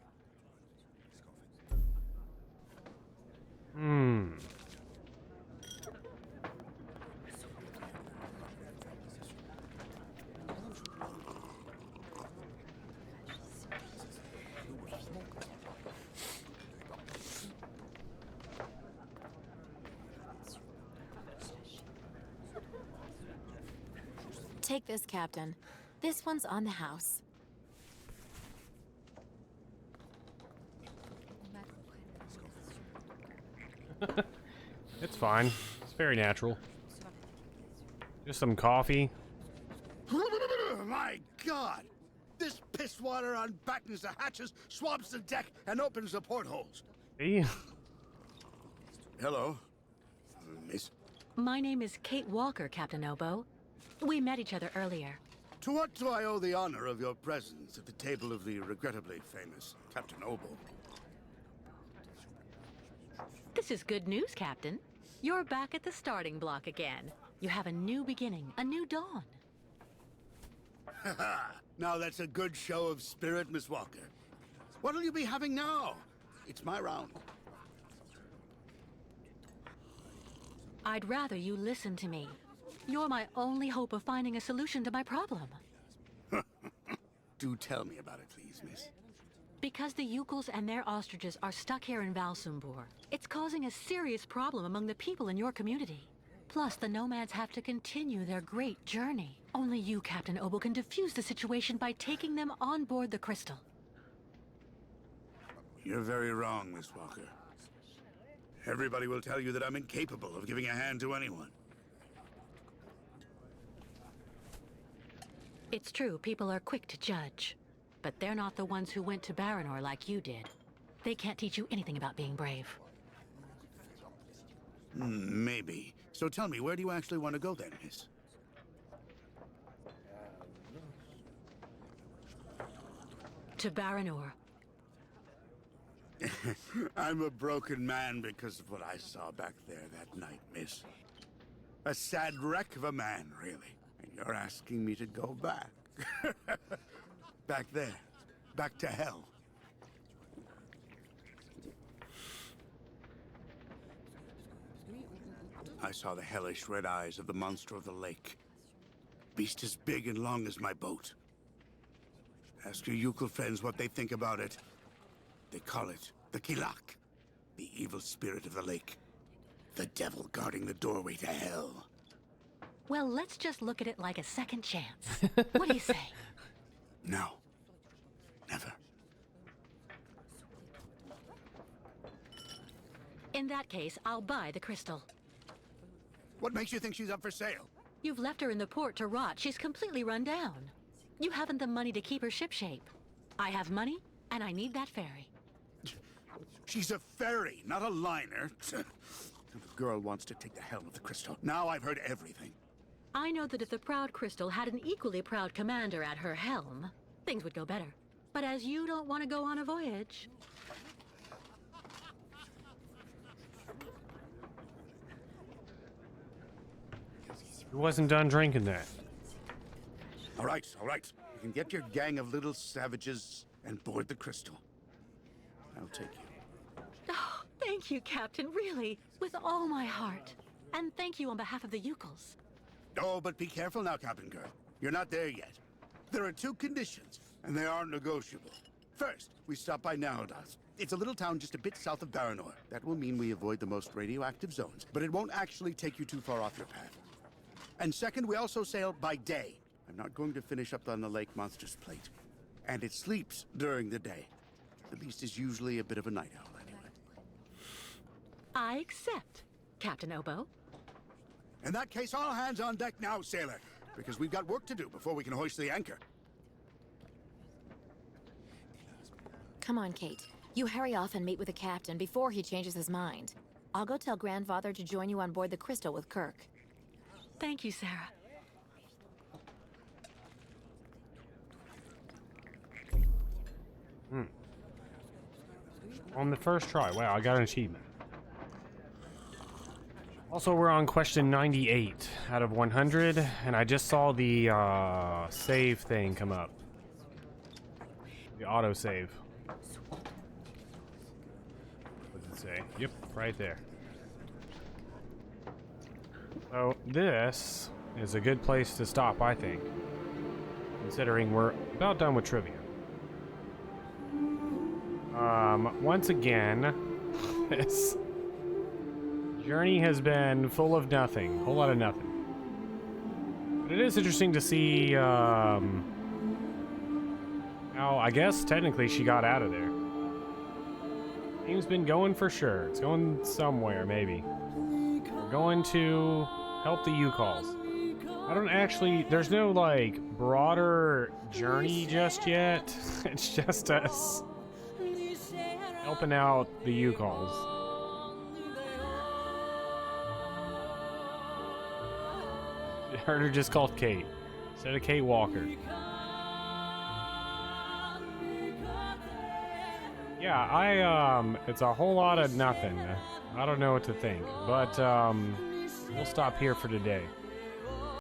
Take this, Captain. This one's on the house. It's fine. It's very natural. Just some coffee. My God! This piss water unbattens the hatches, swabs the deck, and opens the portholes. Hey. Hello, miss. My name is Kate Walker, Captain Obo. We met each other earlier. To what do I owe the honor of your presence at the table of the regrettably famous Captain Obo? This is good news, Captain. You're back at the starting block again. You have a new beginning, a new dawn. Now that's a good show of spirit, Miss Walker. What'll you be having now? It's my round. I'd rather you listen to me. You're my only hope of finding a solution to my problem. Do tell me about it, please, miss. Because the Yukels and their ostriches are stuck here in Valsumbor, it's causing a serious problem among the people in your community. Plus, the nomads have to continue their great journey. Only you, Captain Obo, can defuse the situation by taking them on board the crystal. You're very wrong, Miss Walker. Everybody will tell you that I'm incapable of giving a hand to anyone. It's true, people are quick to judge. But they're not the ones who went to Baranor like you did. They can't teach you anything about being brave. Maybe. So tell me, where do you actually want to go then, miss? To Baranor. I'm a broken man because of what I saw back there that night, miss. A sad wreck of a man, really. And you're asking me to go back. Back there. Back to hell. I saw the hellish red eyes of the monster of the lake. Beast as big and long as my boat. Ask your Yukel friends what they think about it. They call it the Kilak, the evil spirit of the lake. The devil guarding the doorway to hell. Well, let's just look at it like a second chance. What do you say? No. Never. In that case, I'll buy the crystal. What makes you think she's up for sale? You've left her in the port to rot. She's completely run down. You haven't the money to keep her shipshape. I have money, and I need that ferry. She's a ferry, not a liner. The girl wants to take the helm of the crystal. Now I've heard everything. I know that if the Proud Crystal had an equally proud commander at her helm, things would go better. But as you don't want to go on a voyage... He wasn't done drinking that. All right, all right. You can get your gang of little savages and board the crystal. I'll take you. Oh, thank you, Captain, really, with all my heart. And thank you on behalf of the Yukels. Oh, but be careful now, Captain Girl. You're not there yet. There are two conditions, and they are negotiable. First, we stop by Narodas. It's a little town just a bit south of Baranor. That will mean we avoid the most radioactive zones, but it won't actually take you too far off your path. And second, we also sail by day. I'm not going to finish up on the lake monster's plate. And it sleeps during the day. The beast is usually a bit of a night owl anyway. I accept, Captain Obo. In that case, all hands on deck now, sailor, because we've got work to do before we can hoist the anchor. Come on, Kate. You hurry off and meet with the captain before he changes his mind. I'll go tell Grandfather to join you on board the Crystal with Kirk. Thank you, Sarah. On the first try. Wow, I got an achievement. Also, we're on question 98 out of 100, and I just saw the save thing come up. The autosave. What does it say? Yep, right there. So, this is a good place to stop, I think. Considering we're about done with trivia. Once again, this journey has been full of nothing. Whole lot of nothing. But it is interesting to see, how, I guess, technically she got out of there. Game's been going for sure. It's going somewhere, maybe. We're going to help the U-Calls. I don't actually... There's no, like, broader journey just yet. It's just us helping out the U-Calls. I heard her just called Kate. Instead of Kate Walker. Yeah, it's a whole lot of nothing. I don't know what to think. But, we'll stop here for today.